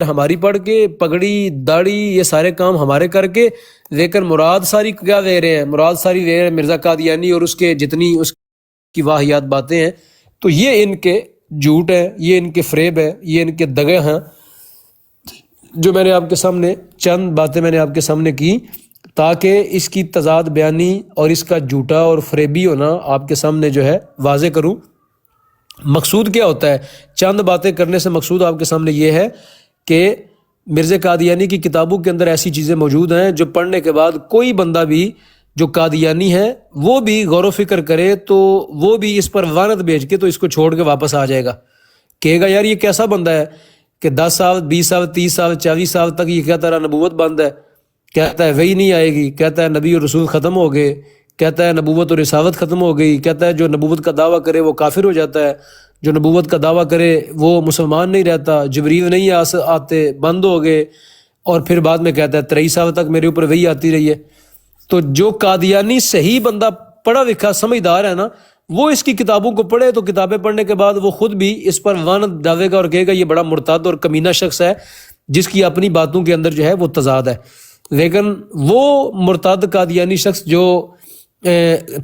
ہماری پڑھ کے، پگڑی داڑھی یہ سارے کام ہمارے کر کے، لیکن مراد ساری کیا دے رہے ہیں؟ مراد ساری دے رہے ہیں مرزا قادیانی اور اس کے جتنی اس کی واہیات باتیں ہیں۔ تو یہ ان کے جھوٹ ہے، یہ ان کے فریب ہے، یہ ان کے دغے ہیں، جو میں نے آپ کے سامنے چند باتیں میں نے آپ کے سامنے کی تاکہ اس کی تضاد بیانی اور اس کا جھوٹا اور فریبی ہونا آپ کے سامنے جو ہے واضح کروں۔ مقصود کیا ہوتا ہے؟ چند باتیں کرنے سے مقصود آپ کے سامنے یہ ہے کہ مرزا قادیانی کی کتابوں کے اندر ایسی چیزیں موجود ہیں جو پڑھنے کے بعد کوئی بندہ بھی جو قادیانی ہے وہ بھی غور و فکر کرے تو وہ بھی اس پر لعنت بھیج کے تو اس کو چھوڑ کے واپس آ جائے گا، کہے گا یار یہ کیسا بندہ ہے کہ 10 سال 20 سال 30 سال 40 سال تک یہ کہتا رہا نبوت بند ہے، کہتا ہے وہی نہیں آئے گی، کہتا ہے نبی اور رسول ختم ہو گئے، کہتا ہے نبوت اور رسالت ختم ہو گئی، کہتا ہے جو نبوت کا دعویٰ کرے وہ کافر ہو جاتا ہے، جو نبوت کا دعویٰ کرے وہ مسلمان نہیں رہتا، جبریل نہیں آتے، بند ہو گئے، اور پھر بعد میں کہتا ہے 23 سال تک میرے اوپر وہی آتی رہی ہے۔ تو جو قادیانی صحیح بندہ پڑھا لکھا سمجھدار ہے نا، وہ اس کی کتابوں کو پڑھے تو کتابیں پڑھنے کے بعد وہ خود بھی اس پر لعنت ڈالے گا اور کہے گا یہ بڑا مرتد اور کمینہ شخص ہے جس کی اپنی باتوں کے اندر جو ہے وہ تضاد ہے۔ لیکن وہ مرتد قادیانی شخص جو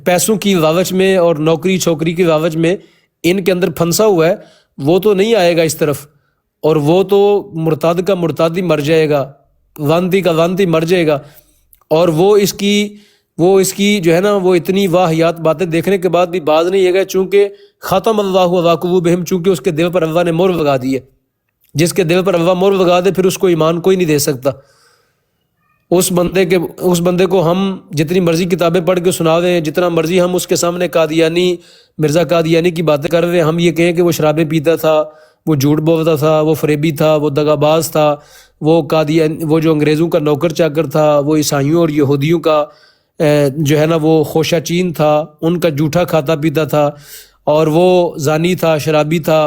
پیسوں کی لالچ میں اور نوکری چھوکری کی لالچ میں ان کے اندر پھنسا ہوا ہے، وہ تو نہیں آئے گا اس طرف، اور وہ تو مرتد کا مرتد ہی مر جائے گا، لعنتی کا لعنتی مر جائے گا، اور وہ اس کی جو ہے نا وہ اتنی واہیات باتیں دیکھنے کے بعد بھی باز نہیں ہے گا، چونکہ ختم اللہ علی قلوبہم، چونکہ اس کے دل پر اللہ نے مہر لگا دی ہے۔ جس کے دل پر اللہ مہر لگا دے پھر اس کو ایمان کوئی نہیں دے سکتا۔ اس بندے کو ہم جتنی مرضی کتابیں پڑھ کے سنا دیں، جتنا مرضی ہم اس کے سامنے قادیانی مرزا قادیانی کی باتیں کر رہے ہیں، ہم یہ کہیں کہ وہ شرابیں پیتا تھا، وہ جھوٹ بولتا تھا، وہ فریبی تھا، وہ دغا باز تھا، وہ جو انگریزوں کا نوکر چاکر تھا، وہ عیسائیوں اور یہودیوں کا جو ہے نا وہ خوشہ چین تھا، ان کا جھوٹا کھاتا پیتا تھا، اور وہ زانی تھا، شرابی تھا،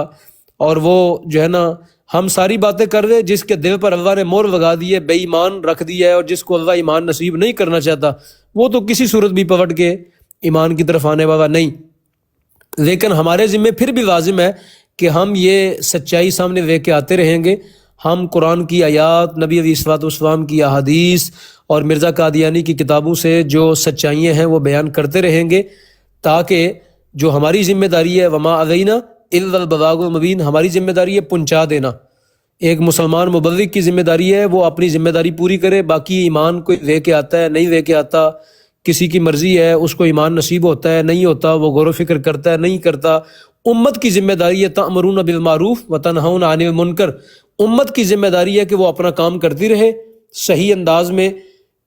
اور وہ جو ہے نا ہم ساری باتیں کر رہے جس کے دل پر اللہ نے مہر لگا دی ہے، بے ایمان رکھ دیا ہے، اور جس کو اللہ ایمان نصیب نہیں کرنا چاہتا وہ تو کسی صورت بھی پلٹ کے ایمان کی طرف آنے والا نہیں۔ لیکن ہمارے ذمہ پھر بھی لازم ہے کہ ہم یہ سچائی سامنے لے کے آتے رہیں گے، ہم قرآن کی آیات، نبی علیہ الصلوۃ والسلام کی احادیث اور مرزا قادیانی کی کتابوں سے جو سچائیاں ہیں وہ بیان کرتے رہیں گے، تاکہ جو ہماری ذمہ داری ہے وما علینا الا البلاغ المبین، ہماری ذمہ داری ہے پہنچا دینا۔ ایک مسلمان مبلغ کی ذمہ داری ہے وہ اپنی ذمہ داری پوری کرے، باقی ایمان کوئی لے کے آتا ہے نہیں لے کے آتا، کسی کی مرضی ہے، اس کو ایمان نصیب ہوتا ہے نہیں ہوتا، وہ غور و فکر کرتا ہے نہیں کرتا۔ امت کی ذمہ داری ہے تأمرون بالمعروف وتنہون عن المنکر، امت کی ذمہ داری ہے کہ وہ اپنا کام کرتی رہے صحیح انداز میں،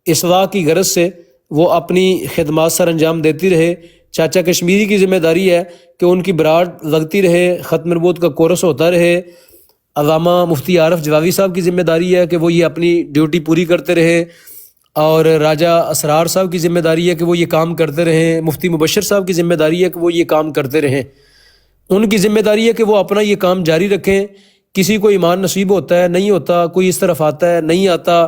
اصلاح کی غرض سے وہ اپنی خدمات سر انجام دیتی رہے۔ چاچا کشمیری کی ذمہ داری ہے کہ ان کی براڈ لگتی رہے، ختم نبوت کا کورس ہوتا رہے۔ علامہ مفتی عارف جلاوی صاحب کی ذمہ داری ہے کہ وہ یہ اپنی ڈیوٹی پوری کرتے رہے، اور راجہ اسرار صاحب کی ذمہ داری ہے کہ وہ یہ کام کرتے رہیں، مفتی مبشر صاحب کی ذمہ داری ہے کہ وہ یہ کام کرتے رہیں۔ ان کی ذمہ داری ہے کہ وہ اپنا یہ کام جاری رکھیں۔ کسی کو ایمان نصیب ہوتا ہے نہیں ہوتا، کوئی اس طرف آتا ہے نہیں آتا،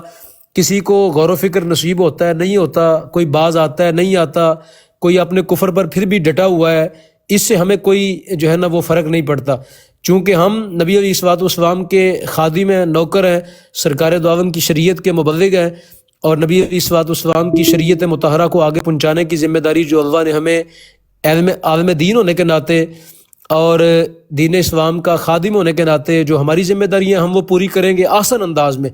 کسی کو غور و فکر نصیب ہوتا ہے نہیں ہوتا، کوئی باز آتا ہے نہیں آتا، کوئی اپنے کفر پر پھر بھی ڈٹا ہوا ہے، اس سے ہمیں کوئی جو ہے نا وہ فرق نہیں پڑتا، چونکہ ہم نبی علیہ الصلوۃ والسلام کے خادم ہیں، نوکر ہیں، سرکار دو عالم کی شریعت کے مبلغ ہیں، اور نبی علیہ الصلوۃ والسلام کی شریعت مطہرہ کو آگے پہنچانے کی ذمہ داری جو اللہ نے ہمیں عالم دین ہونے کے ناطے اور دین اسلام کا خادم ہونے کے ناطے جو ہماری ذمہ داری ہیں ہم وہ پوری کریں گے آسن انداز میں۔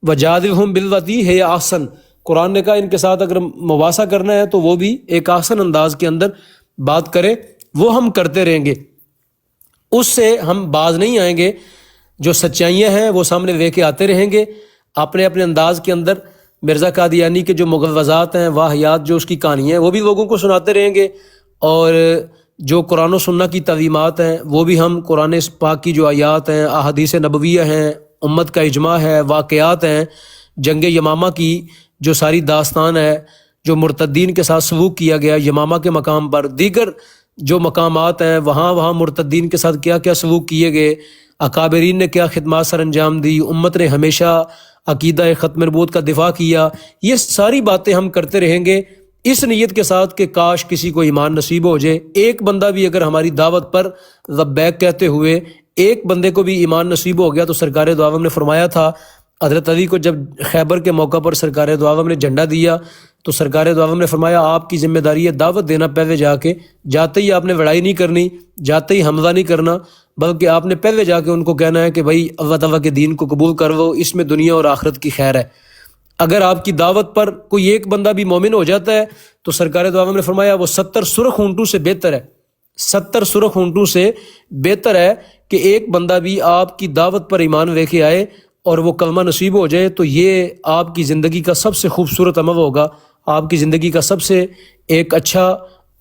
وجادلہم باللتی ہی احسن، قرآن نے کہا ان کے ساتھ اگر مواسہ کرنا ہے تو وہ بھی ایک آسن انداز کے اندر بات کرے، وہ ہم کرتے رہیں گے، اس سے ہم باز نہیں آئیں گے۔ جو سچائیاں ہیں وہ سامنے لے کے آتے رہیں گے اپنے اپنے انداز کے اندر۔ مرزا قادیانی کے جو مغلظات ہیں، واہیات، جو اس کی کہانیاں ہیں وہ بھی لوگوں کو سناتے رہیں گے، اور جو قرآن و سنہ کی تعلیمات ہیں وہ بھی ہم قرآن پاک کی جو آیات ہیں، احادیث نبویہ ہیں، امت کا اجماع ہے، واقعات ہیں، جنگ یمامہ کی جو ساری داستان ہے، جو مرتدین کے ساتھ سلوک کیا گیا یمامہ کے مقام پر، دیگر جو مقامات ہیں وہاں مرتدین کے ساتھ کیا کیا سلوک کیے گئے، اکابرین نے کیا خدمات سر انجام دی، امت نے ہمیشہ عقیدہ ختم نبوت کا دفاع کیا، یہ ساری باتیں ہم کرتے رہیں گے اس نیت کے ساتھ کہ کاش کسی کو ایمان نصیب ہو جائے۔ ایک بندہ بھی اگر ہماری دعوت پر لبیک کہتے ہوئے ایک بندے کو بھی ایمان نصیب ہو گیا تو سرکار دو عالم نے فرمایا تھا حضرت علی کو جب خیبر کے موقع پر سرکار دو عالم نے جھنڈا دیا تو سرکار دو عالم نے فرمایا آپ کی ذمہ داری ہے دعوت دینا پہلے جا کے، جاتے ہی آپ نے لڑائی نہیں کرنی، جاتے ہی حملہ نہیں کرنا، بلکہ آپ نے پہلے جا کے ان کو کہنا ہے کہ بھائی اللہ تعالیٰ کے دین کو قبول کر لو، اس میں دنیا اور آخرت کی خیر ہے۔ اگر آپ کی دعوت پر کوئی ایک بندہ بھی مومن ہو جاتا ہے تو سرکار دو عالم نے فرمایا وہ 70 سرخ اونٹوں سے بہتر ہے، 70 سرخ اونٹوں سے بہتر ہے کہ ایک بندہ بھی آپ کی دعوت پر ایمان لے کے آئے اور وہ کلمہ نصیب ہو جائے، تو یہ آپ کی زندگی کا سب سے خوبصورت عمل ہوگا، آپ کی زندگی کا سب سے ایک اچھا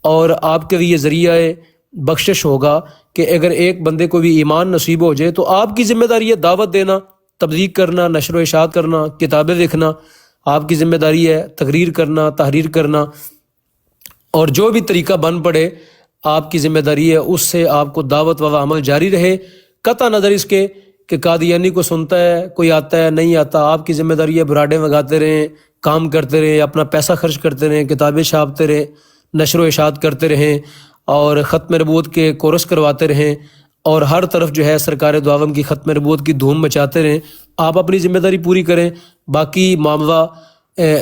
اور آپ کے لیے ذریعہ بخشش ہوگا کہ اگر ایک بندے کو بھی ایمان نصیب ہو جائے تو آپ کی ذمہ داری ہے دعوت دینا، تبلیغ کرنا، نشر و اشاعت کرنا، کتابیں لکھنا، آپ کی ذمہ داری ہے تقریر کرنا، تحریر کرنا، اور جو بھی طریقہ بن پڑے آپ کی ذمہ داری ہے اس سے آپ کو دعوت والا عمل جاری رہے، قطع نظر اس کے کہ قادیانی کو سنتا ہے کوئی آتا ہے نہیں آتا، آپ کی ذمہ داری ہے براڈیں لگاتے رہیں، کام کرتے رہیں، اپنا پیسہ خرچ کرتے رہیں، کتابیں چھاپتے رہیں، نشر و اشاعت کرتے رہیں اور ختم نبوت کے کورس کرواتے رہیں اور ہر طرف جو ہے سرکار دو عالم کی ختم نبوت کی دھوم مچاتے رہیں۔ آپ اپنی ذمہ داری پوری کریں، باقی معاملہ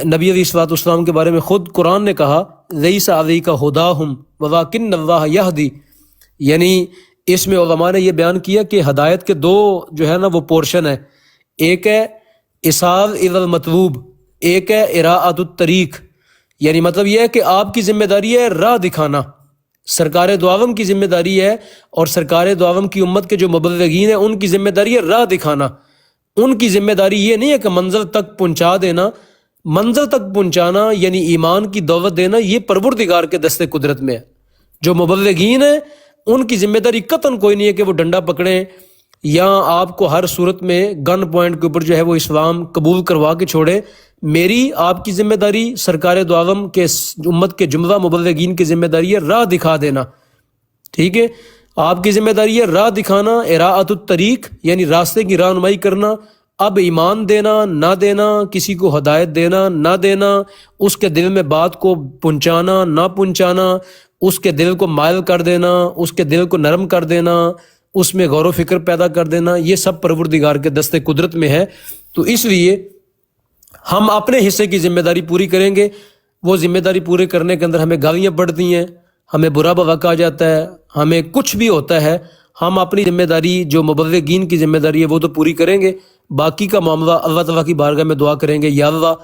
نبی علیہ الصلوۃ والسلام کے بارے میں خود قرآن نے کہا لیس علیک ھداھم ولکن اللہ یہدی، یعنی اس میں علماء نے یہ بیان کیا کہ ہدایت کے دو جو ہے نا وہ پورشن ہے، ایک ہے اصال الی المطلوب، ایک ہے اراءۃ الطریق، یعنی مطلب یہ ہے کہ آپ کی ذمہ داری ہے راہ دکھانا، سرکار دو عالم کی ذمہ داری ہے اور سرکار دو عالم کی امت کے جو مبلغین ہیں ان کی ذمہ داری ہے راہ دکھانا، ان کی ذمہ داری یہ نہیں ہے کہ منزل تک پہنچا دینا، منزل تک پہنچانا یعنی ایمان کی دعوت دینا یہ پروردگار کے دست قدرت میں ہے۔ جو مبلغین ہیں ان کی ذمہ داری قطعاً کوئی نہیں ہے کہ وہ ڈنڈا پکڑیں یا آپ کو ہر صورت میں گن پوائنٹ کے اوپر جو ہے وہ اسلام قبول کروا کے چھوڑے۔ میری آپ کی ذمہ داری سرکار دو عالم کے امت کے جملہ مبلغین کی ذمہ داری ہے راہ دکھا دینا، ٹھیک ہے، آپ کی ذمہ داری ہے راہ دکھانا، اراءۃ الطریق یعنی راستے کی رہنمائی کرنا، اب ایمان دینا نہ دینا، کسی کو ہدایت دینا نہ دینا، اس کے دل میں بات کو پہنچانا نہ پہنچانا، اس کے دل کو مائل کر دینا، اس کے دل کو نرم کر دینا، اس میں غور و فکر پیدا کر دینا، یہ سب پروردگار کے دست قدرت میں ہے۔ تو اس لیے ہم اپنے حصے کی ذمہ داری پوری کریں گے، وہ ذمہ داری پورے کرنے کے اندر ہمیں گالیاں پڑتی ہیں، ہمیں برا بھلا کہا جاتا ہے، ہمیں کچھ بھی ہوتا ہے، ہم اپنی ذمہ داری جو مبلغین کی ذمہ داری ہے وہ تو پوری کریں گے، باقی کا معاملہ اللہ تعالیٰ کی بارگاہ میں دعا کریں گے، یا اللہ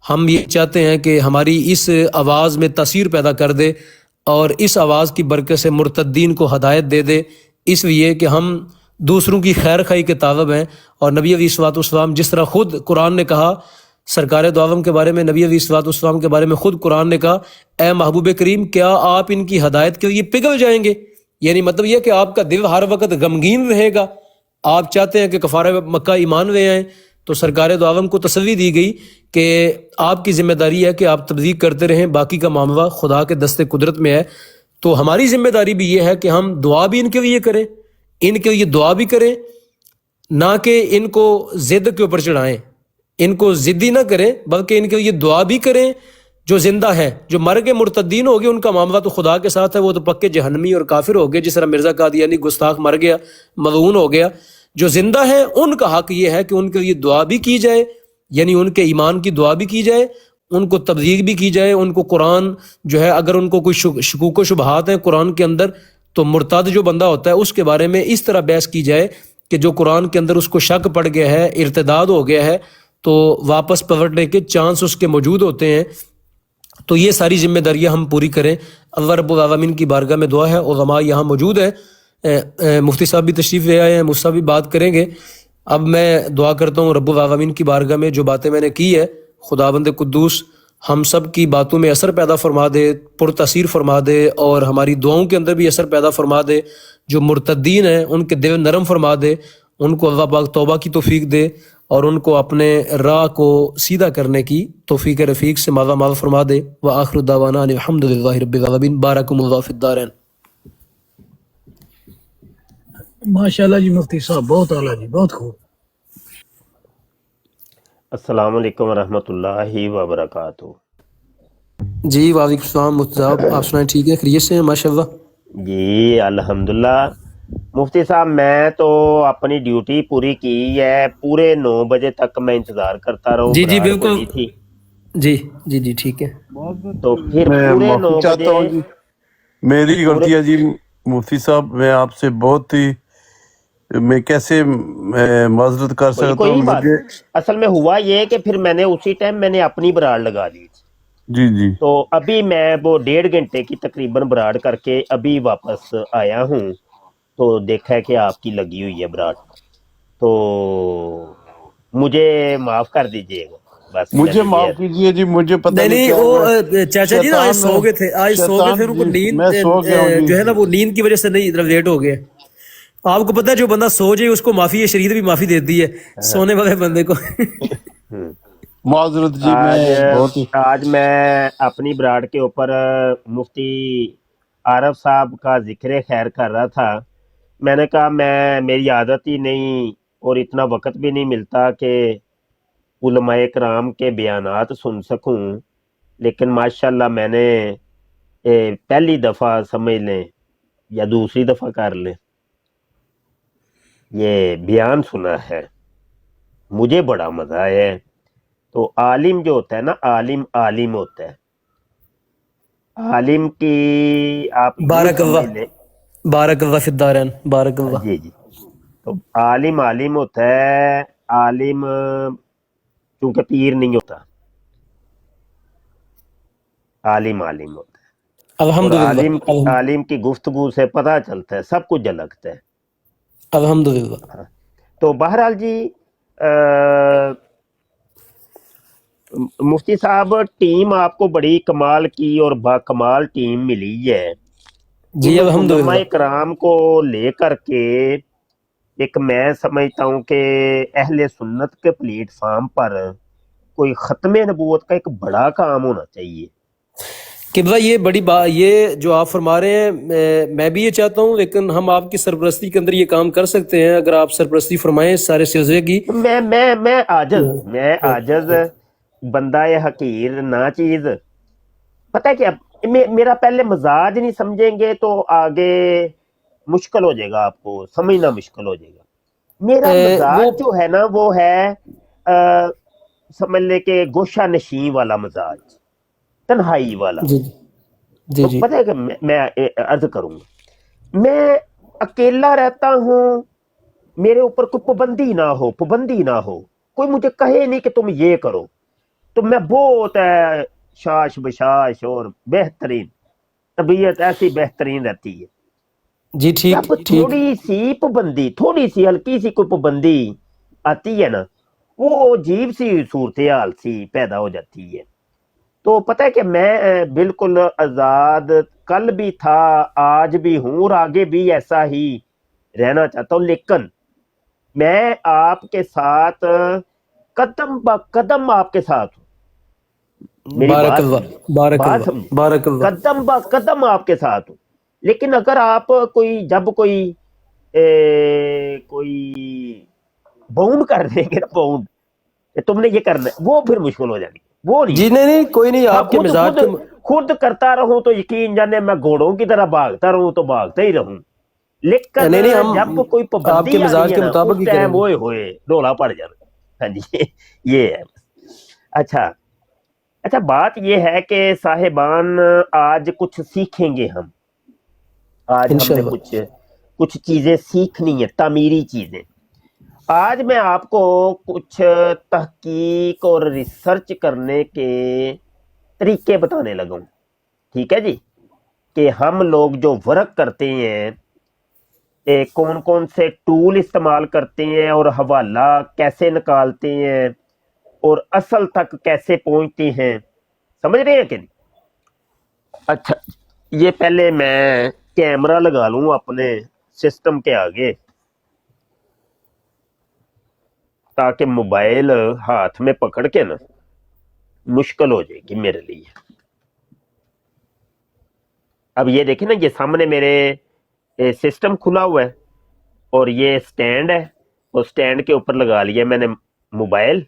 ہم یہ چاہتے ہیں کہ ہماری اس آواز میں تاثیر پیدا کر دے اور اس آواز کی برکت سے مرتدین کو ہدایت دے دے، اس لیے کہ ہم دوسروں کی خیر خواہی کے طالب ہیں، اور نبی علیہ الصلوۃ والسلام جس طرح خود قرآن نے کہا سرکار دو عالم کے بارے میں، نبی علیہ الصلوۃ والسلام کے بارے میں خود قرآن نے کہا اے محبوب کریم کیا آپ ان کی ہدایت کے لیے پگھل جائیں گے، یعنی مطلب یہ کہ آپ کا دل ہر وقت غمگین رہے گا، آپ چاہتے ہیں کہ کفار مکہ ایمان لے آئیں، تو سرکار دو عالم کو تسلی دی گئی کہ آپ کی ذمہ داری ہے کہ آپ تبلیغ کرتے رہیں، باقی کا معاملہ خدا کے دست قدرت میں ہے۔ تو ہماری ذمہ داری بھی یہ ہے کہ ہم دعا بھی ان کے لیے کریں، ان کے لیے دعا بھی کریں، نہ کہ ان کو ضد کے اوپر چڑھائیں، ان کو ضدی نہ کریں بلکہ ان کے لیے دعا بھی کریں۔ جو زندہ ہیں، جو مر کے مرتدین ہو گئے، ان کا معاملہ تو خدا کے ساتھ ہے، وہ تو پکے جہنمی اور کافر ہو گئے، جس طرح مرزا قادیانی گستاخ مر گیا، ملعون ہو گیا۔ جو زندہ ہیں ان کا حق یہ ہے کہ ان کے لیے دعا بھی کی جائے، یعنی ان کے ایمان کی دعا بھی کی جائے، ان کو تبلیغ بھی کی جائے، ان کو قرآن جو ہے اگر ان کو کوئی شکوک و شبہات ہیں قرآن کے اندر تو مرتد جو بندہ ہوتا ہے اس کے بارے میں اس طرح بحث کی جائے کہ جو قرآن کے اندر اس کو شک پڑ گیا ہے، ارتداد ہو گیا ہے، تو واپس پلٹنے کے چانس اس کے موجود ہوتے ہیں۔ تو یہ ساری ذمہ داریاں ہم پوری کریں۔ اللہ رب العالمین کی بارگاہ میں دعا ہے، علماء یہاں موجود ہیں، مفتی صاحب بھی تشریف لے آئے ہیں، مجھ سے بھی بات کریں گے۔ اب میں دعا کرتا ہوں رب العالمین کی بارگاہ میں جو باتیں میں نے کی ہے خداوند قدوس ہم سب کی باتوں میں اثر پیدا فرما دے، پر تاثیر فرما دے، اور ہماری دعاؤں کے اندر بھی اثر پیدا فرما دے۔ جو مرتدین ہیں ان کے دل نرم فرما دے، ان کو اللہ پاک توبہ کی توفیق دے اور ان کو اپنے راہ کو سیدھا کرنے کی توفیق رفیق سے مالا مال فرما دے۔ وآخر دعوانا ان الحمد للہ رب العالمین۔ بارکم اللہ فی الدارین۔ ماشاءاللہ جی مفتی صاحب، بہت اعلیٰ جی، بہت خوب۔ السلام علیکم ورحمۃ اللہ وبرکاتہ۔ جی وعلیکم السلام مفتی صاحب، آپ سنائیں ٹھیک ہے، خیریت سے ہیں؟ ماشاء اللہ جی الحمدللہ، मुफ्ती साहब मैं तो अपनी ड्यूटी पूरी की है, पूरे 9 बजे तक मैं इंतजार करता रहूं, जी जी बराड़ बिल्कुल बजी थी जी जी जी ठीक है तो फिर मैं पूरे 9 माफी चाहता हूँ बजे जी, मेरी पूरे गलती है जी। मुफ्ती साहब मैं आपसे बहुत ही, मैं कैसे माजरत कर कोई सकता हूँ कोई बात मुझे। असल में हुआ ये कि फिर मैंने उसी टाइम मैंने अपनी बराड़ लगा दी थी। जी जी तो अभी मैं वो 1.5 घंटे की तकरीबन बराड़ करके अभी वापस आया हूँ, तो देखा है कि आपकी लगी हुई है बराड़, तो मुझे माफ कर दीजिएगा, बस मुझे मैंने ये माफ कीजिए जी, मुझे पता नहीं नहीं नहीं क्या वो हुआ। चाचा जी ना आज शैतान सो गए थे, आज सो गए थे, शैतान उनको जी, नींद मैं सो गया हूँ जी। जो है ना वो नींद की वजह से नहीं इधर लेट हो गए। आपको पता है जो बंदा सो जाए उसको माफी है, शरीयत भी माफी देती है सोने वाले बंदे को। हम्म। माजरत जी, आज मैं बहुत ही आज मैं अपनी बराड़ के ऊपर मुफ्ती आरफ साहब का जिक्र खैर कर रहा था। मैंने कहा मैं मेरी आदत ही नहीं और इतना वक्त भी नहीं मिलता कि उलमाए कराम के बयानात सुन सकूं, लेकिन माशाल्लाह मैंने पहली दफ़ा समझ लें या दूसरी दफ़ा कर लें ये बयान सुना है, मुझे बड़ा मज़ा आया है। तो आलिम जो होता है ना, आलिम आलिम होता है। आलिम की आप यूं बारक समझ अल्लाह, लें, बारक अल्लाह फिद्दारन, बारक अल्लाह। जी जी, तो आलिम आलिम होता है। आलिम चूंकि पीर नहीं होता, आलिम आलिम होता है। और अल्हम्दुलिल्लाह आलिम की गुफ्तगू से पता चलता है, सब कुछ झलकता है। अल्हम्दुलिल्लाह। तो बहरहाल जी, मुफ्ती साहब टीम आपको बड़ी कमाल की और बाकमाल टीम मिली है। जी इन उलमाए अल्हम्दुलिल्लाह। कराम को लेकर के एक मैं समझता हूँ कि अहले सुन्नत के प्लेटफार्म पर कोई खत्म नबूवत का एक बड़ा काम होना चाहिए। किबला ये बड़ी बात, ये जो आप फरमा रहे हैं मैं भी ये चाहता हूँ, लेकिन हम आपकी सरपरस्ती के अंदर ये काम कर सकते हैं अगर आप सरपरस्ती फरमाएं इस सारे सिलसिले की। मैं आजज बंदा ये हकीर ना चीज, पता है क्या, मेरा पहले मजाज नहीं समझेंगे तो आगे मुश्किल हो जाएगा, आपको समझना मुश्किल हो जाएगा। मेरा वो मजाज जो है ना वो है समझ ले के गोशा नशी वाला मजाज, तन्हाई वाला। जी जी तो जी पता है कि मैं अर्ज करूंगा, मैं अकेला रहता हूँ, मेरे ऊपर कोई पाबंदी ना हो, कोई मुझे कहे नहीं कि तुम ये करो, तो मैं बहुत शाश बशाश और बेहतरीन तबीयत ऐसी बेहतरीन रहती है। जी ठीक जब ठीक। थोड़ी सी हल्की सी कोई पाबंदी आती है ना, वो अजीब सी सूरत हाल सी पैदा हो जाती है। तो पता है कि मैं बिल्कुल आजाद कल भी था, आज भी हूं और आगे भी ऐसा ही रहना चाहता हूं, लेकिन मैं आपके साथ कदम ब कदम आपके साथ हूं। मेरी बारक बात अल्लाह, समझे, बारक बात अल्लाह, समझे, बारक अल्लाह। कदम ब कदम आपके साथ हूं। लेकिन अगर आप कोई बाउंड कर देंगे ना, बाउंड तुमने ये करना है, वो फिर मुश्किल हो जाएगी, वो नहीं जी है। नहीं नहीं कोई नहीं, हाँ, आपके मिजाज के खुद करता रहूं तो यकीन जाने मैं घोड़ों की तरह भागता रहूं तो भागता ही रहूं, लेकिन नहीं नहीं, जब हम कोई पाबंदी आपके आ गई मिजाज है के ना, मुताबिक उस ही टाइम करेंगे। ओए होए रोला पड़ जाना। हाँ जी, ये है। अच्छा अच्छा, बात ये है कि साहिबान आज कुछ सीखेंगे हम, आज हमने इंशाल्लाह। कुछ चीजें सीखनी है, तामीरी चीजें। आज मैं आपको कुछ तहकीक और रिसर्च करने के तरीके बताने लगा हूं, ठीक है जी, कि हम लोग जो वर्क करते हैं कौन कौन से टूल इस्तेमाल करते हैं और हवाला कैसे निकालते हैं और असल तक कैसे पहुंचते हैं, समझ रहे हैं कि नहीं? अच्छा, ये पहले मैं कैमरा लगा लूं अपने सिस्टम के आगे ताकि मोबाइल हाथ में पकड़ के ना मुश्किल हो जाएगी मेरे लिए। अब ये देखें ना, ये सामने मेरे सिस्टम खुला हुआ है और ये स्टैंड है, और स्टैंड के ऊपर लगा लिया मैंने मोबाइल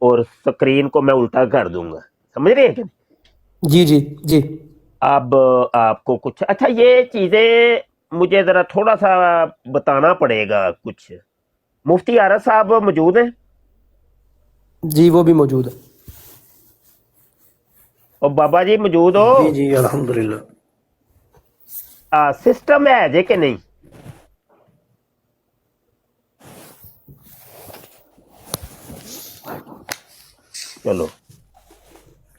और स्क्रीन को मैं उल्टा कर दूंगा, समझ रहे हैं क्या? जी जी जी। अब आपको कुछ अच्छा ये चीजें मुझे जरा थोड़ा सा बताना पड़ेगा कुछ। मुफ्ती आरस साहब मौजूद हैं? जी वो भी मौजूद है। और बाबा जी मौजूद हो? जी जी अल्हम्दुलिल्लाह। सिस्टम है जे कि नहीं? चलो,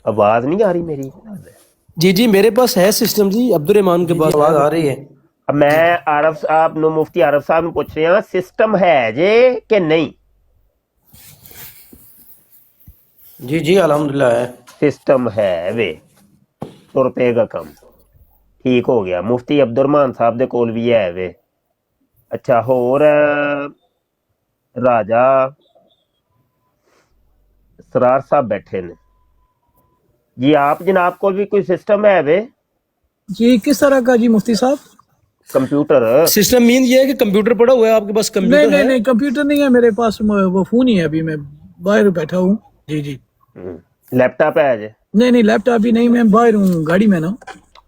आवाज नहीं आ रही मेरी? जी जी मेरे पास है सिस्टम जी, अब्दुल रहमान के पास आवाज आ रही है। अब मैं आरफ साहब नु मुफ्ती आरफ साहब ਨੂੰ ਪੁੱਛ ਰਿਹਾ सिस्टम है जे कि नहीं? जी जी अल्हम्दुलिल्लाह है। सिस्टम है वे, तुर पेगा कम। ठीक हो गया। मुफ्ती अब्दुलरहमान साहब दे कोल भी है वे। अच्छा, होर राजा सरार साहब बैठे ने जी। आप जनाब को भी कोई सिस्टम है वे? जी किस तरह का जी मुफ्ती साहब? कंप्यूटर? सिस्टम मीन ये है कि कंप्यूटर पड़ा हुआ है आपके पास? नहीं कंप्यूटर नहीं है? नहीं, कंप्यूटर नहीं है मेरे पास, वो फोन ही है। अभी मैं बाहर बैठा हूँ। जी जी। लैपटॉप है जे? नहीं नहीं, लैपटॉप भी नहीं, मैं बाहर हूँ गाड़ी में ना।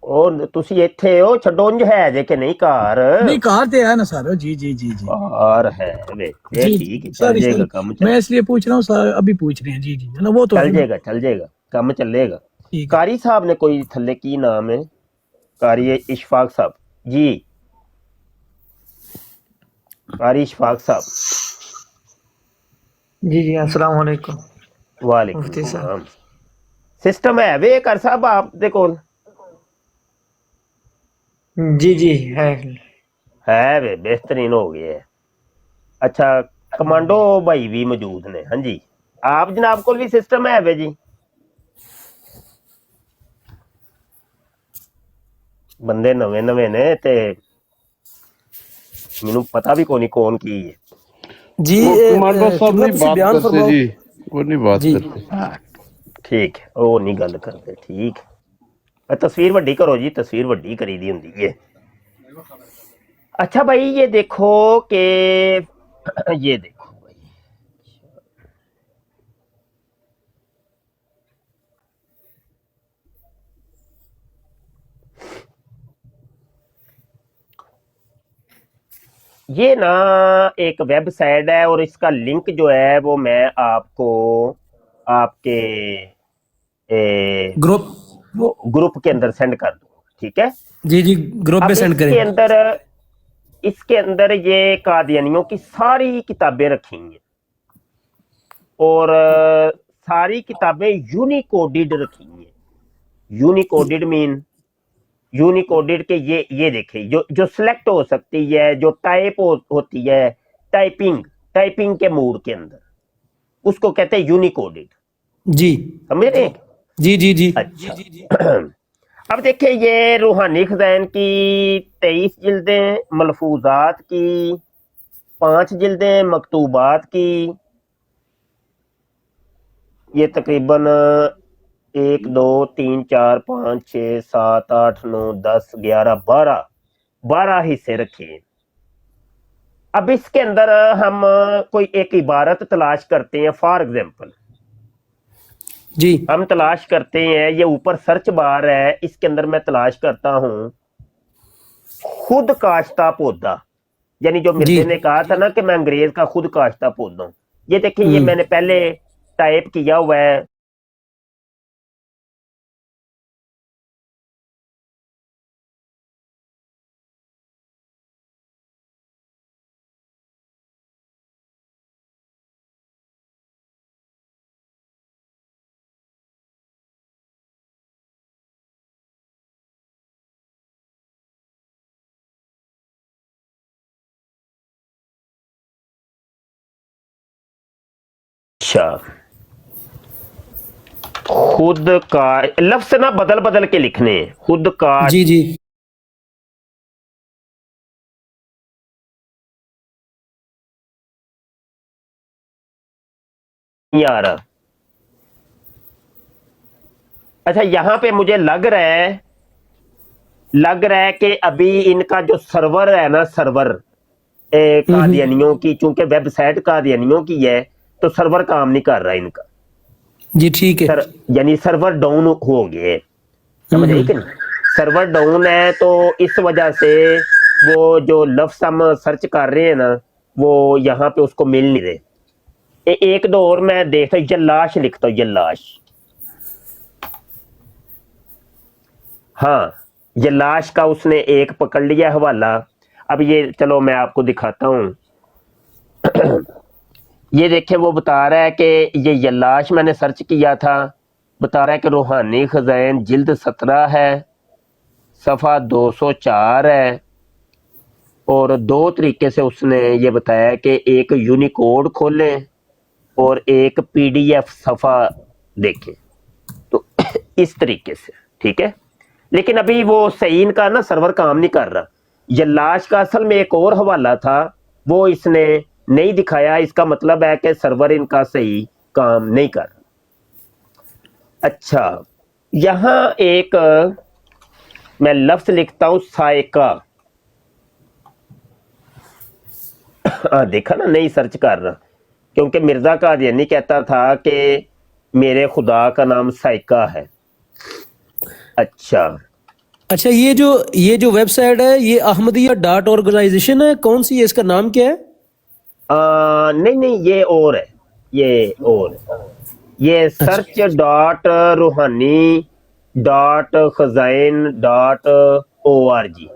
ਉਹ ਤੁਸੀਂ ਇੱਥੇ ਹੋ, ਛੱਡੋ ਉਂਝ ਹੈ ਜੇ ਕਿ ਨਹੀਂ ਘਰ? नहीं कार ते है ना सारा। जी जी जी जी ਘਰ ਹੈ ਵੇ, ਇਹ जी ਠੀਕ ਹੈ, ਚੱਲ सारी ਜਾਏगा सारी ਕੰਮ, मैं इसलिए पूछ रहा हूँ अभी पूछ रहे हैं। जी जी है ना, वो तो ਚੱਲ अभी- ਜਾਏਗਾ, ਚੱਲ ਜਾਏਗਾ, ਕੰਮ ਚੱਲੇਗਾ। ठीक है। कारी साहब ने कोई थल्ले की नाम है? कारी इशफाक साहब जी। कारी इशफाक साहब, जी जी अस्सलाम वालेकुम वालेकुम मुफ्ती साहब। सलाम। सिस्टम है वे कर साहब आप दे कोल? जी जी है वे, बेहतरीन हो गया है। अच्छा, कमांडो भाई भी मौजूद ने? हाँ जी। आप जनाब को भी सिस्टम है वे जी? बंदे नवे नवे ने ते मैनू पता भी कोनी कौन की है। जी वो कमांडो साहब किबला नहीं तुसी बात बयान करते फरमाओ। जी, वो नहीं बात जी। करते। ठीक है, वो नहीं गल करते। ठीक है, तस्वीर वड्डी करो जी, तस्वीर वड्डी करी दी हुंदी है। अच्छा भाई, ये देखो कि ये देखो भाई, ये ना एक वेबसाइट है और इसका लिंक जो है वो मैं आपको आपके ग्रुप? वो ग्रुप के अंदर सेंड कर दूंगा, ठीक है? जी जी ग्रुप अब पे सेंड करें। इसके अंदर ये कादियानियों की सारी किताबें रखी हैं और सारी किताबें यूनिकोडेड रखी हैं। यूनिकोडेड मीन यूनिकोडेड के ये देखे जो सिलेक्ट हो सकती है, जो टाइप होती है, टाइपिंग के मूड के अंदर, उसको कहते हैं यूनिकोडेड। जी समझ रहे हैं? जी जी जी अच्छा। अब देखिए, ये रूहानी खजाइन की 23 जिल्दें, मलफूजात की 5 जिल्दें, मकतूबात की ये तकरीबन 1 2 3 4 5 6 7 8 9 10 11 12 हिस्से रखे हैं। अब इसके अंदर हम कोई एक इबारत तलाश करते हैं। फॉर एग्जाम्पल जी हम तलाश करते हैं, ये ऊपर सर्च बार है, इसके अंदर मैं तलाश करता हूं खुद काश्ता पौधा, यानी जो मिर्जे ने कहा था ना कि मैं अंग्रेज का खुद काश्ता पौधा हूं। ये देखिए, ये मैंने पहले टाइप किया हुआ है। अच्छा, खुद का लफ्ज ना बदल बदल के लिखने हैं। खुद का जी जी नहीं आ रहा। अच्छा, यहां पे मुझे लग रहा है कि अभी इनका जो सर्वर है ना, सर्वर कादियानियों की, चूंकि वेबसाइट कादियानियों की है तो सर्वर काम नहीं कर रहा इनका। जी ठीक है। यानी सर्वर डाउन हो गए, समझ रही कि नहीं? सर्वर डाउन है तो इस वजह से वो जो लफ्ज हम सर्च कर रहे हैं ना वो यहाँ पे उसको मिल नहीं रहे। एक दो और मैं देखता हूँ, यल्लाश लिखता हूँ, यल्लाश। हाँ, यल्लाश का उसने एक पकड़ लिया हवाला। अब ये चलो मैं आपको दिखाता हूँ। ये देखें, वो बता रहा है कि ये यल्लाश मैंने सर्च किया था, बता रहा है कि रूहानी खजाइन जिल्द 17 है, सफ़ा 204 है, और दो तरीके से उसने ये बताया कि एक यूनिकोड खोलें और एक पीडीएफ सफ़ा देखें, तो इस तरीके से, ठीक है। लेकिन अभी वो सही इनका ना सर्वर काम नहीं कर रहा। यल्लाश का असल में एक और हवाला था, वो इसने नहीं दिखाया। इसका मतलब है कि सर्वर इनका सही काम नहीं कर रहा। अच्छा, यहाँ एक मैं लफ्ज लिखता हूं, सायका। देखा ना, नहीं सर्च कर रहा, क्योंकि मिर्जा कादियानी कहता था कि मेरे खुदा का नाम सायका है। अच्छा, ये जो वेबसाइट है ये अहमदिया डॉट ऑर्गेनाइजेशन है, कौन सी है, इसका नाम क्या है? नहीं, ये और है, ये और है। ये सर्च डॉट रूहानी डॉट खजाइन डॉट ORG।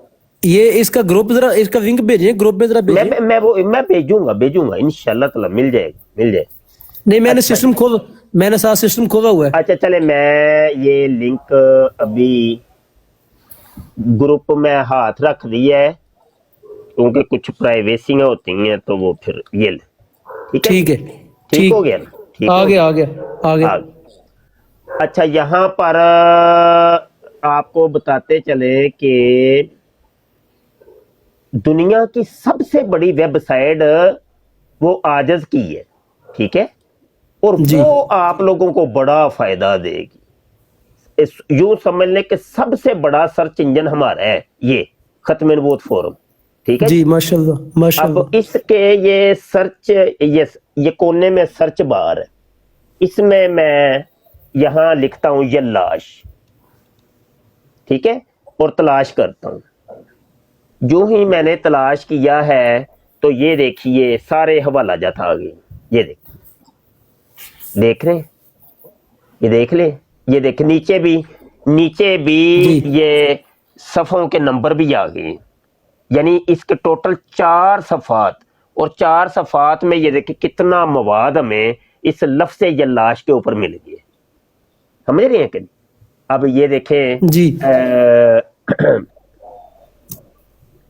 ये इसका ग्रुप, जरा इसका लिंक भेजें, ग्रुप में जरा भेजें। मैं भेजूंगा इंशाल्लाह ताला मिल जाएगा। नहीं, मैंने अच्छा, मैंने साथ सिस्टम खोला हुआ है। अच्छा, चले मैं ये लिंक अभी ग्रुप में हाथ रख दिया है, क्योंकि कुछ प्राइवेसी होती हैं, तो वो फिर ये ले, ठीक है, ठीक हो गया ना, ठीक आ गया। गया। अच्छा, यहाँ पर आपको बताते चले कि दुनिया की सबसे बड़ी वेबसाइट वो आजज की है, ठीक है, और वो आप लोगों को बड़ा फायदा देगी। यूं समझ लें कि सबसे बड़ा सर्च इंजन हमारा है ये खत्म नबूवत फोरम, ठीक है जी, माशाल्लाह। अब इसके ये सर्च, ये कोने में सर्च बार है, इसमें मैं यहां लिखता हूं यल्लाश, ठीक है, और तलाश करता हूं। जो ही मैंने तलाश किया है तो ये देखिए सारे हवाला जात आ गए। ये देख रहे हैं, ये देख ले, ये देख नीचे भी ये सफ़ों के नंबर भी आ गए। यानी इसके टोटल 4 सफ़ात, और 4 सफ़ात में ये देखिए कितना मवाद हमें इस लफ्ज़ यल्लाश के ऊपर मिल गए। समझ रहे हैं कि नहीं? अब ये देखें जी,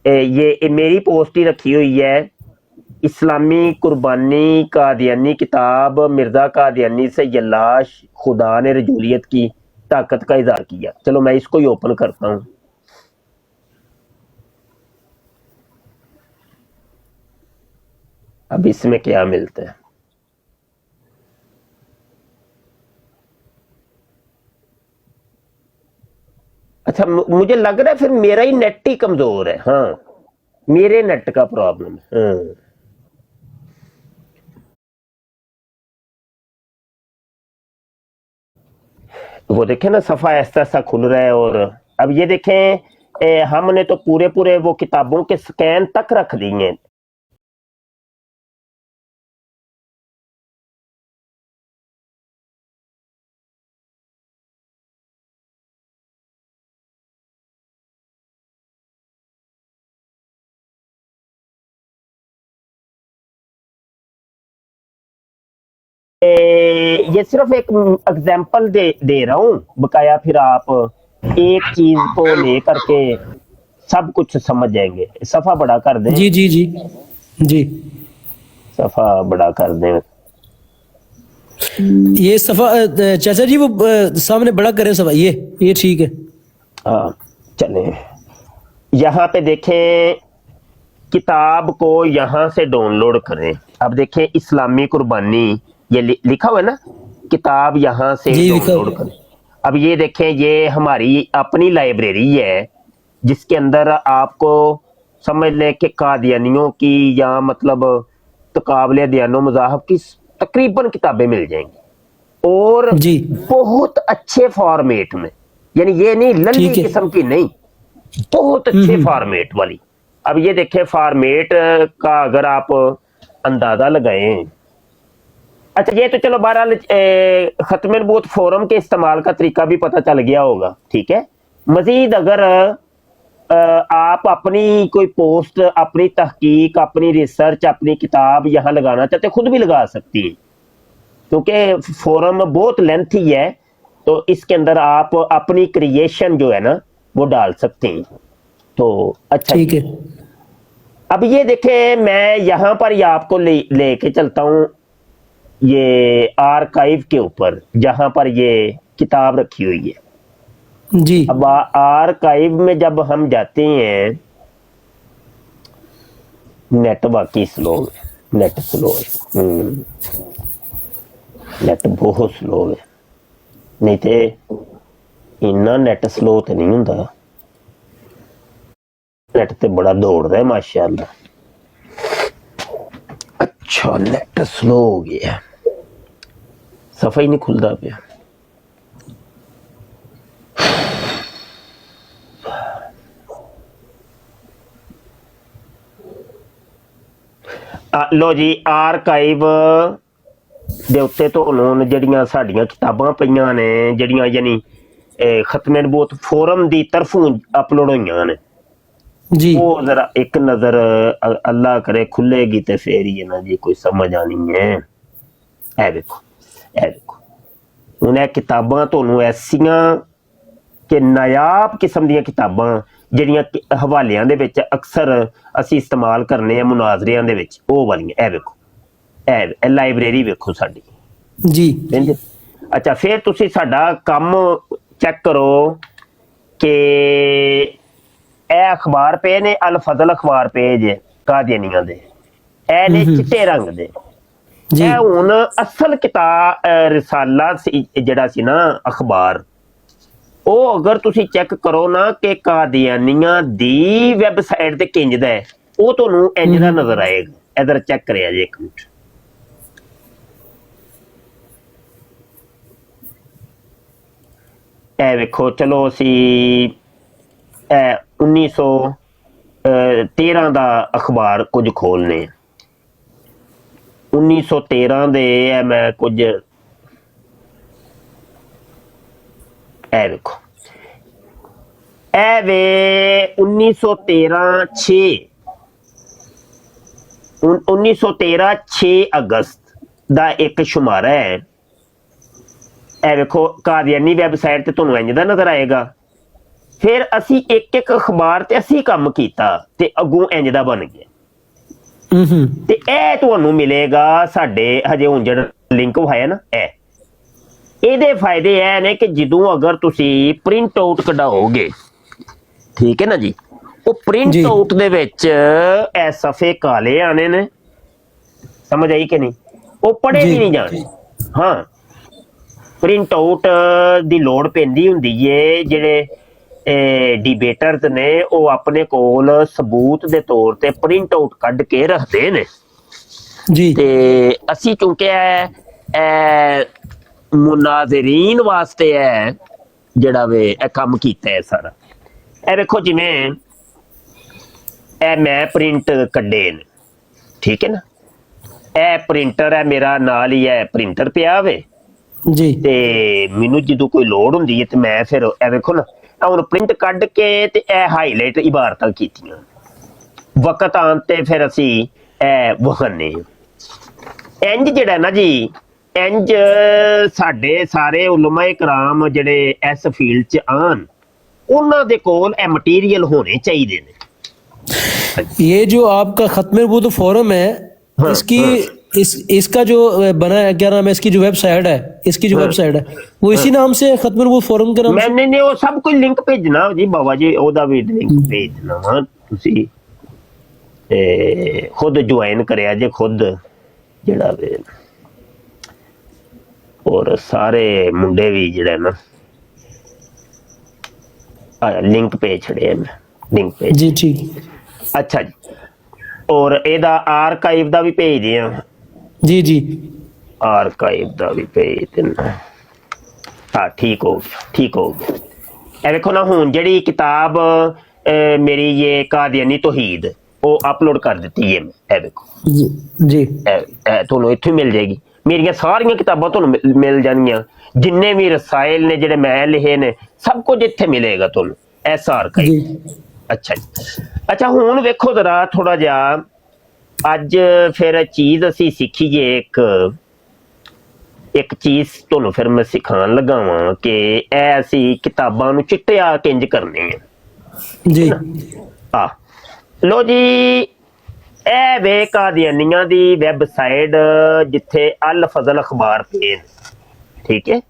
ये मेरी पोस्ट ही रखी हुई है, इस्लामी कुर्बानी कादियानी किताब, मिर्जा कादियानी से यल्लाश, खुदा ने रजूलियत की ताकत का इज़हार किया। चलो मैं इसको ही ओपन करता हूं। अब इसमें क्या मिलता है? अच्छा, मुझे लग रहा है फिर मेरा ही नेट ही कमजोर है। हाँ, मेरे नेट का प्रॉब्लम है। हाँ। वो देखें ना, सफा ऐसा ऐसा खुल रहा है। और अब ये देखें, हमने तो पूरे वो किताबों के स्कैन तक रख दिए हैं। ये सिर्फ एक एग्जाम्पल दे रहा हूं बकाया, फिर आप एक चीज को लेकर के सब कुछ समझ जाएंगे। सफा बड़ा कर दें। जी जी जी जी, सफा बड़ा कर दें। ये सफा चाचा जी वो सामने बड़ा करें सफा, ये ठीक है। हाँ, चले यहाँ पे देखें, किताब को यहाँ से डाउनलोड करें। अब देखें, इस्लामी कुर्बानी ये लिखा हुआ है ना, किताब यहाँ से डाउनलोड करें। अब ये देखें, ये हमारी अपनी लाइब्रेरी है, जिसके अंदर आपको समझ लें कि कादियानियों की या मतलब तकाबले दयानो मज़ाहब की तकरीबन किताबें मिल जाएंगी, और बहुत अच्छे फॉर्मेट में। यानी ये नहीं लंबी किस्म की, नहीं, बहुत अच्छे फॉर्मेट वाली अब ये देखें फॉर्मेट का अगर आप अंदाजा लगाएं, अच्छा ये तो चलो बहरहाल खत्म नबूवत फोरम के इस्तेमाल का तरीका भी पता चल गया होगा, ठीक है। मजीद अगर आप अपनी कोई पोस्ट, अपनी तहकीक, अपनी रिसर्च, अपनी किताब यहाँ लगाना चाहते खुद भी लगा सकती हैं, क्योंकि फोरम बहुत लेंथी है, तो इसके अंदर आप अपनी क्रिएशन जो है ना वो डाल सकते हैं। तो अच्छा ठीक है। अब ये देखें, मैं यहाँ पर ये आपको लेके चलता हूँ ये आर्काइव के ऊपर, जहाँ पर ये किताब रखी हुई है जी। अब आर्काइव में जब हम जाते हैं, नेट बाकी स्लो है, नेट स्लो है, नेट बहुत स्लो है, नहीं तो इन्ना नेट स्लो तो नहीं होता, नेट ते बड़ा दौड़ रहा है माशाअल्लाह। अच्छा नेट स्लो हो गया, सफा ही नहीं खुलता पाया। लो जी, आर्काइव ਦੇ ਉੱਤੇ ਤੁਹਾਨੂੰ ਜਿਹੜੀਆਂ ਸਾਡੀਆਂ ਕਿਤਾਬਾਂ ਪਈਆਂ ਨੇ, ਜਿਹੜੀਆਂ ਯਾਨੀ ਖਤਮ ਨਬੂਵਤ ਫੋਰਮ ਦੀ ਤਰਫੋਂ ਅਪਲੋਡ ਹੋਈਆਂ ਨੇ जी। ਉਹ ਜ਼ਰਾ ਇੱਕ ਨਜ਼ਰ ਅੱਲਾ ਕਰੇ ਖੁੱਲੇਗੀ ਤੇ ਫੇਰ ਹੀ ਨਾ ਜੀ ਕੋਈ ਸਮਝ ਆਣੀ ਹੈ। ਇਹ ਦੇਖੋ, ਇਹ ਦੇਖੋ, ਹੁਣ ਇਹ ਕਿਤਾਬਾਂ ਤੁਹਾਨੂੰ ਐਸੀਆਂ ਕਿ ਨਾਯਾਬ ਕਿਸਮ ਦੀਆਂ ਕਿਤਾਬਾਂ ਜਿਹੜੀਆਂ ਹਵਾਲਿਆਂ ਦੇ ਵਿੱਚ ਅਕਸਰ ਅਸੀਂ ਇਸਤੇਮਾਲ ਕਰਨੇ ਆ ਮੁਨਾਜ਼ਰਿਆਂ ਦੇ ਵਿੱਚ, ਉਹ ਵਾਲੀਆਂ। ਇਹ ਵੇਖੋ, ਇਹ ਲਾਇਬ੍ਰੇਰੀ ਵੇਖੋ ਸਾਡੀ जी। ਅੱਛਾ ਫਿਰ ਤੁਸੀਂ ਸਾਡਾ ਕੰਮ ਚੈੱਕ ਕਰੋ ਕਿ ਇਹ ਅਖਬਾਰ ਪਏ ਨੇ, ਅਲ ਫਜ਼ਲ ਅਖਬਾਰ ਪਏ ਜੇ ਕਾਦੀਆਨੀਆਂ ਦੇ, ਇਹ ਨੇ ਚਿੱਟੇ ਰੰਗ ਦੇ। ਇਹ ਹੁਣ ਅਸਲ ਕਿਤਾਬ ਰਿਸਾਲਾ ਜਿਹੜਾ ਸੀ ਨਾ ਅਖਬਾਰ, ਉਹ ਅਗਰ ਤੁਸੀਂ ਚੈੱਕ ਕਰੋ ਨਾ ਕਿ ਕਾਦੀਆਨੀਆਂ ਦੀ ਵੈਬਸਾਈਟ ਤੇ ਕਿੰਜ ਦਾ ਹੈ, ਉਹ ਤੁਹਾਨੂੰ ਇੰਜ ਦਾ ਨਜ਼ਰ ਆਏਗਾ। ਇਧਰ ਚੈੱਕ ਕਰਿਆ ਜੇ ਇੱਕ ਮਿੰਟ, ਇਹ ਵੇਖੋ। ਚਲੋ ਅਸੀਂ 1913 ਦਾ ਅਖਬਾਰ ਕੁਝ ਖੋਲਨੇ, 1913 ਦੇ ਇਹ ਮੈਂ ਕੁਝ, ਇਹ ਵੇਖੋ, ਇਹ ਵੇ 1913 6 ਅਗਸਤ ਦਾ ਇੱਕ ਸ਼ੁਮਾਰਾ ਹੈ। ਇਹ ਵੇਖੋ ਕਾਦੀਆਨੀ ਵੈਬਸਾਈਟ ਤੇ ਤੁਹਾਨੂੰ ਇੰਜ ਦਾ ਨਜ਼ਰ ਆਏਗਾ। ਫਿਰ ਅਸੀਂ ਇੱਕ ਇੱਕ ਅਖਬਾਰ ਤੇ ਅਸੀਂ ਕੰਮ ਕੀਤਾ ਤੇ ਅੱਗੋਂ ਇੰਜ ਦਾ ਬਣ ਗਿਆ। ਤੇ ਇਹ ਤੁਹਾਨੂੰ ਮਿਲੇਗਾ ਸਾਡੇ ਹਜੇ ਹੁਣ ਜਿਹੜਾ ਲਿੰਕ ਵਿਖਾਇਆ ਨਾ, ਇਹਦੇ ਫਾਇਦੇ ਇਹ ਨੇ ਕਿ ਜਦੋਂ ਅਗਰ ਤੁਸੀਂ ਪ੍ਰਿੰਟ ਆਊਟ ਕਢਾਓਗੇ, ਠੀਕ ਹੈ ਨਾ ਜੀ, ਉਹ ਪ੍ਰਿੰਟ ਆਊਟ ਦੇ ਵਿੱਚ ਇਹ ਸਫੇ ਕਾਲੇ ਆਣੇ ਨੇ, ਸਮਝ ਆਈ ਕਿ ਨਹੀਂ, ਉਹ ਪੜ੍ਹੇ ਵੀ ਨਹੀਂ ਜਾਣੇ। ਹਾਂ, ਪ੍ਰਿੰਟ ਆਊਟ ਦੀ ਲੋੜ ਪੈਂਦੀ ਹੁੰਦੀ ਏ, ਜਿਹੜੇ डिबेटर्स ने वो अपने कोल सबूत दे तौर ते प्रिंट आउट कढ़ के रखते ने जी। ते असी चूंकि मुनाज़रीन वास्ते है जड़ा वे काम कीता है सारा। ए देखो जिवें ए मैं प्रिंट कड्डे ने, ठीक है ना, ए प्रिंटर है मेरा, नाल ही है प्रिंटर पिया वे जी। ते मैनू जो कोई लोड़ हुंदी है ते मैं फिर ए देखो ना ਹੁਣ ਪ੍ਰਿੰਟ ਕੱਢ ਕੇ ਤੇ ਇਹ ਹਾਈਲਾਈਟ ਇਬਾਰਤਾਂ ਕੀਤੀਆਂ, ਵਕਤ ਆਉਣ ਤੇ ਫਿਰ ਅਸੀਂ ਇਹ ਵਖਾਨੇ। ਇੰਜ ਜਿਹੜਾ ਨਾ ਜੀ, ਇੰਜ ਸਾਡੇ ਸਾਰੇ ਉਲਮਾ ਇਕਰਾਮ ਜਿਹੜੇ ਇਸ ਫੀਲਡ 'ਚ ਆਣ, ਉਹਨਾਂ ਦੇ ਕੋਲ ਇਹ ਮਟੀਰੀਅਲ ਹੋਣੇ ਚਾਹੀਦੇ ਨੇ। ये जो आपका खत्म नबूवत फोरम है, इसकी इसका जो बना है, क्या नाम है इसकी जो वेबसाइट है, इसकी जो वेबसाइट है वो इसी नाम से खत्म नबूवत फोरम के नाम से? नहीं वो सब कोई लिंक भेजना जी बाबा जी, ओदा भी लिंक भेजना वा तुसी खुद ज्वाइन करया जे खुद जेड़ा वे, और सारे मुंडे भी जेड़ा ना लिंक भेज छड़े, लिंक भेज जी। ठीक, अच्छा जी। और एदा आर्काइव दा भी भेज दिया जी जी, आर्काइव दा भी भेज देना। हाँ ठीक हो गया, ठीक हो गया। ਇਹ ਵੇਖੋ ਨਾ ਹੁਣ ਜਿਹੜੀ ਕਿਤਾਬ ਮੇਰੀ ਇਹ ਕਾਦੀਆਨੀ ਤੌਹੀਦ ਉਹ ਅਪਲੋਡ ਕਰ ਦਿੱਤੀ ਹੈ ਇਹ ਦੇਖੋ जी जी ਇਹ ਤੁਹਾਨੂੰ ਇੱਥੇ ਮਿਲ ਜਾਏਗੀ ਮੇਰੀਆਂ ਸਾਰੀਆਂ ਕਿਤਾਬਾਂ ਤੁਹਾਨੂੰ ਮਿਲ ਜਾਣਗੀਆਂ ਜਿੰਨੇ ਵੀ ਰਸਾਇਲ ਨੇ ਜਿਹੜੇ ਮੈਂ ਲਿਖੇ ਨੇ ਸਭ ਕੁਝ ਇੱਥੇ ਮਿਲੇਗਾ ਤੁਹਾਨੂੰ ਐਸਾ ਆਰਕਾਈਵ जी ਅੱਛਾ ਜੀ ਅੱਛਾ ਹੁਣ ਵੇਖੋ ਜ਼ਰਾ ਥੋੜਾ ਜਿਹਾ ਅੱਜ ਫਿਰ ਚੀਜ਼ ਅਸੀਂ ਸਿੱਖੀਏ ਇੱਕ ਚੀਜ਼ ਤੁਹਾਨੂੰ ਫਿਰ ਮੈਂ ਸਿਖਾਉਣ ਲੱਗਾ ਵਾਂ ਕਿ ਇਹ ਅਸੀਂ ਕਿਤਾਬਾਂ ਨੂੰ ਚਿੱਟਿਆ ਕਿੰਜ ਕਰਨੇ ਆ जी ਆ ਲੋ ਜੀ ਇਹ ਵੇ ਕਾਦੀਆਨੀਆਂ ਦੀ ਵੈਬਸਾਈਟ ਜਿੱਥੇ ਅਲ ਫਜ਼ਲ ਅਖਬਾਰ ਪਏ ਨੇ ਠੀਕ ਹੈ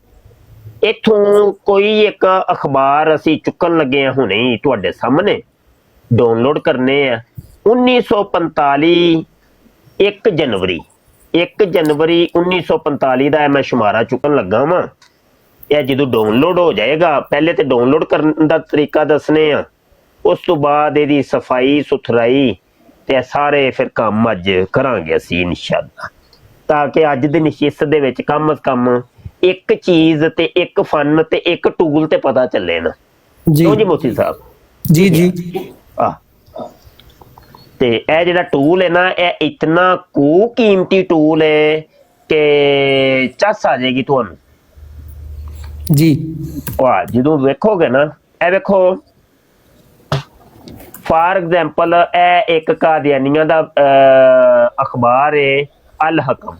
ਇੱਥੋਂ ਕੋਈ ਇੱਕ ਅਖਬਾਰ ਅਸੀਂ ਚੁੱਕਣ ਲੱਗੇ ਹਾਂ ਹੁਣੇ ਹੀ ਤੁਹਾਡੇ ਸਾਹਮਣੇ ਡਾਊਨਲੋਡ ਕਰਨੇ ਆ 1945 1 ਜਨਵਰੀ 1945 ਦਾ ਮੈਂ ਸ਼ੁਮਾਰਾ ਚੁੱਕਣ ਲੱਗਾ ਵਾਂ ਇਹ ਜਦੋਂ ਡਾਊਨਲੋਡ ਹੋ ਜਾਏਗਾ ਪਹਿਲੇ ਤੇ ਡਾਊਨਲੋਡ ਕਰਨ ਦਾ ਤਰੀਕਾ ਦੱਸਨੇ ਆ ਉਸ ਤੋਂ ਬਾਅਦ ਇਹਦੀ ਸਫਾਈ ਸੁਥਰਾਈ ਤੇ ਸਾਰੇ ਫਿਰ ਕੰਮ ਅੱਜ ਕਰਾਂਗੇ ਅਸੀਂ ਇਨਸ਼ਾਅੱਲਾ ਤਾਂ ਕਿ ਅੱਜ ਦੀ ਨਸ਼ਿਸਤ ਦੇ ਵਿੱਚ ਕਮ ਅਜ਼ ਕਮ ਇੱਕ ਚੀਜ਼ ਤੇ ਇੱਕ ਫਨ ਤੇ ਇੱਕ ਟੂਲ ਤੇ ਪਤਾ ਚੱਲੇ ਨਾ जी ਕਿਉਂ ਜੀ ਮੋਤੀ ਸਾਹਿਬ जी जी ਆ ਤੇ ਇਹ ਜਿਹੜਾ ਟੂਲ ਹੈ ਨਾ ਇਹ ਇਤਨਾ ਕੋ ਕੀਮਤੀ ਟੂਲ ਹੈ ਕਿ ਚੱਸ ਆ ਜਾਏਗੀ ਤੁਹਾਨੂੰ जी ਵਾਹ ਜਦੋਂ ਵੇਖੋਗੇ ਨਾ ਇਹ ਵੇਖੋ ਫਾਰ ਐਗਜ਼ਾਮਪਲ ਇਹ ਇੱਕ ਕਾਦੀਆਨੀਆਂ ਦਾ ਅਖਬਾਰ ਹੈ ਅਲ ਹਕਮ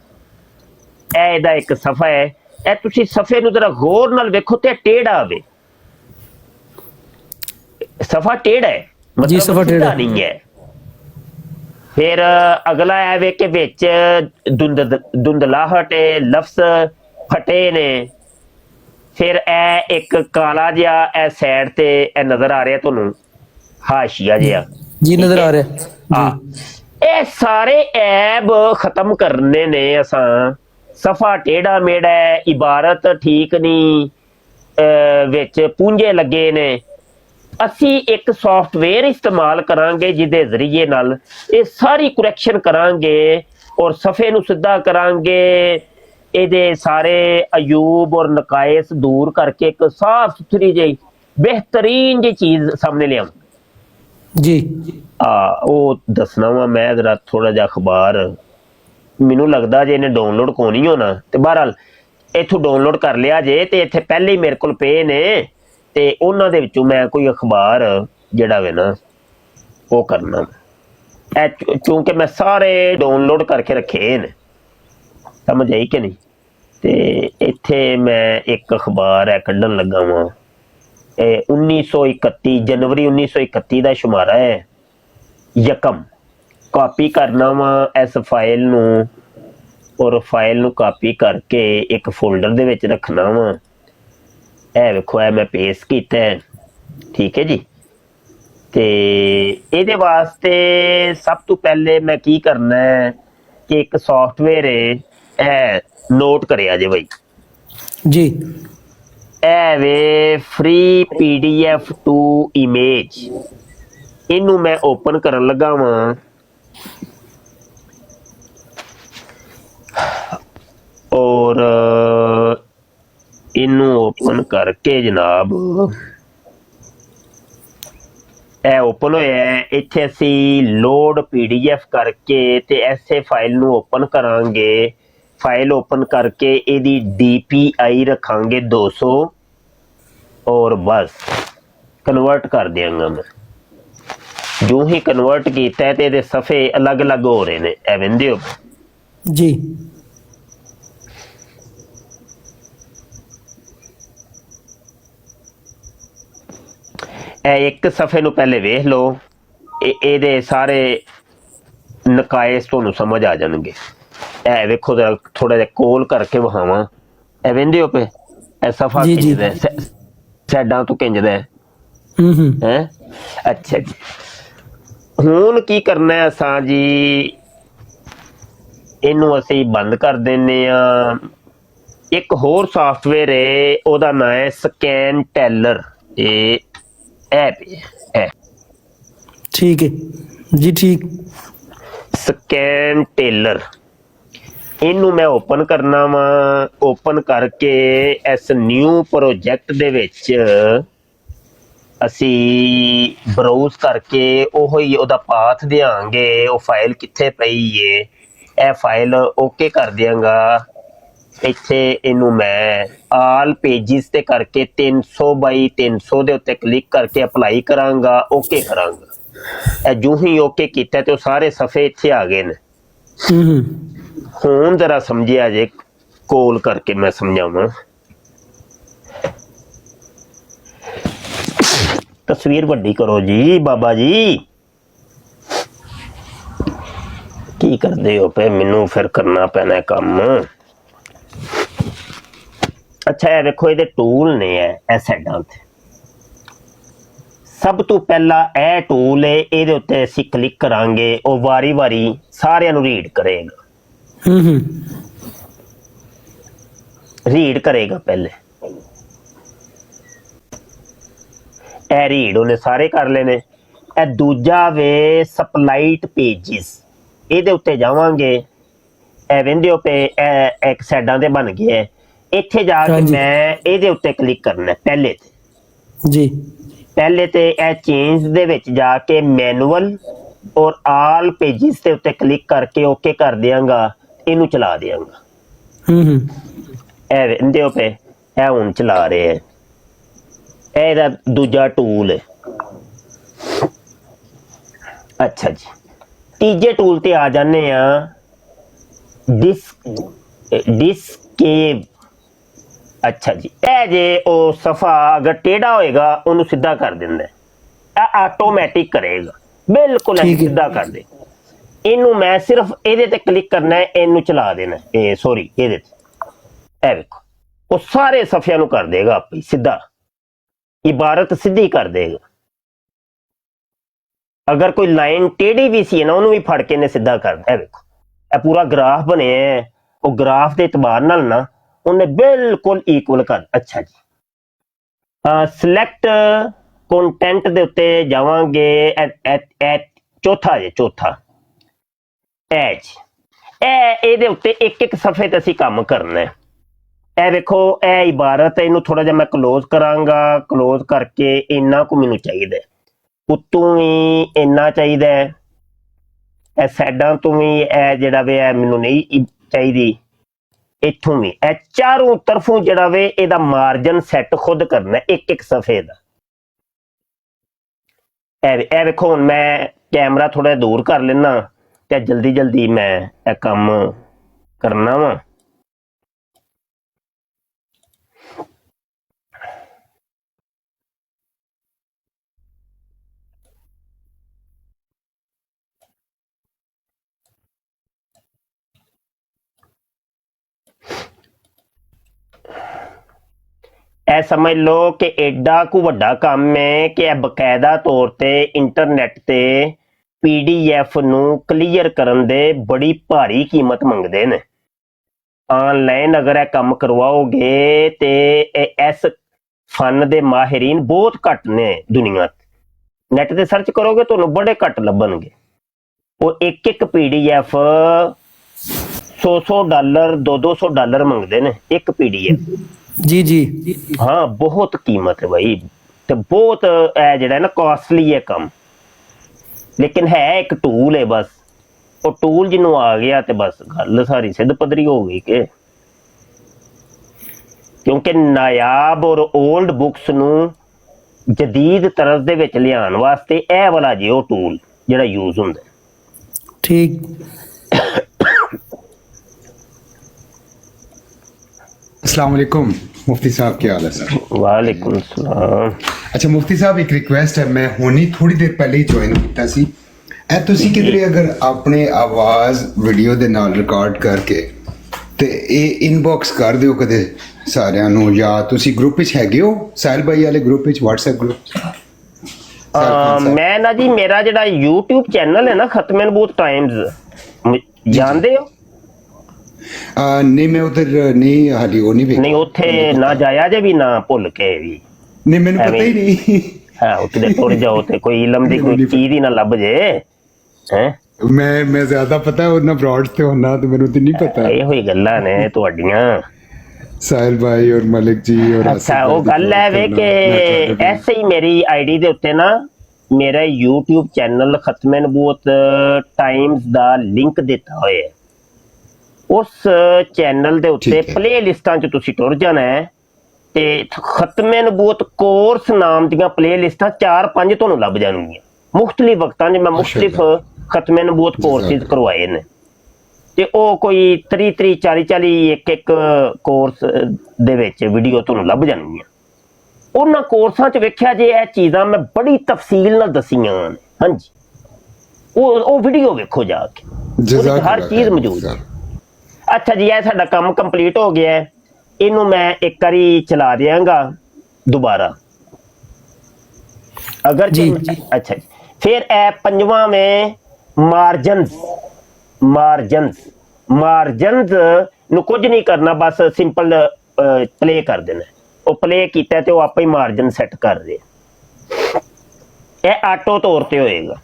ਇਹ ਇਹਦਾ ਇੱਕ ਸਫਾ ਹੈ ਇਹ ਤੁਸੀਂ ਸਫੇ ਨੂੰ ਜ਼ਰਾ ਗੌਰ ਨਾਲ ਵੇਖੋ ਤੇ ਟੇੜਾ ਆਵੇ ਸਫਾ ਟੇੜਾ ਹੈ ਜੀ, ਸਫਾ ਸਿੱਧਾ ਟੇੜਾ। ਨਹੀਂ ਹੈ ਫਿਰ ਅਗਲਾ ਇਹ ਵੇ ਕਿ ਵਿੱਚ ਧੁੰਦਲਾਹਟ ਹੈ ਲਫ਼ਜ਼ ਫਟੇ ਨੇ ਫਿਰ ਇਹ ਇੱਕ ਕਾਲਾ ਜਿਹਾ ਇਹ ਸਾਈਡ ਤੇ ਇਹ ਨਜ਼ਰ ਆ ਰਿਹਾ ਤੁਹਾਨੂੰ ਹਾਸ਼ੀਆ ਜਿਹਾ जी नजर आ रहा है ਹਾਂ ਇਹ ਸਾਰੇ ਐਬ ਖਤਮ ਕਰਨੇ ਨੇ ਅਸਾਂ ਸਫਾ ਟੇੜਾ ਮੇੜਾ ਹੈ, ਇਬਾਰਤ ਠੀਕ ਨਹੀਂ ਵਿੱਚ ਪੂੰਝੇ ਲੱਗੇ ਨੇ ਅਸੀਂ ਇੱਕ ਸੌਫਟਵੇਅਰ ਇਸਤੇਮਾਲ ਕਰਾਂਗੇ ਜਿਹਦੇ ਜ਼ਰੀਏ ਨਾਲ ਇਹ ਸਾਰੀ ਕਰੈਕਸ਼ਨ ਕਰਾਂਗੇ ਔਰ ਸਫੇ ਨੂੰ ਸਿੱਧਾ ਕਰਾਂਗੇ ਇਹਦੇ ਸਾਰੇ ਅਯੂਬ ਔਰ ਨਕਾਇਸ ਦੂਰ ਕਰਕੇ ਇੱਕ ਸਾਫ ਸੁਥਰੀ ਜਿਹੀ ਬਿਹਤਰੀਨ ਜਿਹੀ ਚੀਜ਼ ਸਾਹਮਣੇ ਲਿਆਵਾਂ जी ਉਹ ਦੱਸਣਾ ਵਾ ਮੈਂ ਜਰਾ ਥੋੜਾ ਜਿਹਾ ਅਖਬਾਰ ਮੈਨੂੰ ਲੱਗਦਾ ਜੇ ਇਹਨੇ ਡਾਊਨਲੋਡ ਕੋਣੀ ਹੋਣਾ ਤੇ ਬਹਰਹਾਲ ਇੱਥੋਂ ਡਾਊਨਲੋਡ ਕਰ ਲਿਆ ਜੇ ਤੇ ਇੱਥੇ ਪਹਿਲੇ ਹੀ ਮੇਰੇ ਕੋਲ ਪਏ ਨੇ ਤੇ ਉਹਨਾਂ ਦੇ ਵਿੱਚੋਂ ਮੈਂ ਕੋਈ ਅਖਬਾਰ ਜਿਹੜਾ ਵੇ ਨਾ ਉਹ ਕਰਨਾ ਕਿਉਂਕਿ ਮੈਂ ਸਾਰੇ ਡਾਊਨਲੋਡ ਕਰਕੇ ਰੱਖੇ ਨੇ ਸਮਝ ਆਈ ਕਿ ਨਹੀਂ ਤੇ ਇੱਥੇ ਮੈਂ ਇੱਕ ਅਖਬਾਰ ਹੈ ਕੱਢਣ ਲੱਗਾ ਵਾਂ 1931 ਜਨਵਰੀ 1931 ਦਾ ਸ਼ੁਮਾਰਾ ਹੈ ਯਕਮ ਕਾਪੀ ਕਰਨਾ ਵਾ ਇਸ ਫਾਈਲ ਨੂੰ ਔਰ ਫਾਈਲ ਨੂੰ ਕਾਪੀ ਕਰਕੇ ਇੱਕ ਫੋਲਡਰ ਦੇ ਵਿੱਚ ਰੱਖਣਾ ਵਾ ਇਹ ਵੇਖੋ ਇਹ ਮੈਂ ਪੇਸਟ ਕੀਤਾ ਹੈ ਠੀਕ ਹੈ ਜੀ ਤੇ ਇਹਦੇ ਵਾਸਤੇ ਸਭ ਤੋਂ ਪਹਿਲੇ ਮੈਂ ਕੀ ਕਰਨਾ ਹੈ ਕਿ ਇੱਕ ਸੌਫਟਵੇਅਰ ਹੈ ਇਹ ਨੋਟ ਕਰਿਆ ਜੇ ਬਈ जी ਇਹ ਵੇ ਫ੍ਰੀ ਪੀਡੀਐਫ ਟੂ ਇਮੇਜ ਇਹਨੂੰ ਮੈਂ ਓਪਨ ਕਰਨ ਲੱਗਾ ਵਾਂ ਔਰ ਇਹਨੂੰ ਓਪਨ ਕਰਕੇ ਜਨਾਬ ਇਹ ਓਪਨ ਹੋਇਆ ਹੈ ਇੱਥੇ ਅਸੀਂ ਲੋਡ ਪੀਡੀਐਫ ਕਰਕੇ ਤੇ ਐਸੇ ਫਾਈਲ ਨੂੰ ਓਪਨ ਕਰਾਂਗੇ ਫਾइल ओपन करके ਇਹਦੀ DPI रखांगे 200 और बस कन्वर्ट कर देंगे मैं जो ही कन्वर्ट किया तो ये सफ़े अलग अलग हो रहे हैं ए वेंदे हो जी एक सफ़े ਨੂੰ पहले वेख लो ਇਹਦੇ ਸਾਰੇ ਨਕਾਇਸ ਤੁਹਾਨੂੰ ਸਮਝ ਆ ਜਾਣਗੇ ਇਹ ਵੇਖੋ ਜਰਾ ਥੋੜਾ ਜਿਹਾ ਕੋਲ ਕਰਕੇ ਵਹਾਵਾਂ ਇਹ ਵੇਂਦੇ ਹੋ ਪਏ ਇਹ ਸਫਾ ਕਿੰਜਦਾ ਸਾਈਡਾਂ ਤੋਂ ਕਿੰਜਦਾ ਹੈ ਅੱਛਾ ਜੀ ਹੁਣ ਕੀ ਕਰਨਾ ਹੈ ਅਸਾਂ ਜੀ ਇਹਨੂੰ ਅਸੀਂ ਬੰਦ ਕਰ ਦਿੰਨੇ ਆ ਇੱਕ ਹੋਰ ਸੌਫਟਵੇਅਰ ਹੈ ਉਹਦਾ ਨਾਮ ਹੈ ਸਕੈਨ ਟੈਲਰ ਇਹ ਐਪ ਹੈ ठीक है जी ठीक ਸਕੈਨ ਟੇਲਰ ਇਹਨੂੰ ਮੈਂ ਓਪਨ ਕਰਨਾ ਵਾ ਓਪਨ ਕਰਕੇ ਇਸ ਨਿਊ ਪ੍ਰੋਜੈਕਟ ਦੇ ਵਿੱਚ ਅਸੀਂ ਬਰਾਊਜ਼ ਕਰਕੇ ਉਹ ਹੀ ਉਹਦਾ ਪਾਥ ਦਿਆਂਗੇ, ਉਹ ਫਾਈਲ ਕਿੱਥੇ ਪਈ ਏ, ਇਹ ਫਾਈਲ ਓਕੇ ਕਰ ਦਿਆਂਗਾ। ਇੱਥੇ ਇਹਨੂੰ ਮੈਂ ਆਲ ਪੇਜਿਸ ਤੇ ਕਰਕੇ 300 ਬਾਈ 300 ਦੇ ਉੱਤੇ ਕਲਿੱਕ ਕਰਕੇ ਅਪਲਾਈ ਕਰਾਂਗਾ, ਓਕੇ ਕਰਾਂਗਾ। ਇਹ ਜੂ ਹੀ ਓਕੇ ਕੀਤਾ ਤੇ ਉਹ ਸਾਰੇ ਸਫੇ ਇੱਥੇ ਆ ਗਏ ਨੇ। ਹੁਣ ਜਰਾ ਸਮਝਿਆ ਜੇ, ਕੋਲ ਕਰਕੇ ਮੈਂ ਸਮਝਾਵਾਂ। ਤਸਵੀਰ ਵੱਡੀ ਕਰੋ ਜੀ ਬਾਬਾ ਜੀ, ਕੀ ਕਰਦੇ ਹੋ ਪਏ, ਮੈਨੂੰ ਫਿਰ ਕਰਨਾ ਪੈਣਾ ਕੰਮ। ਅੱਛਾ ਇਹ ਵੇਖੋ, ਇਹਦੇ ਟੂਲ ਨੇ ਇਹ ਸਾਈਡਾਂ ਤੇ। ਸਭ ਤੋਂ ਪਹਿਲਾਂ ਇਹ ਟੂਲ ਹੈ, ਇਹਦੇ ਉੱਤੇ ਅਸੀਂ ਕਲਿੱਕ ਕਰਾਂਗੇ, ਉਹ ਵਾਰੀ ਵਾਰੀ ਸਾਰਿਆਂ ਨੂੰ ਰੀਡ ਕਰੇਗਾ। ਰੀਡ ਕਰੇਗਾ ਪਹਿਲੇ, ਇਹ ਰੀਡ ਉਹਨੇ ਸਾਰੇ ਕਰ ਲਏ ਨੇ। ਇਹ ਦੂਜਾ ਵੇ ਸਪਲਾਈਟ ਪੇਜਿਸ, ਇਹਦੇ ਉੱਤੇ ਜਾਵਾਂਗੇ। ਇਹ ਵੇਂਦੇ ਹੋ ਪਏ, ਇਹ ਇੱਕ ਸਾਈਡਾਂ ਤੇ ਬਣ ਗਿਆ। ਇੱਥੇ ਜਾ ਕੇ ਮੈਂ ਇਹਦੇ ਉੱਤੇ ਕਲਿੱਕ ਕਰਨਾ ਪਹਿਲੇ ਤੇ ਜੀ। ਪਹਿਲੇ ਤੇ ਇਹ ਚੇਂਜ ਦੇ ਵਿੱਚ ਜਾ ਕੇ ਮੈਨੂਅਲ ਔਰ ਆਲ ਪੇਜਿਸ ਦੇ ਉੱਤੇ ਕਲਿੱਕ ਕਰਕੇ ਓਕੇ ਕਰ ਦਿਆਂਗਾ, ਇਹਨੂੰ ਚਲਾ ਦਿਆਂਗਾ। ਇਹ ਵੇਂਦੇ ਹੋ ਪਏ, ਇਹ ਹੁਣ ਚਲਾ ਰਹੇ ਹੈ। ਇਹਦਾ ਦੂਜਾ ਟੂਲ ਹੈ। ਅੱਛਾ ਜੀ, ਤੀਜੇ ਟੂਲ ਤੇ ਆ ਜਾਂਦੇ ਆ, ਡਿਸਕੇਵ। ਅੱਛਾ ਜੀ, ਇਹ ਜੇ ਉਹ ਸਫਾ ਅਗਰ ਟੇਢਾ ਹੋਏਗਾ ਉਹਨੂੰ ਸਿੱਧਾ ਕਰ ਦਿੰਦਾ, ਇਹ ਆਟੋਮੈਟਿਕ ਕਰੇਗਾ, ਬਿਲਕੁਲ ਸਿੱਧਾ ਕਰ ਦੇ। ਇਹਨੂੰ ਮੈਂ ਸਿਰਫ ਇਹਦੇ ਤੇ ਕਲਿੱਕ ਕਰਨਾ ਹੈ, ਇਹਨੂੰ ਚਲਾ ਦੇਣਾ, ਇਹ ਸੋਰੀ ਇਹਦੇ ਤੇ। ਇਹ ਵੇਖੋ, ਉਹ ਸਾਰੇ ਸਫਿਆਂ ਨੂੰ ਕਰ ਦੇਗਾ ਆਪੇ ਸਿੱਧਾ, ਇਬਾਰਤ ਸਿੱਧੀ ਕਰ ਦੇਗਾ। ਅਗਰ ਕੋਈ ਲਾਈਨ ਟੇਢੀ ਵੀ ਸੀ ਨਾ, ਉਹਨੂੰ ਵੀ ਫੜ ਕੇ ਨੇ ਸਿੱਧਾ ਕਰਦਾ। ਇਹ ਵੇਖੋ, ਇਹ ਪੂਰਾ ਗ੍ਰਾਫ ਬਣਿਆ, ਉਹ ਗ੍ਰਾਫ ਦੇ ਇਤਬਾਰ ਨਾਲ ਨਾ ਉਹਨੇ ਬਿਲਕੁਲ ਇਕੁਅਲ ਕਰ। ਅੱਛਾ ਜੀ, ਸਿਲੈਕਟ ਕੰਟੈਂਟ ਦੇ ਉੱਤੇ ਜਾਵਾਂਗੇ। ਚੌਥਾ ਜੇ, ਚੌਥਾ ਇਹਦੇ ਉੱਤੇ ਇੱਕ ਇੱਕ ਸਫੇ ਤੇ ਅਸੀਂ ਕੰਮ ਕਰਨਾ ਹੈ। ਇਹ ਵੇਖੋ, ਇਹ ਇਬਾਰਤ, ਇਹਨੂੰ ਥੋੜਾ ਜਿਹਾ ਮੈਂ ਕਲੋਜ਼ ਕਰਾਂਗਾ। ਕਲੋਜ਼ ਕਰਕੇ ਇੰਨਾ ਕੁ ਮੈਨੂੰ ਚਾਹੀਦਾ, ਉੱਤੋਂ ਵੀ ਇੰਨਾ ਚਾਹੀਦਾ, ਇਹ ਸਾਈਡਾਂ ਤੋਂ ਵੀ ਇਹ ਜਿਹੜਾ ਵੇ ਇਹ ਮੈਨੂੰ ਨਹੀਂ ਚਾਹੀਦੀ, ਇੱਥੋਂ ਵੀ। ਇਹ ਚਾਰੋਂ ਤਰਫੋਂ ਜਿਹੜਾ ਵੇ ਇਹਦਾ ਮਾਰਜਨ ਸੈੱਟ ਖੁਦ ਕਰਨਾ ਇੱਕ ਇੱਕ ਸਫੇ ਦਾ। ਇਹ ਵੇਖੋ, ਹੁਣ ਮੈਂ ਕੈਮਰਾ ਥੋੜਾ ਦੂਰ ਕਰ ਲੈਣਾ ਤੇ ਜਲਦੀ ਜਲਦੀ ਮੈਂ ਇਹ ਕੰਮ ਕਰਨਾ ਵਾ। ਇਹ ਸਮਝ ਲਓ ਕਿ ਐਡਾ ਕੁ ਵੱਡਾ ਕੰਮ ਹੈ ਕਿ ਇਹ ਬਕਾਇਦਾ ਤੌਰ ਤੇ ਇੰਟਰਨੈਟ ਤੇ PDF ਨੂੰ ਕਲੀਅਰ ਕਰਨ ਦੇ ਬੜੀ ਭਾਰੀ ਕੀਮਤ ਮੰਗਦੇ ਨੇ। ਆਨਲਾਈਨ ਅਗਰ ਇਹ ਕੰਮ ਕਰਵਾਓਗੇ ਤੇ ਇਸ ਫਨ ਦੇ ਮਾਹਿਰੀਨ ਬਹੁਤ ਘੱਟ ਨੇ ਦੁਨੀਆ ਤੇ। ਨੈਟ ਤੇ ਸਰਚ ਕਰੋਗੇ ਤੁਹਾਨੂੰ ਬੜੇ ਘੱਟ ਲੱਭਣਗੇ। ਉਹ ਇੱਕ ਇੱਕ PDF $100 $200 ਮੰਗਦੇ ਨੇ ਇੱਕ PDF। जी जी हाँ, बहुत कीमत है भाई, तो बहुत जड़ा ना कॉस्टली है कम, लेकिन है एक टूल है बस। वो टूल जिन्हों आ गया तो बस गल सारी सिद्ध पद्धरी हो गई के। क्योंकि नायाब और ओल्ड बुक्स नू जदीद तरज दे विच लियाण वास्ते यह वाला जी वो टूल जिहड़ा यूज हुंदा। ठीक। अस्सलाम वालेकुम मुफ्ती साहब, क्या हाल है सर? वालेकुम सलाम। अच्छा मुफ्ती साहब, एक रिक्वेस्ट है, मैं होनी थोड़ी देर पहले ही ज्वाइन किया सी। ए तुसी किधरे अगर अपने आवाज़ वीडियो दे नाल रिकॉर्ड करके ते इनबॉक्स कर दिओ कदे सारिਆਂ ਨੂੰ, ਜਾਂ ਤੁਸੀਂ ਗਰੁੱਪ ਵਿੱਚ ਹੈਗੇ ਹੋ ਸਾਹਿਲ ਭਾਈ ਵਾਲੇ ਗਰੁੱਪ ਵਿੱਚ, WhatsApp ਗਰੁੱਪ? ਮੈਂ ਨਾ ਜੀ, ਮੇਰਾ ਜਿਹੜਾ YouTube ਚੈਨਲ ਹੈ ਨਾ ਖਤਮੇ ਨਬੂਤ ਟਾਈਮਜ਼, ਜਾਣਦੇ ਹੋ? ਨਹੀਂ ਮੈਂ ਉਧਰ ਨਹੀਂ, ਹਾਲੀ ਉਹ ਨਹੀਂ ਵੇਖਿਆ। ਨਹੀਂ ਉੱਥੇ ਨਾ ਜਾਇਆ ਜੇ ਵੀ ਨਾ ਭੁੱਲ ਕੇ ਵੀ। ਨਹੀਂ ਮੈਨੂੰ ਪਤਾ ਹੀ ਨਹੀਂ। ਹਾਂ, ਉੱਥੇ ਤੁਰ ਜਾਓ ਤੇ ਕੋਈ ਇਲਮ ਦੀ ਕੋਈ ਚੀਜ਼ ਹੀ ਨਾ ਲੱਭ ਜੇ। ਹੈ ਮੈਂ ਜ਼ਿਆਦਾ ਪਤਾ ਉਹਨਾਂ ਬ੍ਰੌਡ ਤੇ ਹੁੰਨਾ ਤੇ ਮੈਨੂੰ ਤੇ ਨਹੀਂ ਪਤਾ। ਇਹੋ ਹੀ ਗੱਲਾਂ ਨੇ ਤੁਹਾਡੀਆਂ। ਸਾਹਿਲ ਭਾਈ ਔਰ ਮਲਿਕ ਜੀ ਔਰ ਆਸਿਫ ਅੱਛਾ ਉਹ ਭਾਈ ਗੱਲ ਹੈ ਵੇ ਕਿ ਐਸੇ ਹੀ ਮੇਰੀ ਆਈਡੀ ਦੇ ਉੱਤੇ ਨਾ ਮੇਰਾ YouTube ਚੈਨਲ ਖਤਮੇ ਨਬੂਵਤ ਟਾਈਮਸ ਦਾ ਲਿੰਕ ਦਿੱਤਾ ਹੋਇਆ ਹੈ। ਉਸ ਚੈਨਲ ਦੇ ਉੱਤੇ ਠੀਕ ਹੈ। ਪਲੇ ਲਿਸਟਾਂ 'ਚ ਤੁਸੀਂ ਟੁਰ ਜਾਣਾ ਹੈ ਤੇ ਖਤਮੇ ਨਬੂਵਤ ਕੋਰਸ ਨਾਮ ਦੀਆਂ ਪਲੇ ਲਿਸਟਾਂ 4-5 ਤੁਹਾਨੂੰ ਲੱਭ ਜਾਣਗੀਆਂ। ਮੁxtਲਿਫ ਵਕਤਾਂ 'ਚ ਮੈਂ ਮੁxtਲਿਫ ਖਤਮੇ ਨਬੂਵਤ ਕੋਰਸਿਸ ਕਰਵਾਏ ਨੇ ਤੇ ਉਹ ਕੋਈ 30 40 ਇੱਕ ਕੋਰਸ ਦੇ ਵਿੱਚ ਵੀਡੀਓ ਤੁਹਾਨੂੰ ਲੱਭ ਜਾਣਗੀਆਂ। ਉਹਨਾਂ ਕੋਰਸਾਂ 'ਚ ਵੇਖਿਆ ਜੇ ਇਹ ਚੀਜ਼ਾਂ ਮੈਂ ਬੜੀ ਤਫਸੀਲ ਨਾਲ ਦਸੀਆਂ ਨੇ। ਹਾਂਜੀ ਉਹ ਵੀਡੀਓ ਵੇਖੋ ਜਾ ਕੇ, ਉਹਦੇ 'ਚ ਹਰ ਚੀਜ਼ ਮੌਜੂਦ ਹੈ। ਅੱਛਾ ਜੀ ਇਹ ਸਾਡਾ ਕੰਮ ਕੰਪਲੀਟ ਹੋ ਗਿਆ ਹੈ, ਇਹਨੂੰ ਮੈਂ ਇੱਕ ਵਾਰੀ ਚਲਾ ਦਿਆਂਗਾ ਦੁਬਾਰਾ ਅਗਰ ਜੀ। ਅੱਛਾ ਜੀ ਫਿਰ ਇਹ ਪੰਜਵਾਂ में ਮਾਰਜਨਸ ਨੂੰ ਕੁਝ ਨਹੀਂ ਕਰਨਾ, ਬਸ ਸਿੰਪਲ ਪਲੇ ਕਰ ਦੇਣਾ। ਉਹ ਪਲੇ ਕੀਤਾ ਤੇ ਉਹ ਆਪੇ ਹੀ ਮਾਰਜਨ ਸੈੱਟ ਕਰ ਦੇ। ਇਹ ਆਟੋ ਤੌਰ ਤੇ ਹੋਏਗਾ।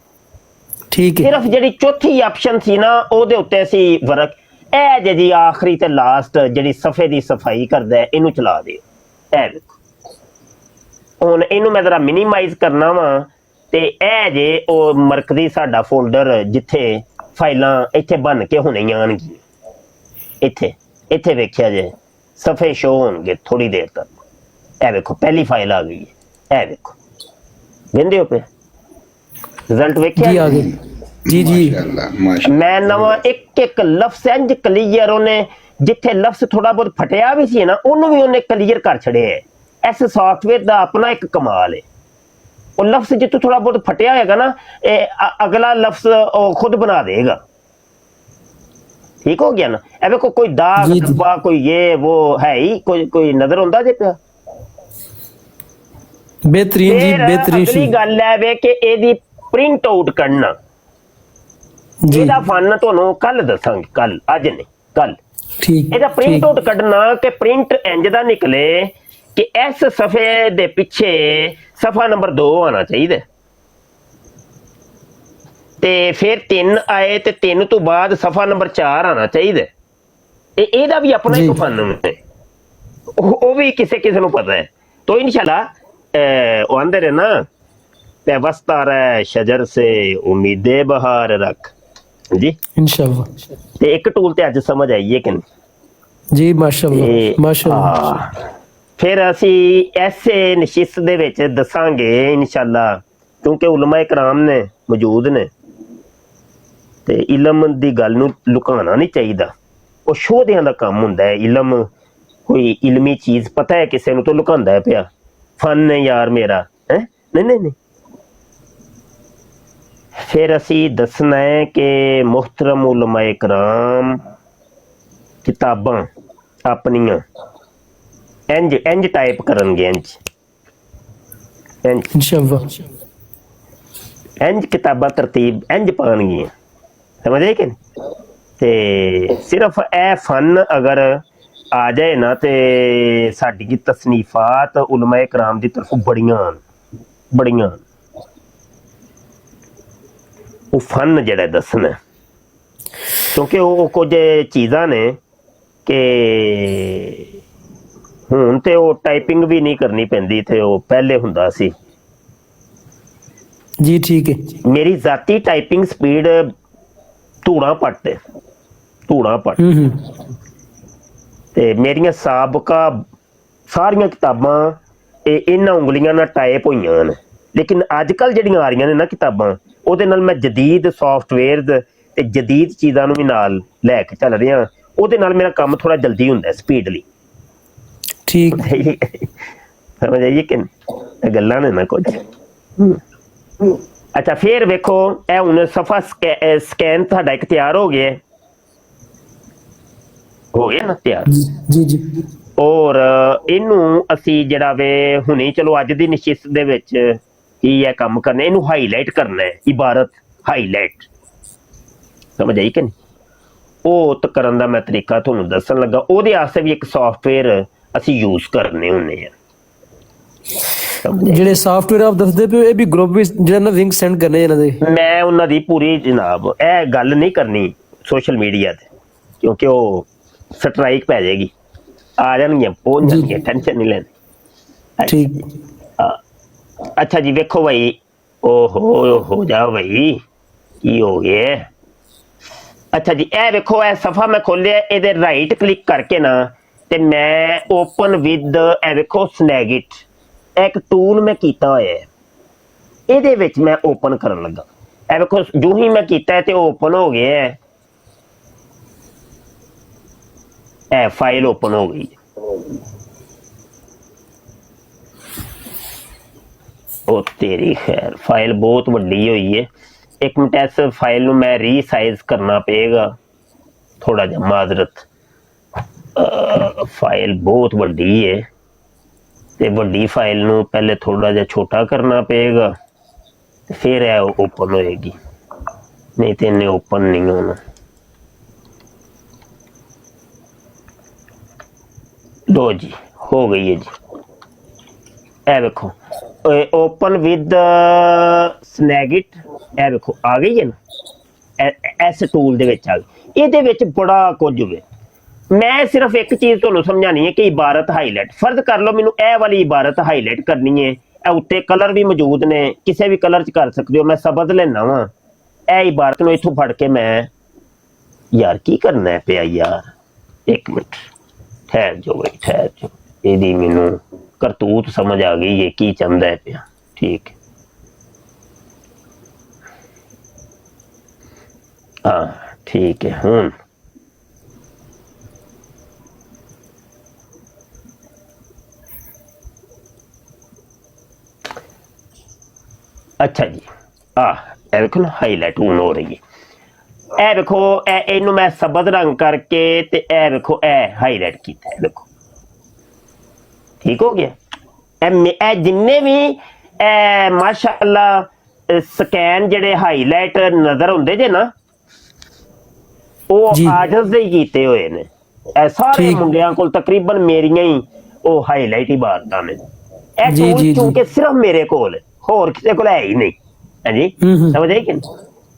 ठीक है ਸਿਰਫ ਜਿਹੜੀ ਚੌਥੀ ਆਪਸ਼ਨ ਸੀ ਨਾ ਉਹਦੇ ਉੱਤੇ ਅਸੀਂ ਵਰਕ ਇਹ ਜਿਹੜੀ ਆਖਰੀ ਤੇ ਲਾਸਟ ਜਿਹੜੀ ਸਫੇ ਦੀ ਸਫਾਈ ਕਰਦਾ ਹੈ ਇਹਨੂੰ ਚਲਾ ਦਿਓ। ਇਹ ਵੇਖੋ ਹੁਣ ਇਹਨੂੰ ਮੈਂ ਜ਼ਰਾ ਮਿਨੀਮਾਈਜ਼ ਕਰਨਾ ਵਾ ਤੇ ਇਹ ਜੇ ਉਹ ਮਰਕਜ਼ੀ ਸਾਡਾ ਫੋਲਡਰ ਜਿੱਥੇ ਫਾਈਲਾਂ ਇੱਥੇ ਬਣ ਕੇ ਹੁਣੇ ਆਣਗੀਆਂ। ਇੱਥੇ ਵੇਖਿਆ ਜੇ ਸਫੇ ਸ਼ੋ ਹੋਣਗੇ ਥੋੜੀ ਦੇਰ ਤੱਕ। ਇਹ ਵੇਖੋ ਪਹਿਲੀ ਫਾਈਲ ਆ ਗਈ ਹੈ। ਇਹ ਵੇਖੋ ਵੇਂਦੇ ਹੋ ਪਏ ਰਿਜ਼ਲਟ ਵੇਖਿਆ जी आगे जी जी ਮਾਸ਼ਾਅੱਲਾ ਮਾਸ਼ਾਅੱਲਾ। ਮੈਂ ਨਵਾਂ ਇੱਕ ਲਫ਼ਜ਼ ਇੰਜ ਕਲੀਅਰ ਉਹਨੇ ਜਿੱਥੇ ਲਫ਼ਜ਼ ਥੋੜਾ ਬਹੁਤ ਫਟਿਆ ਵੀ ਸੀ ਨਾ ਉਹਨੂੰ ਵੀ ਉਹਨੇ ਕਲੀਅਰ ਕਰ ਛੜਿਆ ਹੈ। ਇਸ ਸੌਫਟਵੇਅਰ ਦਾ ਆਪਣਾ ਇੱਕ ਕਮਾਲ ਹੈ। ਉਹ ਲਫ਼ਜ਼ ਜਿੱਥੋਂ ਥੋੜਾ ਬਹੁਤ ਫਟਿਆ ਹੋਏਗਾ ਨਾ ਅਗਲਾ ਲਫ਼ਜ਼ ਉਹ ਖੁਦ ਬਣਾ ਦੇਗਾ। ਠੀਕ ਹੋ ਗਿਆ ਨਾ। ਇਹ ਵੇਖੋ ਕੋਈ ਦਾਗ ਜੀ, ਜੀ। ਧੱਬਾ ਕੋਈ ਇਹ ਉਹ ਹੈ ਹੀ ਕੋਈ ਨਜ਼ਰ ਹੁੰਦਾ ਜੇ ਪਿਆ। बेहतरीन जी ਫਿਰ बेहतरीन ਅਗਲੀ सी ਗੱਲ ਹੈ ਵੇ ਕਿ ਇਹਦੀ ਪ੍ਰਿੰਟ ਆਊਟ ਕੱਢਣਾ। जी ਇਹਦਾ ਫਨ ਤੁਹਾਨੂੰ ਕੱਲ ਦੱਸਾਂਗੇ, ਕੱਲ ਅੱਜ ਨਹੀਂ ਕੱਲ। ठीक ਇਹਦਾ ਪ੍ਰਿੰਟ ठीक ਆਊਟ ਕੱਢਣਾ ਕਿ ਪ੍ਰਿੰਟ ਇੰਜ ਦਾ ਨਿਕਲੇ ਕਿ ਇਸ ਸਫੇ ਦੇ ਪਿੱਛੇ ਸਫਾ ਨੰਬਰ 2 ਆਣਾ ਚਾਹੀਦਾ ਤੇ ਫਿਰ 3 ਆਏ ਤੇ 3 ਤੋਂ ਬਾਅਦ ਸਫਾ ਨੰਬਰ 4 ਆਣਾ ਚਾਹੀਦਾ। ਇਹਦਾ ਵੀ ਆਪਣਾ ਜੀ। ਇੱਕ ਫਨ ਹੈ, ਉਹ ਵੀ ਕਿਸੇ ਨੂੰ ਪਤਾ ਹੈ। तो इंशाल्लाह वो अंदर है ना पैवस्ता रहे शजर से उम्मीदे बहार रख जी। इंशाल्लाह ते एक टूल ते अज समझ आई है कि नहीं जी माशाल्लाह ਤੇ माशाल्लाह ਫਿਰ ਅਸੀਂ ਐਸੇ ਨਸ਼ਿਸਤ ਦੇ ਵਿੱਚ ਦੱਸਾਂਗੇ ਇਨਸ਼ਾਅੱਲਾ ਕਿਉਂਕਿ ਉਲਮਾ ਇਕਰਾਮ ਨੇ ਮੌਜੂਦ ਨੇ ਤੇ ਇਲਮ ਦੀ ਗੱਲ ਨੂੰ ਲੁਕਾਉਣਾ ਨਹੀਂ ਚਾਹੀਦਾ। ਉਹ ਸ਼ੋਧਿਆਂ ਦਾ ਕੰਮ ਹੁੰਦਾ ਹੈ। ਇਲਮ ਕੋਈ ਇਲਮੀ ਚੀਜ਼ ਪਤਾ ਹੈ ਕਿਸੇ ਨੂੰ ਤਾਂ ਲੁਕਾਉਂਦਾ ਹੈ ਪਿਆ। ਫਨ ਹੈ ਯਾਰ ਮੇਰਾ ਹੈ ਨਹੀਂ। ਫਿਰ ਅਸੀਂ ਦੱਸਣਾ ਹੈ ਕਿ ਮੁਹਤਰਮ ਉਲਮਾ ਇਕਰਾਮ ਕਿਤਾਬਾਂ ਆਪਣੀਆਂ ਇੰਜ ਟਾਈਪ ਕਰਨਗੇ ਇੰਜ इंशाल्लाह ਕਿਤਾਬਾਂ ਤਰਤੀਬ ਇੰਜ ਪਾਉਣਗੀਆਂ। ਸਮਝ ਆਈ ਕਿ ਨਹੀਂ? ਤੇ ਸਿਰਫ ਇਹ ਫਨ ਅਗਰ ਆ ਜਾਏ ਨਾ ਤੇ ਸਾਡੀ ਤਸਨੀਫਾਤ ਉਲਮਾ ਇਕਰਾਮ ਦੀ ਤਰਫੋਂ ਬੜੀਆਂ ਉਹ ਫਨ ਜਿਹੜਾ ਦੱਸਣਾ ਕਿਉਂਕਿ ਉਹ ਕੁਝ ਚੀਜ਼ਾਂ ਨੇ ਕਿ ਹੁਣ ਤੇ ਉਹ ਟਾਈਪਿੰਗ ਵੀ ਨਹੀਂ ਕਰਨੀ ਪੈਂਦੀ ਤੇ ਉਹ ਪਹਿਲੇ ਹੁੰਦਾ ਸੀ। जी ठीक है ਮੇਰੀ ਜ਼ਾਤੀ ਟਾਈਪਿੰਗ ਸਪੀਡ ਧੂੜਾ ਪੱਟ ਤੇ ਮੇਰੀਆਂ ਸਾਬਕਾ ਸਾਰੀਆਂ ਕਿਤਾਬਾਂ ਇਹਨਾਂ ਉਂਗਲੀਆਂ ਨਾਲ ਟਾਈਪ ਹੋਈਆਂ ਨੇ। ਲੇਕਿਨ ਅੱਜ ਕੱਲ ਜਿਹੜੀਆਂ ਆ ਰਹੀਆਂ ਨੇ ਨਾ ਕਿਤਾਬਾਂ ਉਹਦੇ ਨਾਲ ਮੈਂ ਜਦੀਦ ਸੌਫਟਵੇਅਰ ਤੇ ਜਦੀਦ ਚੀਜ਼ਾਂ ਨੂੰ ਵੀ ਨਾਲ ਲੈ ਕੇ ਚੱਲ ਰਿਹਾ। ਉਹਦੇ ਨਾਲ ਮੇਰਾ ਕੰਮ ਥੋੜਾ ਜਲਦੀ ਹੁੰਦਾ ਸਪੀਡਲੀ। ठीक ਸਮਝ ਆਈਏ ਕਿ ਇਹ ਗੱਲਾਂ ਨੇ ਨਾ ਕੁਝ। ਅੱਛਾ ਫਿਰ ਵੇਖੋ ਇਹ ਹੁਣ ਸਫਾ ਸਕੈਨ ਤੁਹਾਡਾ ਇੱਕ ਤਿਆਰ ਹੋ ਗਿਆ ਨਾ ਤਿਆਰ। जी जी ਔਰ ਇਹਨੂੰ ਅਸੀਂ ਜਿਹੜਾ ਵੇ ਹੁਣੇ ਚਲੋ ਅੱਜ ਦੀ ਨਸ਼ਿਸਤ ਦੇ ਵਿੱਚ ਕੀ ਇਹ ਕੰਮ ਕਰਨਾ, ਇਹਨੂੰ ਹਾਈਲਾਈਟ ਕਰਨਾ ਹੈ। ਇਬਾਰਤ ਹਾਈਲਾਈਟ ਸਮਝ ਆਈ ਕਿ ਨਹੀਂ? ਉਹ ਤਾਂ ਕਰਨ ਦਾ ਮੈਂ ਤਰੀਕਾ ਤੁਹਾਨੂੰ ਦੱਸਣ ਲੱਗਾ। ਉਹਦੇ ਵਾਸਤੇ ਵੀ ਇੱਕ ਸੌਫਟਵੇਅਰ ਅਸੀਂ ਯੂਜ਼ ਕਰਨੇ ਹੁੰਦੇ ਆ। ਜਿਹੜੇ ਸੌਫਟਵੇਅਰ ਆਪ ਦੱਸਦੇ ਪਏ ਇਹ ਵੀ ਗਰੁੱਪ ਵਿੱਚ ਜਿਹੜਾ ਨਾ ਲਿੰਕ ਸੈਂਡ ਕਰਨੇ ਇਹਨਾਂ ਦੇ। ਮੈਂ ਉਹਨਾਂ ਦੀ ਪੂਰੀ ਜਨਾਬ ਇਹ ਗੱਲ ਨਹੀਂ ਕਰਨੀ ਸੋਸ਼ਲ ਮੀਡੀਆ ਤੇ ਕਿਉਂਕਿ ਉਹ ਸਟ੍ਰਾਈਕ ਪੈ ਜਾਏਗੀ। ਆ ਜਾਣਗੀਆਂ, ਪਹੁੰਚ ਜਾਣਗੀਆਂ, ਟੈਨਸ਼ਨ ਨਹੀਂ ਲੈਣੀ। ठीक ਅੱਛਾ ਜੀ ਵੇਖੋ ਭਾਈ, ਓਹੋ ਹੋ ਜਾ ਭਾਈ, ਕੀ ਹੋ ਗਿਆ? ਅੱਛਾ ਜੀ ਇਹ ਵੇਖੋ, ਇਹ ਸਫਾ ਮੈਂ ਖੋਲਿਆ, ਇਹਦੇ ਰਾਈਟ ਕਲਿੱਕ ਕਰਕੇ ਨਾ ਤੇ ਮੈਂ ਓਪਨ ਵਿਦ, ਇਹ ਵੇਖੋ ਸਨੈਗਿਟ, ਇੱਕ ਟੂਲ ਮੈਂ ਕੀਤਾ ਹੋਇਆ ਹੈ, ਇਹਦੇ ਵਿੱਚ ਮੈਂ ਓਪਨ ਕਰਨ ਲੱਗਾ। ਇਹ ਵੇਖੋ ਜੋ ਹੀ ਮੈਂ ਕੀਤਾ ਤੇ ਓਪਨ ਹੋ ਗਿਆ ਹੈ, ਇਹ ਫਾਈਲ ਓਪਨ ਹੋ ਗਈ। ਉਹ ਤੇਰੀ ਖੈਰ, ਫਾਈਲ ਬਹੁਤ ਵੱਡੀ ਹੋਈ ਹੈ। ਇੱਕ ਮਿੰਟ, ਇਸ ਫਾਈਲ ਨੂੰ ਮੈਂ ਰੀਸਾਈਜ਼ ਕਰਨਾ ਪਏਗਾ ਥੋੜਾ ਜਿਹਾ, ਮਾਜ਼ਰਤ। ਫਾਈਲ ਬਹੁਤ ਵੱਡੀ ਹੈ ਤੇ ਵੱਡੀ ਫਾਈਲ ਨੂੰ ਪਹਿਲੇ ਥੋੜਾ ਜਿਹਾ ਛੋਟਾ ਕਰਨਾ ਪਏਗਾ ਤੇ ਫਿਰ ਇਹ ਓਪਨ ਹੋਏਗੀ, ਨਹੀਂ ਤੇ ਇਹਨੇ ਓਪਨ ਨਹੀਂ ਹੋਣਾ। ਲੋ ਜੀ ਹੋ ਗਈ ਹੈ ਜੀ, ਇਹ ਵੇਖੋ ਓਪਨ ਵਿਦ ਸਨੈਗਿਟ, ਇਹ ਵੇਖੋ ਆ ਗਈ ਹੈ ਨਾ, ਇਸ ਟੂਲ ਦੇ ਵਿੱਚ ਆ ਗਈ। ਇਹਦੇ ਵਿੱਚ ਬੜਾ ਕੁਝ ਹੋਵੇ। ਮੈਂ ਸਿਰਫ ਇੱਕ ਚੀਜ਼ ਤੁਹਾਨੂੰ ਸਮਝਾਣੀ ਹੈ ਕਿ ਇਬਾਰਤ ਹਾਈਲਾਈਟ, ਫਰਜ਼ ਕਰ ਲਓ ਮੈਨੂੰ ਇਹ ਵਾਲੀ ਇਬਾਰਤ ਹਾਈਲਾਈਟ ਕਰਨੀ ਹੈ, ਇਹ ਉੱਤੇ ਕਲਰ ਵੀ ਮੌਜੂਦ ਨੇ, ਕਿਸੇ ਵੀ ਕਲਰ 'ਚ ਕਰ ਸਕਦੇ ਹੋ। ਮੈਂ ਸ਼ਬਦ ਲੈਣਾ ਵਾ, ਇਹ ਇਬਾਰਤ ਨੂੰ ਇੱਥੋਂ ਫੜ ਕੇ ਮੈਂ, ਯਾਰ ਕੀ ਕਰਨਾ ਪਿਆ ਯਾਰ, ਇੱਕ ਮਿੰਟ ਠਹਿਰ ਜਾਓ ਬਈ, ਠਹਿਰ ਜਾਓ, ਇਹਦੀ ਮੈਨੂੰ ਕਰਤੂਤ ਸਮਝ ਆ ਗਈ ਇਹ ਕੀ ਚਾਹੁੰਦਾ ਹੈ ਪਿਆ। ਠੀਕ ਹੈ, ਹਾਂ ਠੀਕ ਹੈ। ਹੁਣ ਅੱਛਾ ਜੀ, ਇਹ ਵੇਖੋ ਨਾ ਹਾਈਲਾਈਟ ਹੁਣ ਹੋ ਰਹੀ ਹੈ। ਇਹ ਵੇਖੋ ਇਹਨੂੰ ਮੈਂ ਸ਼ਬਦ ਰੰਗ ਕਰਕੇ ਤੇ ਇਹ ਵੇਖੋ ਇਹ ਹਾਈਲਾਈਟ ਕੀਤਾ, ਇਹ ਵੇਖੋ ਠੀਕ ਹੋ ਗਿਆ। ਇਹ ਜਿੰਨੇ ਵੀ ਮਾਸ਼ਾਅੱਲਾ ਸਕੈਨ ਜਿਹੜੇ ਹਾਈਲਾਈਟ ਨਜ਼ਰ ਹੁੰਦੇ ਜੇ ਨਾ, ਉਹ ਆਜਜ਼ ਦੇ ਹੀ ਕੀਤੇ ਹੋਏ ਨੇ। ਇਹ ਸਾਰੇ ਮੁੰਡਿਆਂ ਕੋਲ ਤਕਰੀਬਨ ਮੇਰੀਆਂ ਹੀ ਉਹ ਹਾਈਲਾਈਟ ਇਬਾਰਤਾਂ ਨੇ। ਇਹ ਟੂਲ ਕਿਉਂਕਿ ਸਿਰਫ ਮੇਰੇ ਕੋਲ, ਹੋਰ ਕਿਸੇ ਕੋਲ ਹੈ ਹੀ ਨਹੀਂ। ਹਾਂਜੀ ਸਮਝ ਆਈ ਕਿ?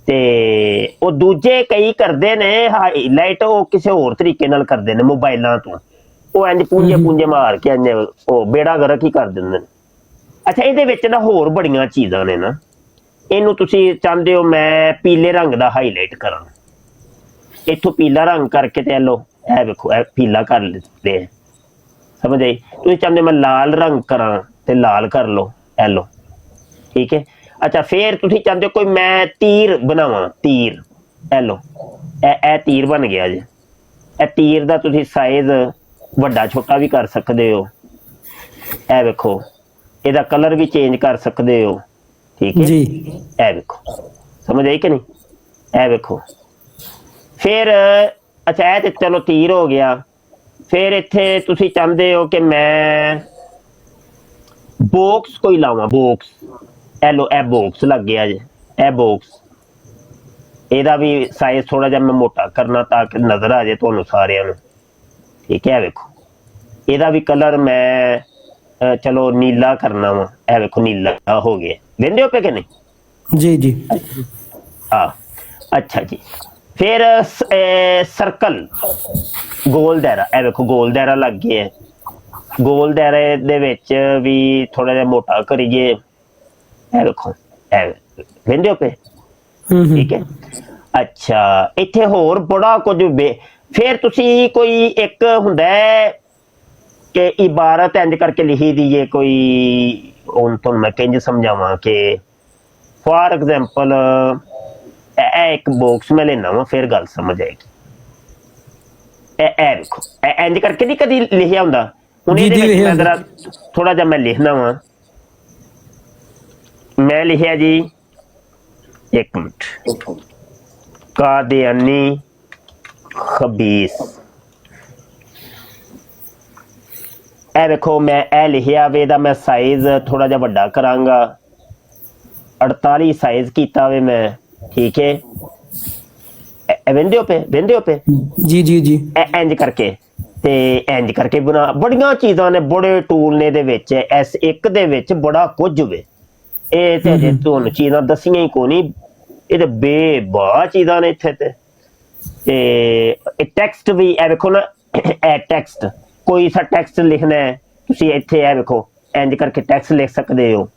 ਤੇ ਉਹ ਦੂਜੇ ਕਈ ਕਰਦੇ ਨੇ ਹਾਈਲਾਈਟ, ਉਹ ਕਿਸੇ ਹੋਰ ਤਰੀਕੇ ਨਾਲ ਕਰਦੇ ਨੇ ਮੋਬਾਈਲਾਂ ਤੋਂ, ਉਹ ਇੰਜ ਪੂੰਜੇ ਮਾਰ ਕੇ ਇੰਜ ਉਹ ਬੇੜਾ ਗਰਕ ਹੀ ਕਰ ਦਿੰਦੇ ਨੇ। ਅੱਛਾ ਇਹਦੇ ਵਿੱਚ ਨਾ ਹੋਰ ਬੜੀਆਂ ਚੀਜ਼ਾਂ ਨੇ ਨਾ, ਇਹਨੂੰ ਤੁਸੀਂ ਚਾਹੁੰਦੇ ਹੋ ਮੈਂ ਪੀਲੇ ਰੰਗ ਦਾ ਹਾਈਲਾਈਟ ਕਰਾਂ, ਇੱਥੋਂ ਪੀਲਾ ਰੰਗ ਕਰਕੇ ਤੇ ਲੋ, ਇਹ ਵੇਖੋ ਇਹ ਪੀਲਾ ਕਰ ਲਿੱਤੇ, ਸਮਝ ਆਈ? ਤੁਸੀਂ ਚਾਹੁੰਦੇ ਮੈਂ ਲਾਲ ਰੰਗ ਕਰਾਂ ਤੇ ਲਾਲ ਕਰ ਲਓ, ਇਹ ਲੋ, ਠੀਕ ਹੈ। ਅੱਛਾ ਫਿਰ ਤੁਸੀਂ ਚਾਹੁੰਦੇ ਹੋ ਕੋਈ ਮੈਂ ਤੀਰ ਬਣਾਵਾਂ, ਤੀਰ, ਇਹ ਲੋ, ਇਹ ਤੀਰ ਬਣ ਗਿਆ ਜੀ। ਇਹ ਤੀਰ ਦਾ ਤੁਸੀਂ ਸਾਈਜ਼ ਵੱਡਾ ਛੋਟਾ ਵੀ ਕਰ ਸਕਦੇ ਹੋ। ਇਹ ਵੇਖੋ ਇਹਦਾ ਕਲਰ ਵੀ ਚੇਂਜ ਕਰ ਸਕਦੇ ਹੋ, ਠੀਕ ਹੈ ਜੀ। ਇਹ ਵੇਖੋ ਸਮਝ ਆਈ ਕਿ ਨਹੀਂ? ਇਹ ਵੇਖੋ ਫਿਰ ਅੱਛਾ ਇਹ ਤੇ ਚਲੋ ਤੀਰ ਹੋ ਗਿਆ। ਫਿਰ ਇੱਥੇ ਤੁਸੀਂ ਚਾਹੁੰਦੇ ਹੋ ਕਿ ਮੈਂ ਬਾਕਸ ਕੋਈ ਲਾਵਾਂ, ਬਾਕਸ, ਇਹ ਲੋ ਇਹ ਬਾਕਸ ਲੱਗ ਗਿਆ ਜੀ। ਇਹ ਬਾਕਸ, ਇਹਦਾ ਵੀ ਸਾਈਜ਼ ਥੋੜਾ ਜਿਹਾ ਮੈਂ ਮੋਟਾ ਕਰਨਾ ਤਾਂ ਕਿ ਨਜ਼ਰ ਆ ਜਾਏ ਤੁਹਾਨੂੰ ਸਾਰਿਆਂ ਨੂੰ, ਠੀਕ ਹੈ। ਵੇਖੋ ਇਹਦਾ ਵੀ ਕਲਰ ਮੈਂ ਚਲੋ ਨੀਲਾ ਕਰਨਾ ਵਾ, ਇਹ ਵੇਖੋ ਨੀਲਾ ਹੋ ਗਿਆ, ਵੇਖਦੇ ਹੋ ਪਏ ਕਿ ਨਹੀਂ? जी जी ਅੱਛਾ ਜੀ। ਫਿਰ ਸਰਕਲ, ਗੋਲ ਦਾਇਰਾ, ਇਹ ਵੇਖੋ ਗੋਲ ਦਾਇਰਾ ਲੱਗ ਗਿਆ। ਗੋਲ ਦਾਇਰੇ ਦੇ ਵਿੱਚ ਵੀ ਥੋੜਾ ਜਿਹਾ ਮੋਟਾ ਕਰੀਏ, ਇਹ ਵੇਖੋ ਇਹ ਵੇਖਦੇ ਹੋ ਪਏ, ਠੀਕ ਹੈ। ਅੱਛਾ ਇੱਥੇ ਹੋਰ ਬੜਾ ਕੁਝ। ਫਿਰ ਤੁਸੀਂ ਕੋਈ ਇੱਕ ਹੁੰਦਾ ਕਿ ਇਬਾਰਤ ਇੰਜ ਕਰਕੇ ਲਿਖੀ ਦੀਏ ਕੋਈ, ਹੁਣ ਤੁਹਾਨੂੰ ਮੈਂ ਕਿੰਝ ਸਮਝਾਵਾਂ ਕਿ ਫਾਰ ਐਗਜ਼ਾਮਪਲ ਇਹ ਇੱਕ ਬਾਕਸ ਮੈਂ ਲੈਣਾ ਵਾ, ਫਿਰ ਗੱਲ ਸਮਝ ਆਏਗੀ। ਇਹ ਵੇਖੋ ਇੰਜ ਕਰਕੇ ਨਹੀਂ ਕਦੀ ਲਿਖਿਆ ਹੁੰਦਾ। ਹੁਣ ਇਹਦੇ ਵਿੱਚ ਮੈਂ ਜ਼ਰਾ ਥੋੜਾ ਜਿਹਾ ਮੈਂ ਲਿਖਣਾ ਵਾ, ਮੈਂ ਲਿਖਿਆ ਜੀ, ਇੱਕ ਮਿੰਟ, ਕਾਦੀਆਨੀ ਖਬੀਸ। ਇਹ ਵੇਖੋ ਮੈਂ ਇਹ ਲਿਖਿਆ ਵੇ, ਇਹਦਾ ਮੈਂ ਸਾਈਜ਼ ਥੋੜਾ ਜਿਹਾ ਵੱਡਾ ਕਰਾਂਗਾ, 48 ਸਾਈਜ਼ ਕੀਤਾ ਵੇ ਮੈਂ, ਠੀਕ ਹੈ। ਵੇਂਦੇ ਹੋ ਪਏ जी जी जी ਇੰਜ ਕਰਕੇ ਤੇ ਇੰਜ ਕਰਕੇ ਬਣਾ। ਬੜੀਆਂ ਚੀਜ਼ਾਂ ਨੇ, ਬੜੇ ਟੂਲ ਨੇ ਇਹਦੇ ਵਿੱਚ, ਇਸ ਇੱਕ ਦੇ ਵਿੱਚ ਬੜਾ ਕੁਝ ਵੇ। ਇਹ ਤੇ ਅਜੇ ਤੁਹਾਨੂੰ ਚੀਜ਼ਾਂ ਦਸੀਆਂ ਹੀ ਕੋਈ ਨਹੀਂ, ਇਹ ਤੇ ਬੇਬਾਹ ਚੀਜ਼ਾਂ ਨੇ ਇੱਥੇ। ਤੇ ਇਹ ਟੈਕਸਟ ਵੀ, ਇਹ ਵੇਖੋ ਨਾ, ਇਹ ਟੈਕਸਟ, ਕੋਈ ਸਾ ਟੈਕਸਟ ਲਿਖਣਾ ਹੈ, ਤੁਸੀਂ ਇੱਥੇ ਇਹ ਵੇਖੋ ਇੰਜ ਕਰਕੇ ਟੈਕਸਟ ਲਿਖ ਸਕਦੇ ਹੋ,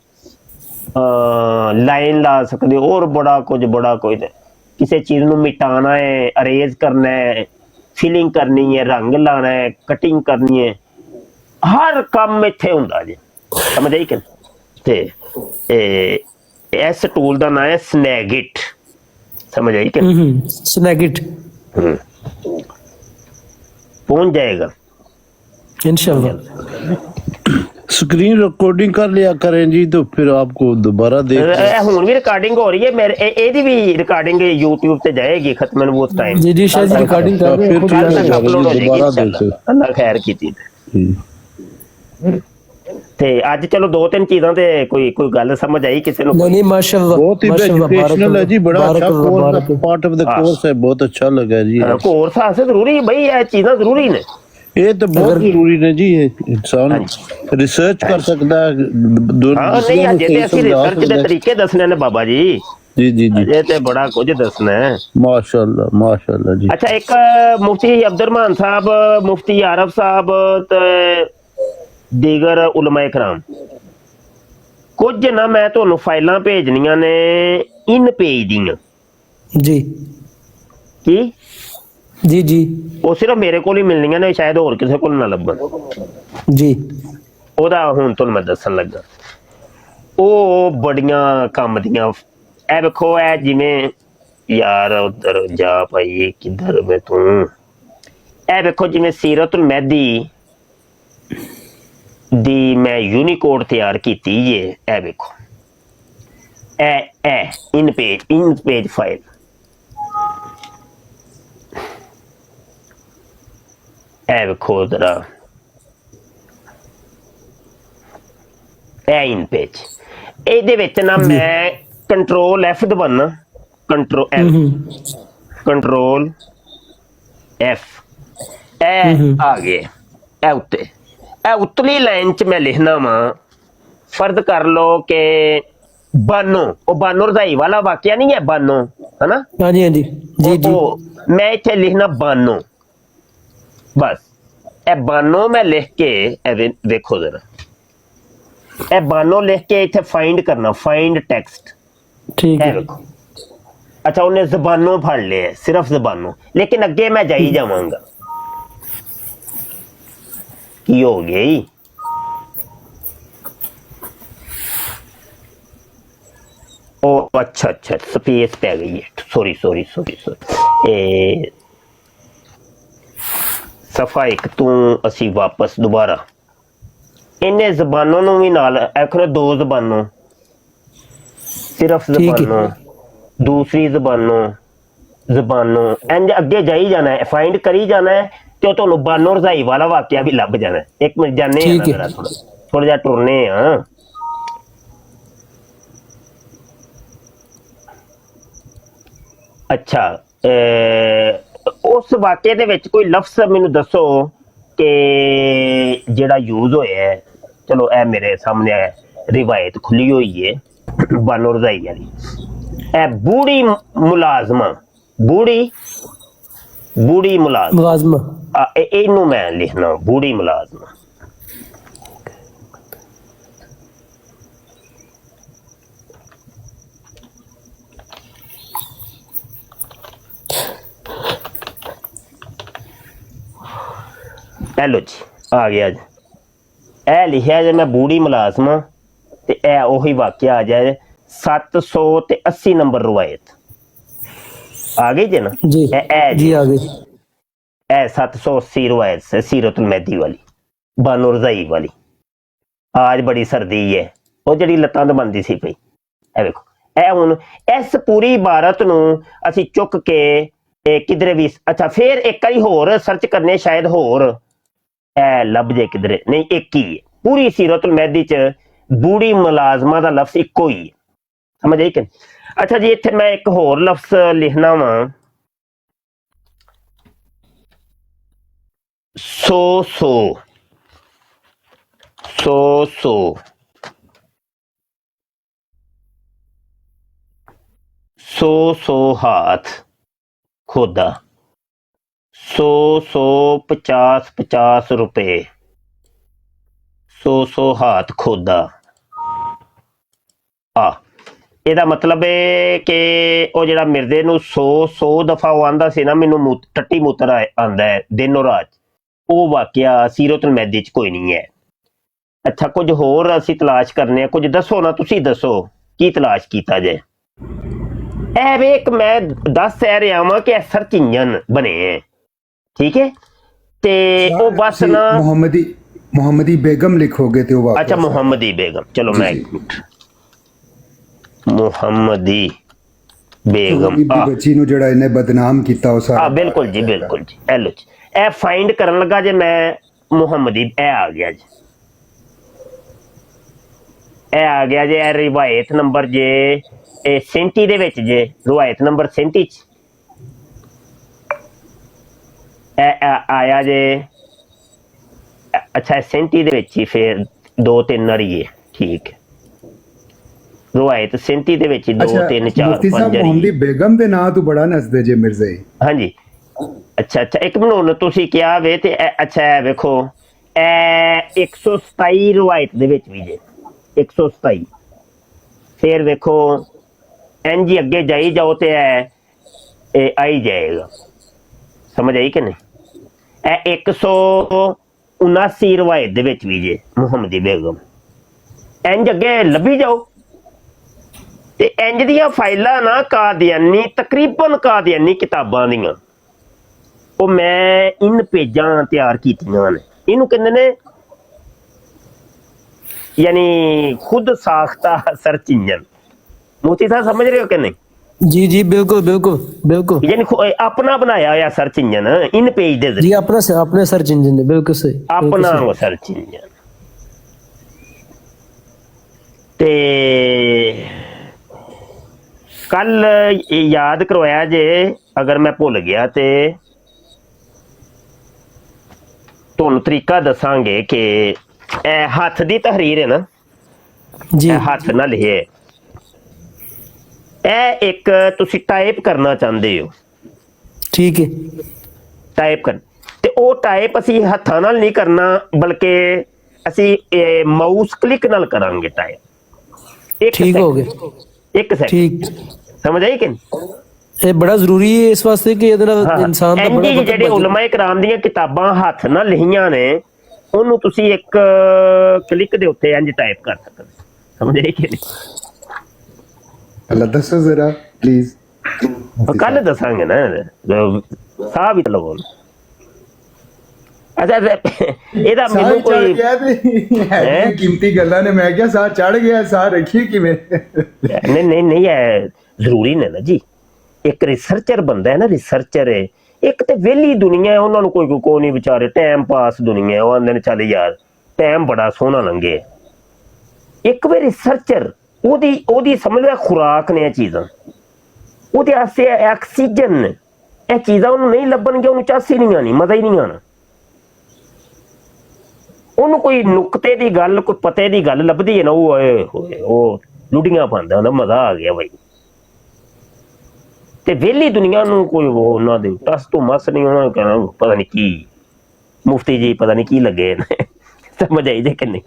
ਲਾਈਨ ਲਾ ਸਕਦੇ ਹੋ, ਹੋਰ ਬੜਾ ਕੁਝ ਕਿਸੇ ਚੀਜ਼ ਨੂੰ ਮਿਟਾਣਾ ਹੈ, ਅਰੇਜ਼ ਕਰਨਾ ਹੈ, ਫਿਲਿੰਗ ਕਰਨੀ ਹੈ, ਰੰਗ ਲਾਣਾ ਹੈ, ਕਟਿੰਗ ਕਰਨੀ ਹੈ, ਹਰ ਕੰਮ ਇੱਥੇ ਹੁੰਦਾ ਜੀ। ਸਮਝ ਆਈ ਕਿ ਤੇ ਇਸ ਟੂਲ ਦਾ ਨਾਮ ਹੈ ਸਨੈਗਿਟ। समझ आई क्या? स्नैगिट पहुंच जाएगा इंशाल्लाह। स्क्रीन रिकॉर्डिंग कर लिया करें जी, तो फिर आपको दोबारा देख ਹੁਣ ਵੀ ਰਿਕਾਰਡਿੰਗ ਹੋ ਰਹੀ ਹੈ ਮੇਰੇ ਇਹਦੀ ਵੀ ਰਿਕਾਰਡਿੰਗ YouTube ਤੇ ਜਾਏਗੀ ਖਤਮ ਨਬੂਤ ਟਾਈਮ। जी जी शायद रिकॉर्डिंग कर रहे हैं खुद ਕੱਲ ही ਤੱਕ ਅਪਲੋਡ ਹੋ ਜਾਏਗੀ दोबारा इंशाल्लाह। देख ਅੱਲਾ ਖੈਰ ਕੀਤੀ ਤੇ ਅੱਜ ਚਲੋ ਦੋ ਤਿੰਨ ਚੀਜ਼ਾਂ ਤੇ ਕੋਈ ਗੱਲ ਸਮਝ ਆਈ ਕਿਸੇ ਨੂੰ? नहीं नहीं माशाल्लाह बहुत ही एजुकेशनल है जी, बड़ा अच्छा कोर्स, पार्ट ऑफ द हाँ। कोर्स है, बहुत अच्छा लगा जी। ਕੋਰਸ ਹਾਸਲ ਜ਼ਰੂਰੀ ਹੈ ਬਈ, ਇਹ ਚੀਜ਼ਾਂ ਜ਼ਰੂਰੀ ਨੇ। ये तो बहुत जरूरी है जी, ये इंसान रिसर्च कर सकता है। ਹਾਂ ਨਹੀਂ ਅਜੇ ਤੇ ਅਸੀਂ ਰਿਸਰਚ ਦੇ ਤਰੀਕੇ ਦੱਸਣੇ ਨੇ ਬਾਬਾ ਜੀ। जी जी जी ਅਜੇ ਤੇ ਬੜਾ ਕੁਝ ਦੱਸਣਾ ਹੈ। माशाल्लाह जी। ਅੱਛਾ ਇੱਕ ਮੁਫਤੀ ਅਬਦੁਰਰਹਿਮਾਨ ਸਾਹਿਬ, ਮੁਫਤੀ ਆਰਫ ਸਾਹਿਬ ਤੇ ਦੀਗਰ ਉਲਮਾ ਇਕਰਾਮ, ਕੁਝ ਨਾ ਮੈਂ ਤੁਹਾਨੂੰ ਫਾਈਲਾਂ ਭੇਜਣੀਆਂ ਨੇ ਇਨ ਪੇਜ ਦੀਆਂ। जी ਕੀ जी जी ਉਹ ਸਿਰਫ ਮੇਰੇ ਕੋਲ ਹੀ ਮਿਲਣੀਆਂ ਨੇ, ਸ਼ਾਇਦ ਹੋਰ ਕਿਸੇ ਕੋਲ ਨਾ ਲੱਭਣ। जी ਉਹਦਾ ਹੁਣ ਤੁਹਾਨੂੰ ਮੈਂ ਦੱਸਣ ਲੱਗਾ। ਉਹ ਬੜੀਆਂ ਕੰਮ ਦੀਆਂ, ਇਹ ਵੇਖੋ, ਇਹ ਜਿਵੇਂ ਯਾਰ ਉਧਰ ਜਾ ਭਾਈ, ਕਿੱਧਰ ਮੈਂ ਤੂੰ, ਇਹ ਵੇਖੋ ਜਿਵੇਂ ਸੀਰਤੁਲ ਮਹਿਦੀ ਦੀ ਮੈਂ ਯੂਨੀਕੋਡ ਤਿਆਰ ਕੀਤੀ ਜੇ, ਇਹ ਵੇਖੋ, ਇਹ ਇਨ ਪੇਜ ਫਾਈਲ, ਇਹ ਵੇਖੋ ਜ਼ਰਾ, ਇਹ ਇਨ ਪੇਜ। ਇਹਦੇ ਵਿੱਚ ਨਾ ਮੈਂ ਕੰਟਰੋਲ F ਦਬਾਨਾ, ਕੰਟਰੋਲ F, ਇਹ ਆ ਗਏ। ਇਹ ਉੱਤੇ, ਇਹ ਉਤਲੀ ਲਾਈਨ ਚ ਮੈਂ ਲਿਖਣਾ ਵਾ, ਫਰਜ਼ ਕਰ ਲਓ ਕਿ ਬਾਨੋ, ਉਹ ਬਾਨੋ ਰਜ਼ਾਈ ਵਾਲਾ ਵਾਕਿਆ ਨਹੀਂ ਹੈ ਬਾਨੋ, ਹੈ ਨਾ? हाँ जी हाँ जी जी जी ਉਹ ਮੈਂ ਇੱਥੇ ਲਿਖਣਾ ਬਾਨੋ, ਬਸ ਇਹ ਬਾਨੋ ਮੈਂ ਲਿਖ ਕੇ, ਇਹ ਵੇਖੋ ਜ਼ਰਾ, ਇਹ ਬਾਨੋ ਲਿਖ ਕੇ ਇੱਥੇ ਫਾਈਂਡ ਕਰਨਾ, ਫਾਈਂਡ ਟੈਕਸਟ, ठीक ਇਹ है ਵੇਖੋ। ਅੱਛਾ ਉਹਨੇ ਜ਼ਬਾਨੋਂ ਫੜ ਲਿਆ, ਸਿਰਫ ਜ਼ਬਾਨੋਂ, ਲੇਕਿਨ ਅੱਗੇ ਮੈਂ ਜਾਈ ਜਾਵਾਂਗਾ। ਕੀ ਹੋ ਗਿਆ ਜੀ? ਉਹ ਅੱਛਾ ਸਪੇਸ ਪੈ ਗਈ ਹੈ, ਸੌਰੀ ਇਹ ਸਫਾ ਇੱਕ ਤੂੰ ਅਸੀਂ ਵਾਪਸ ਦੁਬਾਰਾ ਇਹਨੇ ਜ਼ਬਾਨੋਂ ਨੂੰ ਵੀ ਨਾਲ ਆਖਰ, ਦੋ ਜ਼ਬਾਨੋਂ, ਸਿਰਫ ਜ਼ਬਾਨੋਂ, ਦੂਸਰੀ ਜ਼ਬਾਨੋਂ ਇੰਜ ਅੱਗੇ ਜਾਈ ਜਾਣਾ ਹੈ, ਫਾਈਂਡ ਕਰੀ ਜਾਣਾ ਹੈ, ਤੇ ਉਹ ਤੁਹਾਨੂੰ ਬਾਨੋ ਰਜ਼ਾਈ ਵਾਲਾ ਵਾਕਿਆ ਵੀ ਲੱਭ ਜਾਣਾ। ਇੱਕ ਮਿੰਟ ਜਾਣੇ ਆ, ਥੋੜਾ ਜਿਹਾ ਟੁਰਨੇ ਆ। ਅੱਛਾ ਉਸ ਵਾਕਿਏ ਦੇ ਵਿੱਚ ਕੋਈ ਲਫ਼ਜ਼ ਮੈਨੂੰ ਦੱਸੋ ਕਿ ਜਿਹੜਾ ਯੂਜ਼ ਹੋਇਆ ਹੈ। ਚਲੋ ਇਹ ਮੇਰੇ ਸਾਹਮਣੇ ਰਿਵਾਇਤ ਖੁੱਲੀ ਹੋਈ ਹੈ ਬਾਨੋ ਰਜ਼ਾਈ ਵਾਲੀ, ਇਹ ਬੂੜੀ ਮੁਲਾਜ਼ਮਾ, ਬੂੜੀ ਮੁਲਾਜ਼ਮਾ, मुलाजमा ਇਹਨੂੰ ਮੈਂ ਲਿਖਣਾ ਬੂੜੀ ਮੁਲਾਜ਼ਮਾ। ਹੈਲੋ ਜੀ, ਆ ਗਿਆ ਜੀ, ਇਹ ਲਿਖਿਆ ਜੇ ਮੈਂ ਬੂੜੀ ਮੁਲਾਜ਼ਮਾ, ਤੇ ਇਹ ਉਹੀ ਵਾਕਿਆ ਆ ਜਾਏ 780 ਨੰਬਰ ਰਵਾਇਤ ਆ ਗਈ ਜੇ ਨਾ? जी जी आ गई ਇਹ 780 ਰਵਾਇਤ ਹੈ ਸੀਰਤੁਲ ਮਹਿਦੀ ਵਾਲੀ, ਬਾਨੋ ਰਜ਼ਾਈ ਵਾਲੀ। ਆਜ ਬੜੀ ਸਰਦੀ ਹੈ, ਉਹ ਜਿਹੜੀ ਲੱਤਾਂ ਦਬਾਉਂਦੀ ਸੀ ਪਈ, ਇਹ ਵੇਖੋ। ਇਹ ਹੁਣ ਇਸ ਪੂਰੀ ਇਬਾਰਤ ਨੂੰ ਅਸੀਂ ਚੁੱਕ ਕੇ ਕਿਧਰੇ ਵੀ, ਅੱਛਾ ਫਿਰ ਇੱਕ ਵਾਰੀ ਹੋਰ ਸਰਚ ਕਰਨੇ, ਸ਼ਾਇਦ ਹੋਰ ਇਹ ਲੱਭ ਜੇ ਕਿਧਰੇ, ਨਹੀਂ ਇੱਕ ਹੀ ਹੈ ਪੂਰੀ ਸੀਰਤੁਲ ਮਹਿਦੀ ਚ, ਬੂੜੀ ਮੁਲਾਜ਼ਮਾ ਦਾ ਲਫ਼ਜ਼ ਇੱਕੋ ਹੀ ਹੈ। ਸਮਝ ਆਈ ਕਿ? ਅੱਛਾ ਜੀ, ਇੱਥੇ ਮੈਂ ਇੱਕ ਹੋਰ ਲਫ਼ਜ਼ ਲਿਖਣਾ ਵਾ, ਸੋ ਹਾथ ਖੋਦਾ, 100 50 रुपए 100 हाथ खोदा आ ਇਹਦਾ ਮਤਲਬ ਹੈ ਕਿ ਉਹ ਜਿਹੜਾ ਮਿਰਜ਼ੇ ਨੂੰ 100 ਦਫਾ ਉਹ ਆਂਦਾ ਸੀ ਨਾ ਮੈਨੂੰ ਟੱਟੀ ਮੂਤਰ ਆਂਦਾ ਹੈ ਦਿਨੋਂ ਰਾਤ, ਉਹ ਵਾਕਿਆ ਸੀਰਤੁਲ ਮੈਦੀ ਚ ਕੋਈ ਨਹੀਂ ਹੈ। ਅੱਛਾ ਕੁਝ ਹੋਰ ਅਸੀਂ ਤਲਾਸ਼ ਕਰਨੇ ਆ, ਕੁਝ ਦੱਸੋ ਨਾ, ਤੁਸੀਂ ਦੱਸੋ ਕੀ ਤਲਾਸ਼ ਕੀਤਾ ਜੇ। ਇਹ ਵੇਖ ਮੈਂ ਦੱਸ ਰਿਹਾ ਵਾਂ ਕਿ ਸਰਚ ਇੰਜਨ ਬਣੇ ਹੈ, ਠੀਕ ਹੈ, ਤੇ ਉਹ ਬਸ ਨਾ ਮੁਹੰਮਦੀ ਬੇਗਮ ਲਿਖੋਗੇ ਤੇ ਉਹ ਅੱਛਾ ਮੁਹੰਮਦੀ ਬੇਗਮ, ਚਲੋ ਮੈਂ ਇੱਕ ਮਿੰਟ ਮੁਹੰਮਦੀ ਬੇਗਮ ਬੱਚੀ ਨੂੰ ਜਿਹੜਾ ਇਹਨੇ ਬਦਨਾਮ ਕੀਤਾ ਉਹ ਸਾਰਾ। ਬਿਲਕੁਲ ਜੀ ਬਿਲਕੁਲ ਜੀ। ਐਲੋ ਜੀ ਇਹ ਫਾਈਂਡ ਕਰਨ ਲੱਗਾ ਜੇ ਮੈਂ ਮੁਹੰਮਦੀ, ਇਹ ਆ ਗਿਆ ਜੀ, ਇਹ ਆ ਗਿਆ ਜੇ। ਇਹ ਰਿਵਾਇਤ ਨੰਬਰ ਜੇ ਇਹ 37 ਦੇ ਵਿੱਚ ਜੇ, ਰਿਵਾਇਤ ਨੰਬਰ 37 ਚ ਇਹ ਆਇਆ ਜੇ। ਅੱਛਾ 37 ਦੇ ਵਿੱਚ ਹੀ ਫਿਰ 2-3 ਨਰੀਏ, ਠੀਕ ਹੈ, ਰਵਾਇਤ 37 ਦੇ ਵਿੱਚ 2 3 4 5 ਮੁਹੰਮਦੀ ਬੇਗਮ ਦੇ ਨਾਂ ਤੋਂ ਬੜਾ ਨਸਦੇ ਜੇ ਮਿਰਜ਼ੇ। ਹਾਂਜੀ ਅੱਛਾ ਇੱਕ ਮਿੰਟ, ਹੁਣ ਤੁਸੀਂ ਕਿਹਾ ਵੇ ਤੇ ਅੱਛਾ ਇਹ ਵੇਖੋ ਇਹ 127 ਰਵਾਇਤ ਦੇ ਵਿੱਚ ਵੀ ਜੇ 127, ਫਿਰ ਵੇਖੋ ਇੰਜ ਹੀ ਅੱਗੇ ਜਾਈ ਜਾਓ ਤੇ ਇਹ ਆਈ ਜਾਏਗਾ, ਸਮਝ ਆਈ ਕਿ ਨਹੀਂ। ਇਹ 179 ਰਵਾਇਤ ਦੇ ਵਿੱਚ ਵੀ ਜੇ ਮੁਹੰਮਦੀ ਬੇਗਮ, ਇੰਜ ਅੱਗੇ ਲੱਭੀ ਜਾਓ ਤੇ ਇੰਜ ਦੀਆਂ ਫਾਈਲਾਂ ਨਾ ਕਾਦੀਆਨੀ, ਤਕਰੀਬਨ ਕਾਦੀਆਨੀ ਕਿਤਾਬਾਂ ਦੀਆਂ, ਉਹ ਮੈਂ ਇਨ ਪੇਜਾਂ ਤਿਆਰ ਕੀਤੀਆਂ ਨੇ। ਇਹਨੂੰ ਕਹਿੰਦੇ ਨੇ ਯਾਨੀ ਖੁਦ ਸਾਖਤਾ ਸਰਚ ਇੰਜਨ। ਮੋਤੀ ਸਾਹਿਬ ਸਮਝ ਰਹੇ ਹੋ ਕਿ ਨਹੀਂ? जी जी बिल्कुल बिल्कुल बिल्कुल यानी अपना बनाया हुआ सर्च इंजन इन पेज दे जी, अपने सर्च इंजन है, बिल्कुल सही, अपना वो सर्च इंजन। ते कल याद करवाया जे, अगर मैं भुल गया ते तुहानू तरीका दसांगे कि हथ दी तहरीर है ना जी, हथ ना लिखे, ਇਹ ਇੱਕ ਤੁਸੀਂ ਟਾਈਪ ਕਰਨਾ ਚਾਹੁੰਦੇ ਹੋ, ठीक है, ਟਾਈਪ ਕਰ, ਤੇ ਉਹ ਟਾਈਪ ਅਸੀਂ ਹੱਥਾਂ ਨਾਲ ਨਹੀਂ ਕਰਨਾ ਬਲਕਿ ਅਸੀਂ ਮਾਊਸ ਕਲਿੱਕ ਨਾਲ ਕਰਾਂਗੇ ਟਾਈਪ। ठीक हो गया, ਇੱਕ ਸੈਕਿੰਡ, ठीक, ਸਮਝ ਆਈ ਕਿ ये बड़ा जरूरी है इस वास्ते कि ਇਹਦੇ ਨਾਲ ਇਨਸਾਨ ਦਾ ਬੜਾ ਇੰਜੀ ਜਿਹੜੇ ਉਲਮਾ ਇਕਰਾਮ ਦੀਆਂ ਕਿਤਾਬਾਂ ਹੱਥ ਨਾਲ ਲਿਖੀਆਂ ਨੇ ਉਹਨੂੰ ਤੁਸੀਂ ਇੱਕ ਕਲਿੱਕ ਦੇ ਉੱਤੇ ਇੰਜ ਟਾਈਪ ਕਰ ਸਕਦੇ, ਸਮਝ ਆਈ ਕਿ ਨਹੀਂ। ਅੱਲਾ ਦੱਸੋ ਜ਼ਰਾ ਪਲੀਜ਼, ਕੱਲ ਦੱਸਾਂਗੇ ਨਾ, ਸਾਹ ਵੀ ਲਵੋ। ਅੱਛਾ ਇਹਦਾ ਮੈਨੂੰ ਕੋਈ ਕੀਮਤੀ ਗੱਲਾਂ ਨੇ, ਮੈਂ ਕਿਹਾ ਸਾਹ ਚੜ ਗਿਆ, ਸਾਹ ਰੱਖੀ ਕਿਵੇਂ? ਨਹੀਂ ਇਹ ਜ਼ਰੂਰੀ ਨੇ ਨਾ ਜੀ। ਇੱਕ ਰਿਸਰਚਰ ਬੰਦਾ ਹੈ ਨਾ, ਰਿਸਰਚਰ ਹੈ, ਇੱਕ ਤੇ ਵਿਹਲੀ ਦੁਨੀਆ ਹੈ, ਉਹਨਾਂ ਨੂੰ ਕੋਈ ਨਹੀਂ ਵਿਚਾਰੇ, ਟਾਈਮ ਪਾਸ ਦੁਨੀਆ ਹੈ, ਉਹ ਆਂਦੇ ਨੇ ਚੱਲ ਯਾਰ ਟਾਈਮ ਬੜਾ ਸੋਹਣਾ ਲੰਘੇ। ਇੱਕ ਵੇ ਰਿਸਰਚਰ ਉਹਦੀ ਸਮਝ ਲਿਆ ਖੁਰਾਕ ਨੇ ਇਹ ਚੀਜ਼ਾਂ, ਉਹਦੇ ਵਾਸਤੇ ਆਕਸੀਜਨ ਨੇ ਇਹ ਚੀਜ਼ਾਂ, ਉਹਨੂੰ ਨਹੀਂ ਲੱਭਣਗੀਆਂ ਉਹਨੂੰ ਚਾਸੀ ਨਹੀਂ ਆਣੀ, ਮਜ਼ਾ ਹੀ ਨਹੀਂ ਆਣਾ। ਉਹਨੂੰ ਕੋਈ ਨੁਕਤੇ ਦੀ ਗੱਲ, ਕੋਈ ਪਤੇ ਦੀ ਗੱਲ ਲੱਭਦੀ ਹੈ ਨਾ, ਉਹ ਲੁੱਡੀਆਂ ਪਾਉਂਦਾ ਹੁੰਦਾ, ਮਜ਼ਾ ਆ ਗਿਆ ਬਾਈ। ਤੇ ਵਿਹਲੀ ਦੁਨੀਆ ਨੂੰ ਕੋਈ ਉਹਨਾਂ ਦੇ ਟਸ ਤੋਂ ਮਸ ਨਹੀਂ, ਉਹਨਾਂ ਨੂੰ ਕਹਿਣਾ ਪਤਾ ਨਹੀਂ ਕੀ ਮੁਫਤੀ ਜੀ ਪਤਾ ਨਹੀਂ ਕੀ ਲੱਗੇ ਨੇ, ਸਮਝ ਆਈ ਜੇ ਕਿ ਨਹੀਂ।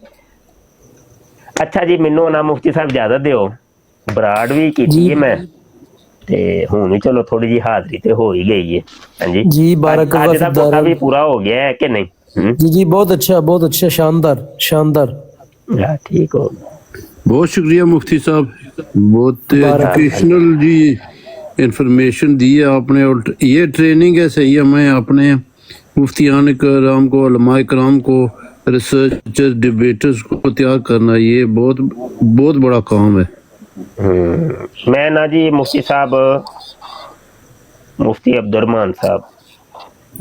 ਅੱਛਾ ਜੀ ਮੈਨੂੰ ਨਾ ਮੁਫਤੀ ਸਾਹਿਬ ਇਜਾਜ਼ਤ ਦਿਓ, ਬਰਾੜ ਵੀ ਕੀਤੀ ਹੈ ਮੈਂ ਤੇ ਹੁਣ ਵੀ ਚਲੋ ਥੋੜੀ ਜੀ ਹਾਜ਼ਰੀ ਤੇ ਹੋ ਹੀ ਗਈ ਹੈ। ਹਾਂਜੀ जी, बारक ਅੱਜ ਦਾ ਕੋਟਾ ਵੀ ਪੂਰਾ ਹੋ ਗਿਆ ਹੈ ਕਿ नहीं? जी जी, बहुत अच्छा, शानदार शानदार, ठीक हो। बहुत शुक्रिया मुफ्ती साहब, बहुत एजुकेशनल जी इंफॉर्मेशन दी है आपने, और ये ट्रेनिंग है सही, हमें अपने मुफ्तियान कराम को, उलमाए कराम को, रिसर्चर डिबेटर्स को तैयार करना, ये बहुत बड़ा काम है। मैं ना जी मुफ्ती साहब, मुफ्ती अब्दुर्रहमान साहब,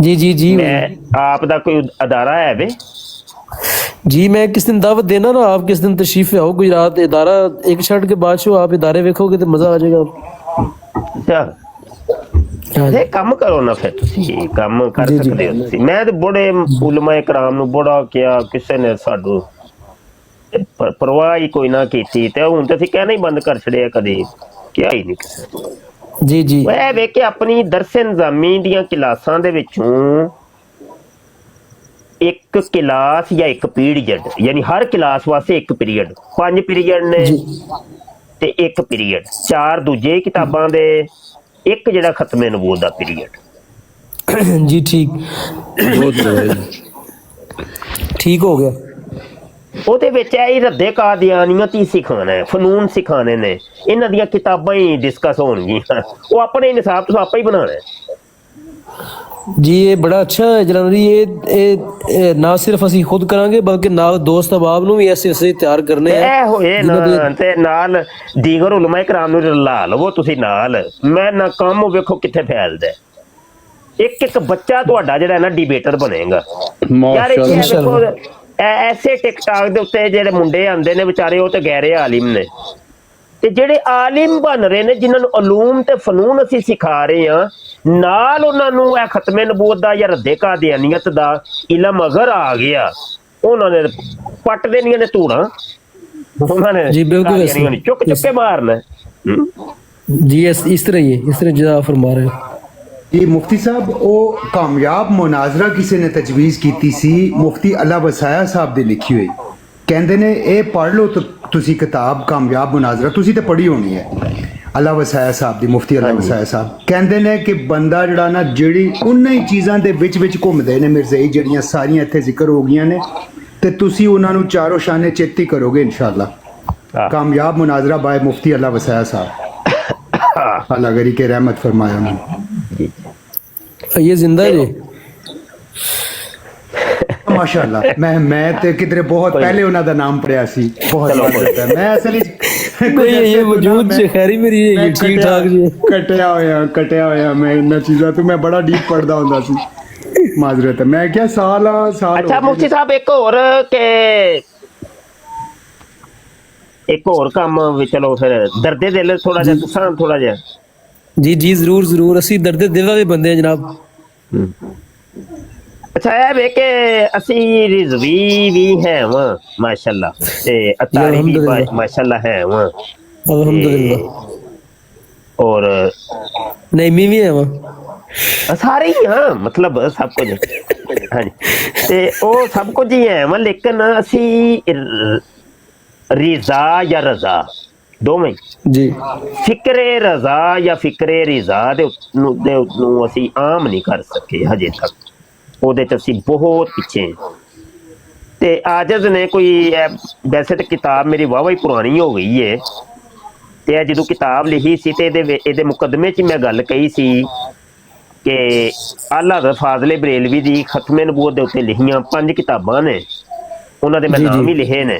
जी जी जी, मैं आप दा कोई अदारा है वे? जी मैं किस दिन दावत देना ना, आप किस दिन तशरीफ आओ गुजरात, इदारा एक शर्ट के बाद शो आप इदारे देखोगे तो मजा आ जाएगा। ਇਹ ਕੰਮ ਕਰੋ ਨਾ, ਫਿਰ ਤੁਸੀਂ ਕੰਮ ਕਰ ਸਕਦੇ ਹੋ ਤੁਸੀਂ। ਮੈਂ ਤੇ ਬੜੇ ਉਲਮਾ ਇਕਰਾਮ ਨੂੰ ਬੜਾ ਕਿਹਾ, ਕਿਸੇ ਨੇ ਸਾਨੂੰ ਪਰਵਾਹ ਹੀ ਕੋਈ ਨਾ ਕੀਤੀ, ਤੇ ਹੁਣ ਤੇ ਅਸੀਂ ਕਹਿਣਾ ਹੀ ਬੰਦ ਕਰ ਛੜਿਆ, ਕਦੇ ਕਿਹਾ ਹੀ ਨਹੀਂ ਕਿਸੇ। ਜੀ ਜੀ ਉਹ ਇਹ ਵੇ ਕਿ ਆਪਣੀ ਦਰਸੇ ਨਿਜ਼ਾਮੀ ਦੀਆਂ ਕਲਾਸਾਂ ਦੇ ਵਿੱਚੋਂ ਇੱਕ ਕਲਾਸ ਜਾਂ ਇੱਕ ਪੀਰੀਅਡ, ਯਾਨੀ ਹਰ ਕਲਾਸ ਵਾਸਤੇ ਇੱਕ ਪੀਰੀਅਡ, 5 ਪੀਰੀਅਡ ਨੇ ਜੀ ਤੇ ਇੱਕ ਪੀਰੀਅਡ, 4 ਦੂਜੇ ਕਿਤਾਬਾਂ ਦੇ, ਇੱਕ ਜਿਹੜਾ ਖਤਮੇ ਨਬੂਵਤ ਦਾ ਪੀਰੀਅਡ। जी ठीक बहुत बढ़िया जी। ठीक हो गया। ਉਹਦੇ ਵਿੱਚ ਇਹ ਰੱਦੇ ਕਾਦੀਆਨੀਅਤ ਹੀ ਸਿਖਾਣਾ ਹੈ, ਫਨੂਨ ਸਿਖਾਣੇ ਨੇ, ਇਹਨਾਂ ਦੀਆਂ ਕਿਤਾਬਾਂ ਹੀ ਡਿਸਕਸ ਹੋਣਗੀਆਂ, ਉਹ ਆਪਣੇ ਨਿਸਾਬ ਤੋਂ ਆਪੇ ਹੀ ਬਣਾਣਾ ਹੈ। जी ये बड़ा अच्छा है जनाब जी, ये ना सिर्फ ਅਸੀਂ खुद ਕਰਾਂਗੇ ਬਲਕਿ ਨਾਲ ਦੋਸਤ ਅਹਿਬਾਬ ਨੂੰ ਵੀ ਐਸੇ ਐਸੇ ਤਿਆਰ ਕਰਨੇ ਆ। ਇਹ ਹੋਏ ਨਾ ਤੇ ਨਾਲ ਦੀਗਰ ਉਲਮਾ ਇਕਰਾਮ ਨੂੰ ਲਾ ਲਵੋ ਤੁਸੀਂ ਨਾਲ, ਮੈਂ ਨਾ ਕੰਮ ਵੇਖੋ ਕਿੱਥੇ ਫੈਲਦਾ। ਇੱਕ ਇੱਕ ਬੱਚਾ ਤੁਹਾਡਾ ਜਿਹੜਾ ਨਾ ਡਿਬੇਟਰ ਬਣੇਗਾ ਯਾਰ। ਇਹ ਦੇਖੋ ਐਸੇ ਟਿਕਟਾਕ ਦੇ ਉੱਤੇ ਜਿਹੜੇ ਮੁੰਡੇ ਆਉਂਦੇ ਨੇ ਵਿਚਾਰੇ, ਉਹ ਤੇ ਗੈਰੇ ਆਲਿਮ ਨੇ, ਤੇ ਜਿਹੜੇ ਆਲਿਮ ਬਣ ਰਹੇ ਨੇ ਜਿਨ੍ਹਾਂ ਨੂੰ ਉਲੂਮ ਤੇ ਫਨੂਨ ਅਸੀਂ ਸਿਖਾ ਰਹੇ ਹਾਂ, ਨਾਲ ਉਹਨਾਂ ਨੂੰ ਇਹ ਖਤਮੇ ਨਬੂਵਤ ਦਾ ਜਾਂ ਰੱਦੇ ਕਾਦੀਆਨੀਅਤ ਦਾ ਇਲਮ ਅਗਰ ਆ ਗਿਆ, ਉਹਨਾਂ ਨੇ ਪੱਟ ਦੇਣੀਆਂ ਨੇ ਧੂੜਾਂ, ਉਹਨਾਂ ਨੇ ਜੀ ਬਿल्कुल ਕਾਦੀਆਨੀਆਂ ਨੂੰ ਚੁੱਕ ਚੁੱਕ ਕੇ ਮਾਰਨਾ। जी इस तरह ही है, इस तरह जनाब फरमा रहे हो। ਇਹ ਮੁਫਤੀ ਸਾਹਿਬ ਉਹ ਕਾਮਯਾਬ ਮੁਨਾਜ਼ਰਾ ਕਿਸੇ ਨੇ ਤਜਵੀਜ਼ ਕੀਤੀ ਸੀ, ਮੁਫਤੀ ਅੱਲਾ ਵਸਾਇਆ ਸਾਹਿਬ ਦੀ ਲਿਖੀ ਹੋਈ। ਕਹਿੰਦੇ ਨੇ ਇਹ ਪੜ੍ਹ ਲਓ ਤੁਸੀਂ ਕਿਤਾਬ ਕਾਮਯਾਬ ਮੁਨਾਜ਼ਰਾ, ਤੁਸੀਂ ਤੇ ਪੜ੍ਹੀ ਹੋਣੀ ਹੈ। ਅੱਲਾ ਵਸਾਇਆ ਸਾਹਿਬ ਦੀ, ਮੁਫਤੀ ਅੱਲਾ ਵਸਾਇਆ ਸਾਹਿਬ ਕਹਿੰਦੇ ਨੇ ਕਿ ਬੰਦਾ ਜਿਹੜਾ ਨਾ ਜਿਹੜੀ ਉਹਨਾਂ ਹੀ ਚੀਜ਼ਾਂ ਦੇ ਵਿੱਚ ਘੁੰਮਦੇ ਨੇ ਮਿਰਜ਼ਈ, ਜਿਹੜੀਆਂ ਸਾਰੀਆਂ ਇੱਥੇ ਜ਼ਿਕਰ ਹੋ ਗਈਆਂ ਨੇ, ਤੇ ਤੁਸੀਂ ਉਹਨਾਂ ਨੂੰ ਚਾਰੋਂ ਸ਼ਾਨੇ ਚੇਤੀ ਕਰੋਗੇ ਇਨਸ਼ਾਅੱਲਾ। ਕਾਮਯਾਬ मुनाजरा बाय मुफ्ती अल्लाह वसाया साहब, अल्लाह गरी के रहमत फरमाया उन्होंने। ये जिंदा है जी माशाअल्लाह। मैं ते किधरे बहुत पहले उन्हों का नाम पढ़िया सी, बहुत मैं असल ये मौजूद से खैरी मेरी ये ठीक ठाक जी कटिया होया मैं इन चीज़ों तो मैं बड़ा डीप पढ़दा हुंदा सी। माजरत है, मैं क्या साल अच्छा मुफ्ती साहब एक और के एक और काम भी, चलो फिर दर्दे दिल थोड़ा जिहा तुसां थोड़ा जिहा जी जी जरूर जरूर असी दर्दे दिल वाले बंदे हैं जनाब। अच्छा है वे के असी रिजवी भी है वा माशाल्लाह, ते अतारी भी माशाल्लाह है वा अल्हम्दुलिल्लाह, और नईमी भी है वहाँ सारे ही हाँ, मतलब सब कुछ हाँ जी, ते ओ सब कुछ ही है वा, लेकिन असी रिजा या रजा दोवें जी फिक्रे रजा या फिक्रे रिजा दे असी आम नहीं कर सके हजे तक, ਉਹਦੇ ਚ ਅਸੀਂ ਬਹੁਤ ਪਿੱਛੇ। ਤੇ ਆਜਜ਼ ਨੇ ਕੋਈ ਵੈਸੇ ਤਾਂ ਕਿਤਾਬ ਮੇਰੀ ਵਾਹਵਾ ਹੀ ਪੁਰਾਣੀ ਹੋ ਗਈ ਹੈ, ਤੇ ਇਹ ਜਦੋਂ ਕਿਤਾਬ ਲਿਖੀ ਸੀ ਤੇ ਇਹਦੇ ਮੁਕੱਦਮੇ 'ਚ ਮੈਂ ਗੱਲ ਕਹੀ ਸੀ ਕਿ ਆਲਾ ਹਜ਼ਰਤ ਫਾਜ਼ਲੇ ਬਰੇਲਵੀ ਦੀ ਖਤਮੇ ਨਬੂਵਤ ਦੇ ਉੱਤੇ ਲਿਖੀਆਂ 5 ਕਿਤਾਬਾਂ ਨੇ, ਉਹਨਾਂ ਦੇ ਮੈਂ ਨਾਮ ਹੀ ਲਿਖੇ ਨੇ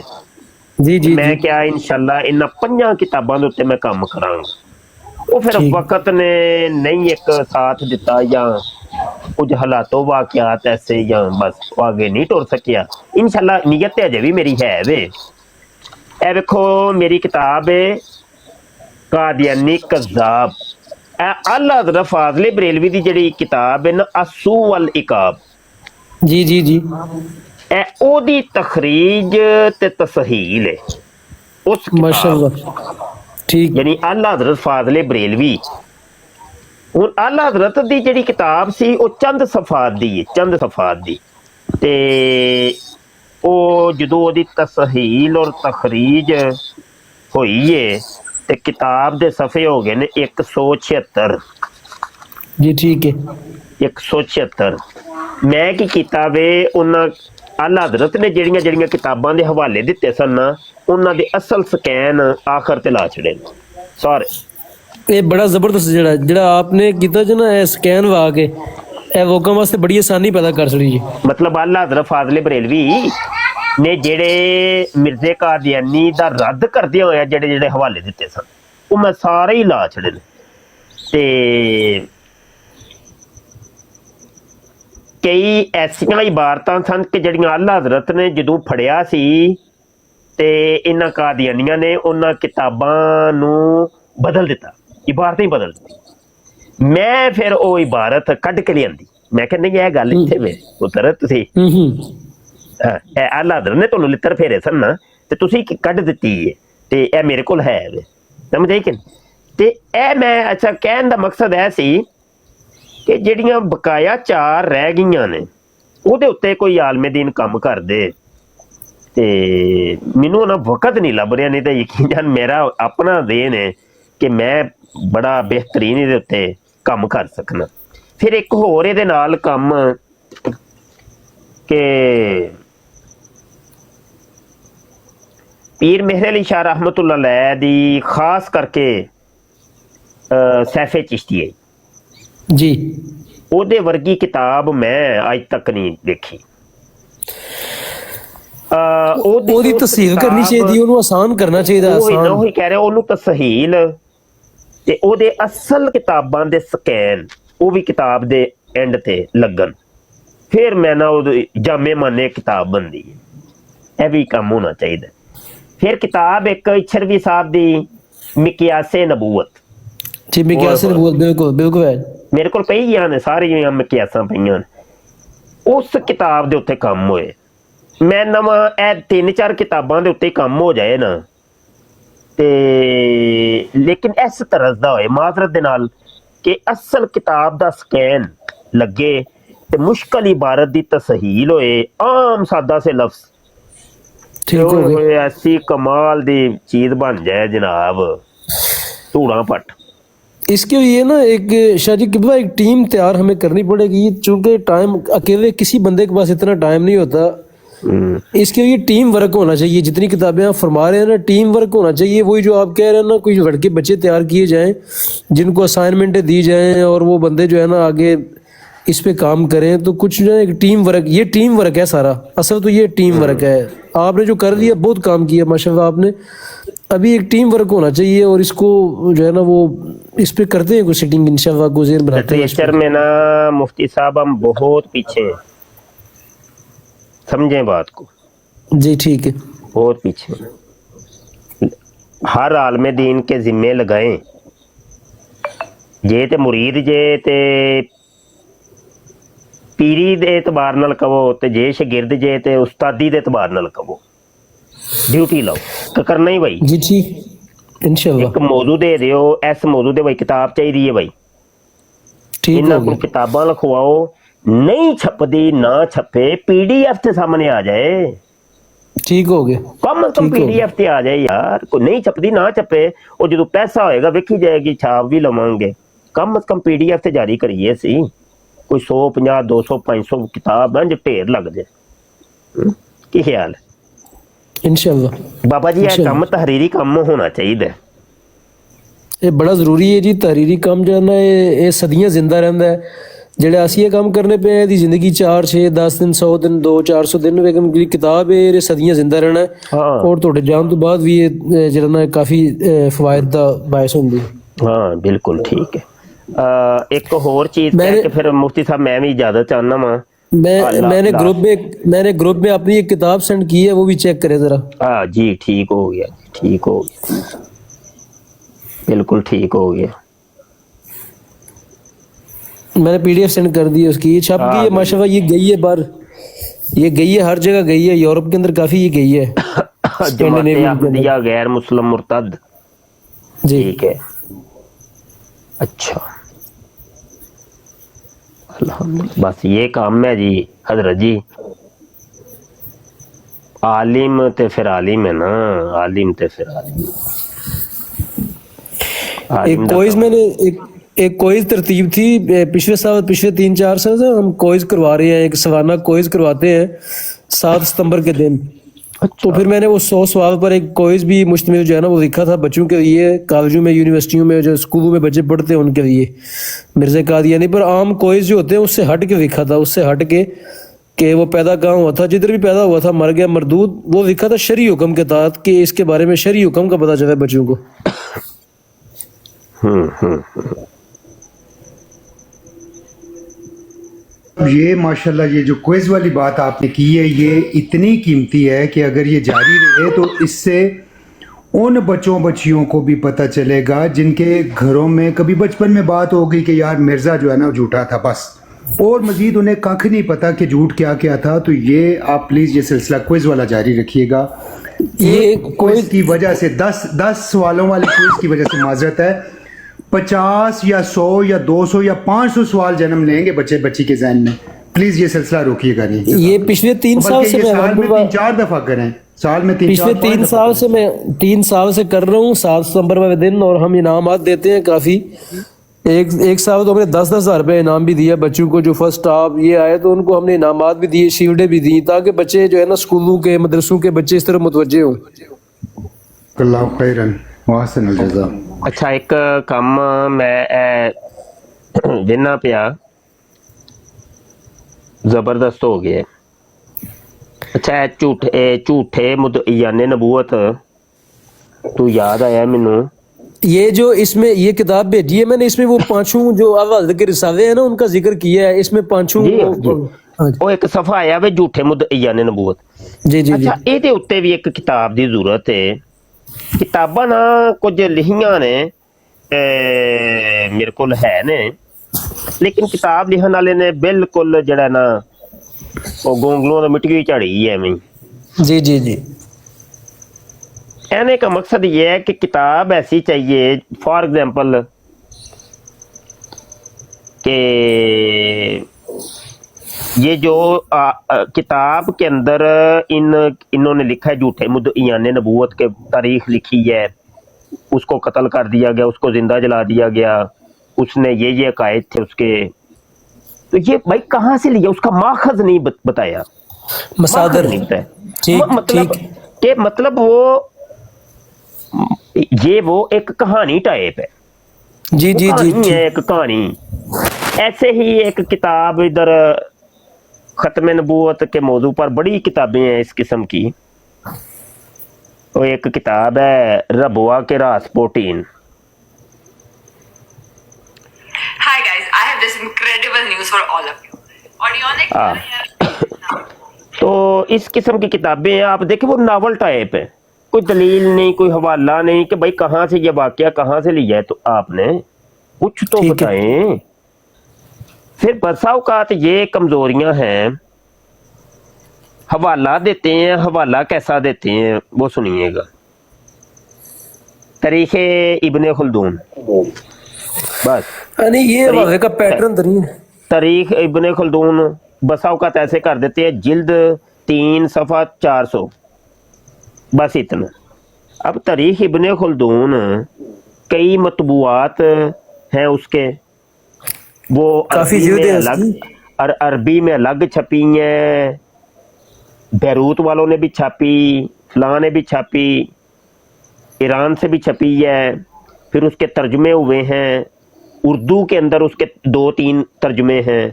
जी जी ਮੈਂ ਕਿਹਾ ਇਨਸ਼ਾਅੱਲਾ ਇਹਨਾਂ 5 ਕਿਤਾਬਾਂ ਦੇ ਉੱਤੇ ਮੈਂ ਕੰਮ ਕਰਾਂਗਾ। ਉਹ ਫਿਰ ਵਕਤ ਨੇ ਨਹੀਂ ਇੱਕ ਸਾਥ ਦਿੱਤਾ ਜਾਂ कुछ हालातों वाकयात ऐसे या बस आगे नहीं टुर सकिया। इंशाल्लाह नीयत अजे भी मेरी है वे। ए देखो मेरी किताब है कादियानी कज़्ज़ाब, अल्लाह हज़रत फ़ाज़िल बरेलवी दी जेड़ी किताब है ना असू वल इकाब, जी जी जी ए ओदी तखरीज ते तसहील है उस माशाअल्लाह ठीक, यानी अल्लाह हज़रत फ़ाज़िल बरेलवी ਹੁਣ ਆਲਾ ਹਜ਼ਰਤ ਦੀ ਜਿਹੜੀ ਕਿਤਾਬ ਸੀ ਉਹ ਚੰਦ ਸਫਾਤ ਦੀ ਹੈ, ਚੰਦ ਸਫਾਤ ਦੀ, ਤੇ ਉਹ ਜਦੋਂ ਉਹਦੀ ਤਸਹੀਲ ਔਰ ਤਖਰੀਜ ਹੋਈ ਹੈ ਤੇ ਕਿਤਾਬ ਦੇ ਸਫੇ ਹੋ ਗਏ ਨੇ 176। जी ठीक है 176। ਮੈਂ ਕੀ ਕੀਤਾ ਵੇ, ਉਹਨਾਂ ਆਲਾ ਹਜ਼ਰਤ ਨੇ ਜਿਹੜੀਆਂ ਜਿਹੜੀਆਂ ਕਿਤਾਬਾਂ ਦੇ ਹਵਾਲੇ ਦਿੱਤੇ ਸਨ ਨਾ, ਉਹਨਾਂ ਦੇ ਅਸਲ ਸਕੈਨ ਆਖਰ ਤੇ ਲਾ ਛੜੇ ਨੇ ਸਾਰੇ। ਇਹ ਬੜਾ ਜ਼ਬਰਦਸਤ ਜਿਹੜਾ ਆਪਨੇ ਕੀਤਾ ਜੀ ਨਾ, ਇਹ ਸਕੈਨ ਵਾ ਕੇ ਇਹ ਲੋਕਾਂ ਵਾਸਤੇ ਬੜੀ ਆਸਾਨੀ ਪੈਦਾ ਕਰ ਛੜੀ ਜੀ। ਮਤਲਬ ਆਲਾ ਹਜ਼ਰਤ ਫਾਜ਼ਿਲ ਬਰੇਲਵੀ ਨੇ ਜਿਹੜੇ ਮਿਰਜ਼ੇ ਕਾਦੀਆਨੀ ਦਾ ਰੱਦ ਕਰਦੇ ਹੋਏ ਜਿਹੜੇ ਜਿਹੜੇ ਹਵਾਲੇ ਦਿੱਤੇ ਸਨ ਉਹ ਮੈਂ ਸਾਰੇ ਹੀ ਲਾ ਛੜੇ ਨੇ। ਤੇ ਕਈ ਐਸੀਆਂ ਇਬਾਰਤਾਂ ਸਨ ਕਿ ਜਿਹੜੀਆਂ ਆਲਾ ਹਜ਼ਰਤ ਨੇ ਜਦੋਂ ਫੜਿਆ ਸੀ ਤੇ ਇਹਨਾਂ ਕਾਦੀਆਨੀਆਂ ਨੇ ਉਹਨਾਂ ਕਿਤਾਬਾਂ ਨੂੰ ਬਦਲ ਦਿੱਤਾ, ਇਬਾਰਤਾਂ ਹੀ ਬਦਲ ਦਿੱਤੀ। ਮੈਂ ਫਿਰ ਉਹ ਇਬਾਰਤ ਕੱਢ ਕੇ ਲਿਆਂਦੀ, ਮੈਂ ਕਿਹਾ ਨਹੀਂ ਇਹ ਗੱਲ ਇੱਥੇ ਵੇ ਪੁੱਤਰ ਤੁਸੀਂ ਆਲਾ ਹਜ਼ਰਤ ਨੇ ਤੁਹਾਨੂੰ ਲਿੱਤਰ ਫੇਰੇ ਸਨ ਨਾ ਤੇ ਤੁਸੀਂ ਕੱਢ ਦਿੱਤੀ ਹੈ ਤੇ ਇਹ ਮੇਰੇ ਕੋਲ ਹੈ ਵੇ, ਸਮਝ ਆਈ ਕਿ ਤੇ ਇਹ ਮੈਂ ਅੱਛਾ ਕਹਿਣ ਦਾ ਮਕਸਦ ਇਹ ਸੀ ਕਿ ਜਿਹੜੀਆਂ ਬਕਾਇਆ 4 ਰਹਿ ਗਈਆਂ ਨੇ ਉਹਦੇ ਉੱਤੇ ਕੋਈ ਆਲਮੇ ਦੀਨ ਕੰਮ ਕਰਦੇ ਤੇ ਮੈਨੂੰ ਨਾ ਵਕਤ ਨਹੀਂ ਲੱਭ ਰਿਹਾ, ਨਹੀਂ ਤਾਂ ਯਕੀਨ ਜਾਨ ਮੇਰਾ ਆਪਣਾ ਦੇਨ ਹੈ ਕਿ ਮੈਂ ਬੜਾ ਬਿਹਤਰੀਨ ਇਹਦੇ ਉੱਤੇ ਕੰਮ ਕਰ ਸਕਣਾ। ਫਿਰ ਇੱਕ ਹੋਰ ਇਹਦੇ ਨਾਲ ਕੰਮ ਕਿ ਪੀਰ ਮੇਹਰ ਅਲੀ ਸ਼ਾਹ ਰਹਿਮਤੁल्लाह अलैह ਦੀ ਖਾਸ ਕਰਕੇ ਸੈਫੇ ਚਿਸ਼ਤੀ ਹੈ ਜੀ, ਉਹਦੇ ਵਰਗੀ ਕਿਤਾਬ ਮੈਂ ਅੱਜ ਤੱਕ ਨਹੀਂ ਦੇਖੀ। ਉਹਦੀ ਤਸਹੀਲ ਕਰਨੀ ਚਾਹੀਦੀ, ਉਹਨੂੰ ਆਸਾਨ ਕਰਨਾ ਚਾਹੀਦਾ। ਉਹੀ ਕਹਿ ਰਿਹਾ, ਉਹਨੂੰ ਤਸਹੀਲ ਤੇ ਉਹਦੇ ਅਸਲ ਕਿਤਾਬਾਂ ਦੇ ਸਕੈਨ ਉਹ ਵੀ ਕਿਤਾਬ ਦੇ ਐਂਡ ਤੇ ਲੱਗਣ, ਫਿਰ ਮੈਂ ਨਾ ਉਹ ਜਾਮੇ ਮਾਨੇ ਕਿਤਾਬ ਬਣਦੀ ਹੈ। ਇਹ ਵੀ ਕੰਮ ਹੋਣਾ ਚਾਹੀਦਾ। ਫਿਰ ਕਿਤਾਬ ਇੱਕ ਇਛਰਵੀ ਸਾਹਿਬ ਦੀ ਮਿਕਿਆਸੇ ਨਬੂਵਤ, ਜੀ ਮਿਕਿਆਸੇ ਨਬੂਵਤ, ਬਿਲਕੁਲ ਬਿਲਕੁਲ ਹੈ, ਮੇਰੇ ਕੋਲ ਪਈਆਂ ਨੇ ਸਾਰੀਆਂ ਮਿਕਿਆਸਾਂ ਪਈਆਂ ਨੇ। ਉਸ ਕਿਤਾਬ ਦੇ ਉੱਤੇ ਕੰਮ ਹੋਏ। ਮੈਂ ਨਵਾਂ ਇਹ 3-4 ਕਿਤਾਬਾਂ ਦੇ ਉੱਤੇ ਕੰਮ ਹੋ ਜਾਏ ਨਾ, ਤੇ ਲੇਕਿਨ ਇਸ ਤਰ੍ਹਾਂ ਦਾ ਹੋਏ ਮਾਜ਼ਰਤ ਦੇ ਨਾਲ ਕਿ ਅਸਲ ਕਿਤਾਬ ਦਾ ਸਕੈਨ ਲੱਗੇ ਤੇ ਮੁਸ਼ਕਲ ਇਬਾਰਤ ਦੀ ਤਸਹੀਲ ਹੋਏ, ਆਮ ਸਾਦਾ ਸੇ ਲਫ਼ਜ਼ ऐसी कमाल दी चीज बन जाए जनाब, धूड़ा पट। इसके लिए ना एक शाजी किबा एक टीम तैयार हमें करनी पड़ेगी, चूंकि टाइम अकेले किसी बंदे के पास इतना टाइम नहीं होता। इसके लिए टीम वर्क होना चाहिए। जितनी किताबें आप फरमा रहे हैं ना, टीम वर्क होना चाहिए। वही जो आप कह रहे हैं ना, कोई लड़के बच्चे तैयार किए जाएं जिनको असाइनमेंटें दी जाएं और वो बंदे जो है ना आगे इस पे काम करें, तो कुछ जो है एक टीम वर्क, ये टीम वर्क है सारा, असल तो ये टीम वर्क है। आपने जो कर दिया बहुत काम किया माशाल्लाह आपने, अभी एक टीम वर्क होना चाहिए और इसको जो है ना वो इस पे करते हैं कुछ सेटिंग इंशाल्लाह गुज़ेर बनाते हैं। लिटरेचर में ना मुफ्ती साहब हम बहुत पीछे हैं, समझें बात को जी, ठीक है, बहुत पीछे। हर आलमे दीन के जिम्मे लगाएं, जे ते मुरीद जे ते पीरी दे एतबार नाल कहो ते जे शागिर्द जे ते उस्तादी दे एतबार नाल कहो, ड्यूटी लाओ तो करना ही भाई जी, ठीक इंशाल्लाह। एक मौजू दे दियो, इस मौजू दे भाई किताब चाहिए है भाई, ठीक इन्हां को किताबां लिखवाओ, नहीं छपदी ना छपे पीडीएफ ते सामने आ जाए, ठीक हो गया, कम से कम पीडीएफ ते आ जाए यार। कोई नहीं छपदी ना छपे, और जो पैसा होएगा वेखी जाएगी, छाप भी लवांगे, कम से कम पीडीएफ ते जारी करिए सी। कोई 150, 200, 500 किताब है जो ढेर लग जाए, की ख्याल है इंशाल्लाह बाबा जी? यह काम तहरीरी काम होना चाहिए, ये बड़ा जरूरी है जी। तहरीरी काम जो है ना ये सदियां जिंदा रहता है। जेड़े असी ये काम करने पे हैं, जिंदगी 4, 6, 10 दिन, 100 दिन, 200, 400 दिन, लेकिन किताब है ये सदियां जिंदा रहना है। हाँ। और थोड़े जान तो बाद भी ये जो ना काफी फवायद दा बायस होंदी है। हाँ बिल्कुल ठीक है। एक होर चीज कि फिर मुफ्ती साहब मैं भी इजाजत चाहना वा, मैंने ग्रुप में अपनी एक किताब सेंड की है, वो भी चेक करें जरा। हाँ जी, ठीक हो गया, ठीक हो गया, बिल्कुल ठीक हो गया। मैंने पीडीएफ सेंड कर दी उसकी, ये छप गई है माशाल्लाह, ये गई है बाहर, ये गई है हर जगह गई है, यूरोप के अंदर काफी ये गई है। अहमदिया गैर मुस्लिम मुर्तद, जी ठीक है, अच्छा अल्हम्दुलिल्लाह। बस ये काम है जी हजरत जी, आलिम ते फिर आलिम है ना, आलिम ते फिर आलिम। एक कोइज मैंने एक कोइज तरतीब थी पिछले 3-4 साल से हम कोइज करवा रहे हैं, एक सवाना कोइज करवाते हैं 7 सितंबर के दिन। तो फिर मैंने वो 100 सवाल पर एक कोइज भी मुश्तमिल जो है ना वो लिखा था बच्चों के लिए, कॉलेजों में, यूनिवर्सिटियों में, जो स्कूलों में बच्चे पढ़ते हैं उनके लिए, मिर्ज़ा कादियानी पर आम कोइज जो होते हैं उससे हट के लिखा था, उससे हट के कि वो पैदा कहाँ हुआ था, जिधर भी पैदा हुआ था मर गया मरदूद, वो लिखा था शरई हुक्म के तहत कि इसके बारे में शरई हुक्म का पता चला बच्चों को। ये माशाल्लाह ये जो क्विज वाली बात आपने की है ये इतनी कीमती है कि अगर ये जारी रहे तो इससे उन बच्चों बच्चियों को भी पता चलेगा जिनके घरों में कभी बचपन में बात होगी कि यार मिर्ज़ा जो है ना झूठा था बस, और मज़ीद उन्हें कख नहीं पता कि झूठ क्या क्या था। तो ये आप प्लीज़ ये सिलसिला क्विज वाला जारी रखिएगा। ये क्विज की वजह से 10 सवालों वाले क्विज की वजह से माजरत है, 50 या 100 या 200 या 500 सवाल जन्म लेंगे बच्चे बच्ची के जहन में, प्लीज ये सिलसिला रोकिएगा नहीं। ये पिछले 3 साल से बल्कि ये मैं साल में 3-4 दफा करें, साल में 3-4 पिछले 3 साल से मैं 3 साल से कर रहा हूँ 7 सितंबर वाले दिन, और हम इनामात देते हैं काफ़ी। एक साल तो हमने 10-10 हज़ार रुपये इनाम भी दिया बच्चों को, जो फर्स्ट स्टाफ ये आए तो उनको हमने इनामात भी दिए, शील्डें भी दी, ताकि बच्चे जो है ना स्कूलों के मदरसों के बच्चे इस तरह मुतवज्जे हों। अल्लाह खैरन वाहसन जज़ा। अच्छा, एक काम मैं जिन्ना पिया जबरदस्त हो गया। अच्छा, झूठे मुद्दईयाने नबूवत तू याद आया मैनू, ये जो इसमें ये किताब भेजी है मैंने, इसमें वो पांचों जो अव्वल के रिसाले हैं ना उनका जिक्र किया है, इसमें पांचों जी, हाँ जी। वो एक सफा आया वे झूठे मुद्दईयाने नबूवत। जी जी जी। अच्छा, ਇਹਦੇ ਉੱਤੇ ਵੀ ਇੱਕ ਕਿਤਾਬ ਦੀ ਜ਼ਰੂਰਤ ਹੈ। ਕਿਤਾਬਾਂ ਨਾ ਕੁਝ ਲਿਖੀਆਂ ਨੇ ਮੇਰੇ ਕੋਲ ਹੈ ਨੇ, ਲੇਕਿਨ ਕਿਤਾਬ ਲਿਖਣ ਵਾਲੇ ਨੇ ਬਿਲਕੁਲ ਜਿਹੜਾ ਨਾ ਉਹ ਗੋਂਗਲੋਂ ਦਾ ਮਿੱਟੀ ਝਾੜੀ ਐਵੇਂ। जी जी जी। कहने का मकसद ये है कि किताब ऐसी चाहिए, फॉर एग्जाम्पल कि ये जो किताब के अंदर इन्होंने लिखा है झूठे मुद्दईयाने नबूवत के तारीख लिखी है, उसको कत्ल कर दिया गया, उसको जिंदा जला दिया गया, उसने ये अकायद थे उसके, तो ये भाई कहाँ से लिया, उसका माखज नहीं बताया, मसादर नहीं बताया। ठीक मतलब ठीक। कि मतलब वो एक कहानी टाइप है। जी जी जी कहानी है, एक कहानी। ऐसे ही एक किताब इधर खत्म नबूवत के मौजू पर बड़ी किताबें हैं इस किस्म की। तो एक किताब है रबुआ के Rasputin. Hi guys, I have this incredible news for all of you. Audionic तो इस किस्म की किताबें हैं, आप देखें वो नावल टाइप है, कोई दलील नहीं, कोई हवाला नहीं कि भाई कहाँ से ये वाकया कहाँ से लिया है, तो आपने कुछ तो बताएं। फिर बसा औकात ये कमजोरियां हैं, हवाला देते हैं, हवाला कैसा देते हैं वो सुनिएगा। तारीखे इब्ने खुल्दून, बस नहीं ये हवाले का पैटर्न तो नहीं है। तारीख इब्ने खुल्दून बसा औकात ऐसे कर देते हैं, जिल्द 3 सफ़ा 400, बस इतना। अब तारीख इब्ने खुल्दून कई मतबूआत हैं उसके, वो काफी अरबी में अलग अरबी में अलग छपी हैं, बैरूत वालों ने भी छापी, फलां ने भी छापी, ईरान से भी छपी है, फिर उसके तर्जुमे हुए हैं, उर्दू के अंदर उसके 2-3 तर्जुमे हैं।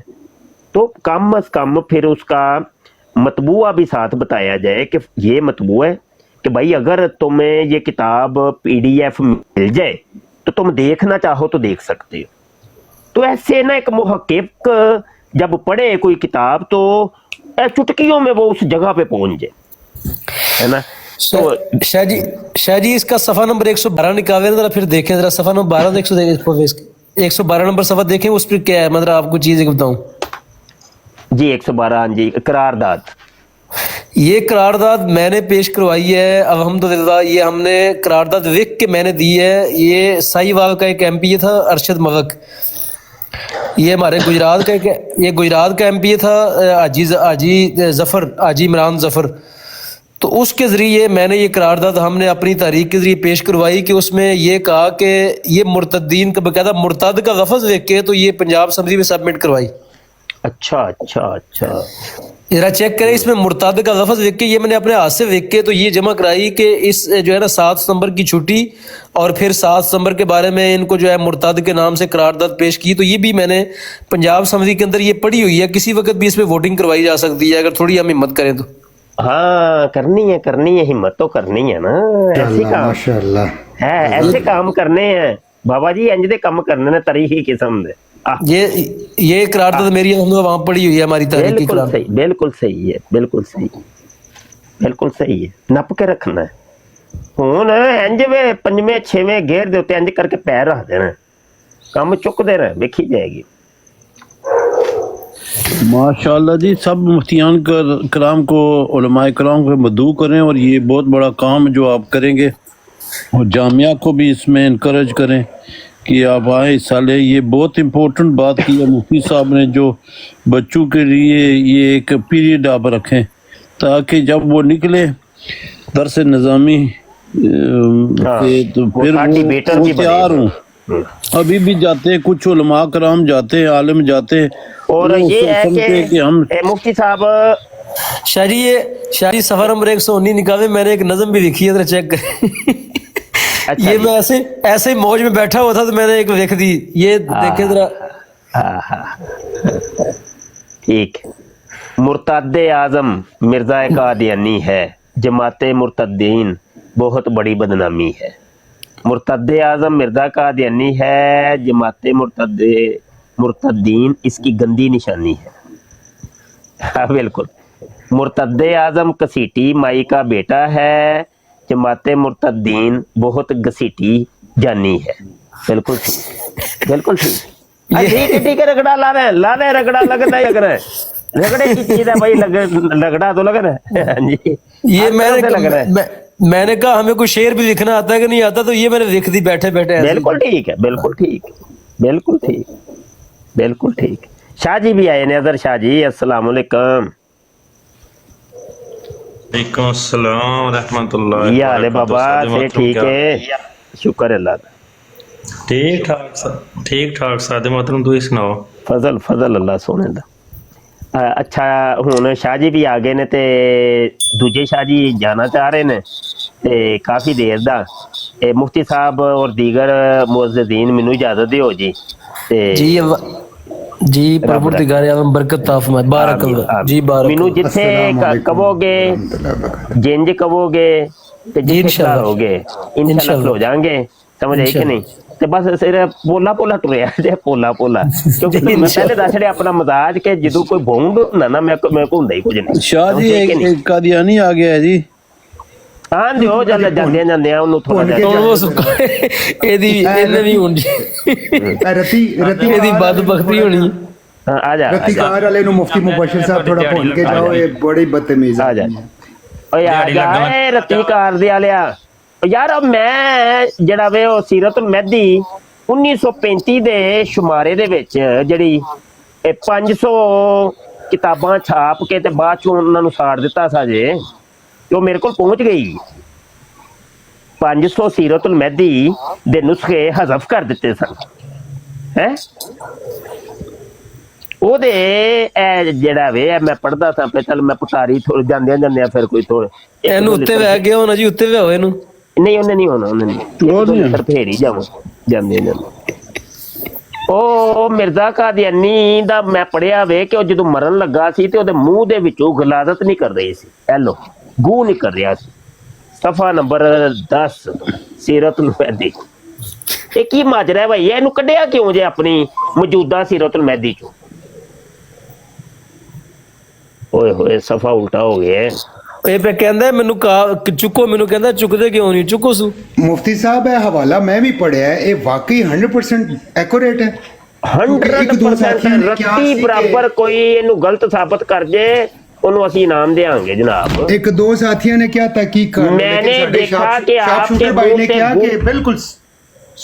तो कम अज कम फिर उसका मतबूआ भी साथ बताया जाए कि ये मतबूआ है, कि भाई अगर तुम्हें ये किताब PDF मिल जाए तो तुम देखना चाहो तो देख सकते हो। तो ऐसे ना एक मुहक्किक जब पढ़े कोई किताब तो चुटकियों में वो उस जगह पे पहुंच जाए, है ना। तो शाह जी इसका सफा नंबर 112 निकाले जरा, फिर देखें जरा सफा नंबर 12 112 नंबर सफा देखें, उस पर क्या है, मतलब आपको चीज बताऊं जी। 112 जी, करारदाद। ये करारदाद मैंने पेश करवाई है अल्हम्दुलिल्लाह। ये हमने करारदाद लिख के मैंने दी है। ये साहिवाल का एक MP था अरशद मवक, ये हमारे गुजरात का ये गुजरात का MP था हाजी इमरान जफर। तो उसके ज़रिए मैंने ये करारदाद हमने अपनी तारीख के ज़रिए पेश करवाई कि उसमें ये कहा कि ये मुर्तद्दीन का बकायदा मुर्तद का लफ्ज़ देख के तो ये पंजाब असम्बली में सबमिट करवाई। अच्छा अच्छा अच्छा, जरा चेक करें, इसमें मुर्तद का लफ्ज़ देख के ये मैंने अपने हाथ से देख के तो ये जमा कराई कि इस जो है ना 7 सितंबर की छुट्टी और फिर 7 सितंबर के बारे में इनको जो है मुर्तद के नाम से करारदाद पेश की। तो ये भी मैंने पंजाब असम्बली के अंदर ये पढ़ी हुई है, किसी वक्त भी इस पर वोटिंग करवाई जा सकती है अगर थोड़ी हम हिम्मत करें तो। हाँ करनी है, हिम्मत तो करनी है ना। ऐसे काम माशाअल्लाह है, ऐसे काम करने हैं बाबा जी, इंज दे काम करने ने तरीही किस्म दे। ये करारदाद मेरी हमने वहां पड़ी हुई है हमारी तारीख की करारदाद। सही, बिल्कुल सही है, बिल्कुल सही, बिल्कुल सही है। नप के रखना है हुन, इंज वे 5वें 6वें गेर दे उत्ते इंज करके पैर रख देना, काम चुकदे रह, वेखी जाएगी। माशाल्लाह जी, सब मुफ्तियान कराम को, उलमाए कराम को मदऊ करें, और ये बहुत बड़ा काम जो आप करेंगे और जामिया को भी इसमें इनकरेज करें कि आप आए हिस्सा ले। ये बहुत इम्पोर्टेंट बात की है मुफ्ती साहब ने, जो बच्चों के लिए ये एक पीरियड आप रखें ताकि जब वो निकले दरस निज़ामी से तो फिर वो तैयार हूँ। अभी भी जाते हैं कुछ उलमा कराम जाते हैं, आलिम जाते हैं, और ये है कि हम मुफ्ती साहब शायरी सफर नंबर 119 निकाले, मैंने एक नज़म भी लिखी है, जरा चेक करें। अच्छा ये मैं ऐसे मौज में बैठा हुआ था तो मैंने एक लिख दी, ये देखे जरा। ठीक। मुर्तद आजम मिर्जा कादियानी है, जमाते मुर्तदीन बहुत बड़ी बदनामी है। मुर्तद आजम मिर्जा कादियानी है, जमाते मुर्तदीन इसकी गंदी निशानी है। हाँ बिल्कुल। मुर्तद आजम कसीटी माई का बेटा है, जमाते मुर्तदीन बहुत घसीटी जानी है। बिल्कुल ठीक, बिल्कुल ठीक। ठीक है, रगड़ा ला रहे हैं, रगड़ा लगता है, लग रहा है, रगड़े की चीज है भाई, रगड़ा तो लग रहा है। हाँ जी, ये मैंने लग रहा है। मैंने कहा हमें कोई शेर भी लिखना आता है कि नहीं आता, तो ये मैंने लिख दी बैठे बैठे। बिल्कुल ठीक है, बिल्कुल ठीक, बिल्कुल ठीक, बिल्कुल ठीक। शाह जी भी आए ने, अदर शाह जी, अस्सलाम वालेकुम। वालेकुम अस्सलाम रहमतुल्लाह। ये हाल है बाबा, से ठीक है, शुक्र अल्लाह का। ठीक ठाक सादे मोहतरम, तू ही सुनाओ। फजल फजल अल्लाह सोने दा। अच्छा हुण शाह जी भी आ गए ने, ते दूजे शाह जी जाना चाह रहे ने ते काफ़ी देर दा। मुफ्ती साहब और दीगर मुअज्जिज़ीन मैनू इजाजत दिओ जी। ते जी परवरदिगार आलम बरकत आफरमाए, बारक अल्लाह जी, बारक। मैनू जिथे कहोगे, जिंज कहोगे ते जिथे कहोगे इंशाल्लाह हो जाएंगे, समझ आई कि नहीं? ते बस सिर्फ पोला पोला टुरिया जे, पोला पोला, क्योंकि मैं पहले दस रहा अपना मजाज के जदों कोई बोंड होंदा ना, मैं हुंदा ही कुछ नहीं। शाह जी एक कादियानी आ गया है जी। हाँ जी, हो जांदे जांदे ਉਹਨੂੰ थोड़ा ਹੁਣ ਉਹ ਸੁੱਕਾ ਇਹਨੇ ਵੀ ਹੁਣ रती ਇਹਦੀ ਬਦਬਖਤੀ ਹੋਣੀ। आ जा रतिकार वाले ਨੂੰ मुफ्ती मुबशिर साहब थोड़ा भूल के जाओ, ये बड़ी बदतमीज आ जा। ਓਏ ਆ ਜਾ ਏ ਰਤੀਕਾਰ ਦੇ ਵਾਲਿਆ। यार मैं ਜਿਹੜਾ ਵੇ ਉਹ ਸੀਰਤ ਮਹਿਦੀ 1935 ਦੇ ਸ਼ੁਮਾਰੇ ਦੇ ਵਿੱਚ ਜਿਹੜੀ 500 ਕਿਤਾਬਾਂ ਛਾਪ ਕੇ ਤੇ ਬਾਅਦ ਚੋਂ ਉਹਨਾਂ ਨੂੰ ਸਾੜ ਦਿੱਤਾ ਸਾ ਜੇ, ਜੋ ਮੇਰੇ ਕੋਲ ਪਹੁੰਚ ਗਈ। 500 ਸੀਰਤੁਲ ਮਹਿਦੀ ਦੇ ਨੁਸਖੇ ਹਜ਼ਫ ਕਰ ਦਿੱਤੇ ਸਨ ਹੈ। ਉਹਦੇ ਜਿਹੜਾ ਵੇ ਮੈਂ ਪੜਦਾ ਸਾਂ ਪੇ, ਚੱਲ ਮੈਂ ਪੁਤਾਰੀ ਜਾਂਦਿਆਂ ਫਿਰ ਕੋਈ ਥੋੜੇ ਇਹਨੂੰ ਉੱਤੇ ਵਹਿ ਗਿਆ ਹੋਣਾ ਜੀ, ਉੱਤੇ ਵਹਿ ਇਹਨੂੰ। ਨਹੀਂ ਉਹਨੇ ਨਹੀਂ ਹੋਣਾ, ਉਹਨੇ ਨਹੀਂ, ਫਿਰ ਫੇਰ ਹੀ ਜਾਵਾਂ ਜਾਂਦੇ। ਉਹ ਮਿਰਜ਼ਾ ਕਾਦੀਆਨੀ ਦਾ ਮੈਂ ਪੜਿਆ ਵੇ ਕਿ ਉਹ ਜਦੋਂ ਮਰਨ ਲੱਗਾ ਸੀ ਤੇ ਉਹਦੇ ਮੂੰਹ ਦੇ ਵਿੱਚੋਂ ਗਲਾਜ਼ਤ ਨਹੀਂ ਕਰ ਰਹੀ ਸੀ, ਐਲੋ ਗੂੰ ਨਹੀਂ ਕਰ ਰਿਹਾ ਸੀ। ਸਫਾ ਨੰਬਰ 10 ਸੀਰਤੁਲ ਮਹਿਦੀ। ਇਹ ਕੀ ਮਾਜਰਾ ਹੈ ਭਾਈ, ਇਹਨੂੰ ਕੱਢਿਆ ਕਿਉਂ ਜੇ ਆਪਣੀ ਮੌਜੂਦਾ ਸੀਰਤੁਲ ਮਹਿਦੀ ਚੋਂ? ਓਏ ਹੋਏ ਸਫਾ ਉਲਟਾ ਹੋ ਗਿਆ। ਇਹ ਪੇ ਕਹਿੰਦਾ ਮੈਨੂੰ ਚੁੱਕੋ, ਮੈਨੂੰ ਕਹਿੰਦਾ ਚੁੱਕਦੇ ਕਿਉਂ ਨਹੀਂ, ਚੁੱਕੋ ਸੂ। मुफ्ती साहब है हवाला मैं भी पढ़िया है, ये वाकई 100% एक्यूरेट है। 100% ਰੱਤੀ ਬਰਾਬਰ ਕੋਈ ਇਹਨੂੰ ਗਲਤ ਸਾਬਤ ਕਰ ਜੇ ਉਹਨੂੰ ਅਸੀਂ ਇਨਾਮ ਦੇਾਂਗੇ जनाब। एक दो साथियों ने क्या तहकीक कर, मैंने देखा कि आपके भाई ने मुंह से क्या कि बिल्कुल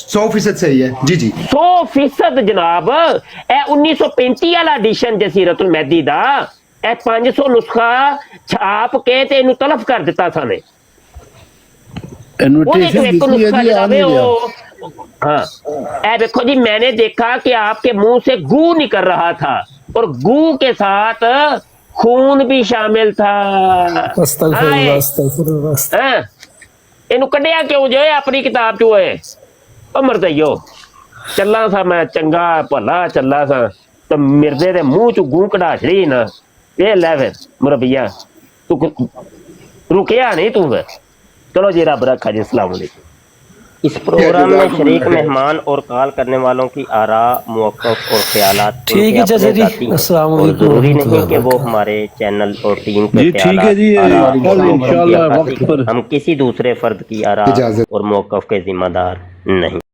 100% सही है जी जी 100% जनाब। ए 1935 वाला एडिशन जसीरतुल महदी दा ए 500 नुस्खा छाप के ते इनु तलफ कर दिता साने। इनविटेशन एक नुस्खा जनाबे हाँ ए देखो जी, मैंने देखा कि आपके मुंह से गू निकल रहा था और गू के साथ खून भी शामिल था। इनु कढ़िया क्यों जो अपनी किताब चो है? मरदइयो चला सा मैं चंगा भला चला सा तो मिर्जे दे मुंह चो गूं कढ़ा छड़ी ना। ये लै फिर मुरबिया तू रुकिया नहीं तू फिर। चलो जी रब रखा जी, अस्सलाम वालेकुम। इस प्रोग्राम में शरीक मेहमान और कॉल करने वालों की आरा, मौक़िफ़ और ख़यालात ठीक है चाचा जी, अस्सलाम वालेकुम। जरूरी नहीं कि वो हमारे चैनल और टीम के ठीक है जी, इंशाल्लाह वक्त पर हम किसी दूसरे फर्द की आरा और मौक़िफ़ के जिम्मेदार नहीं।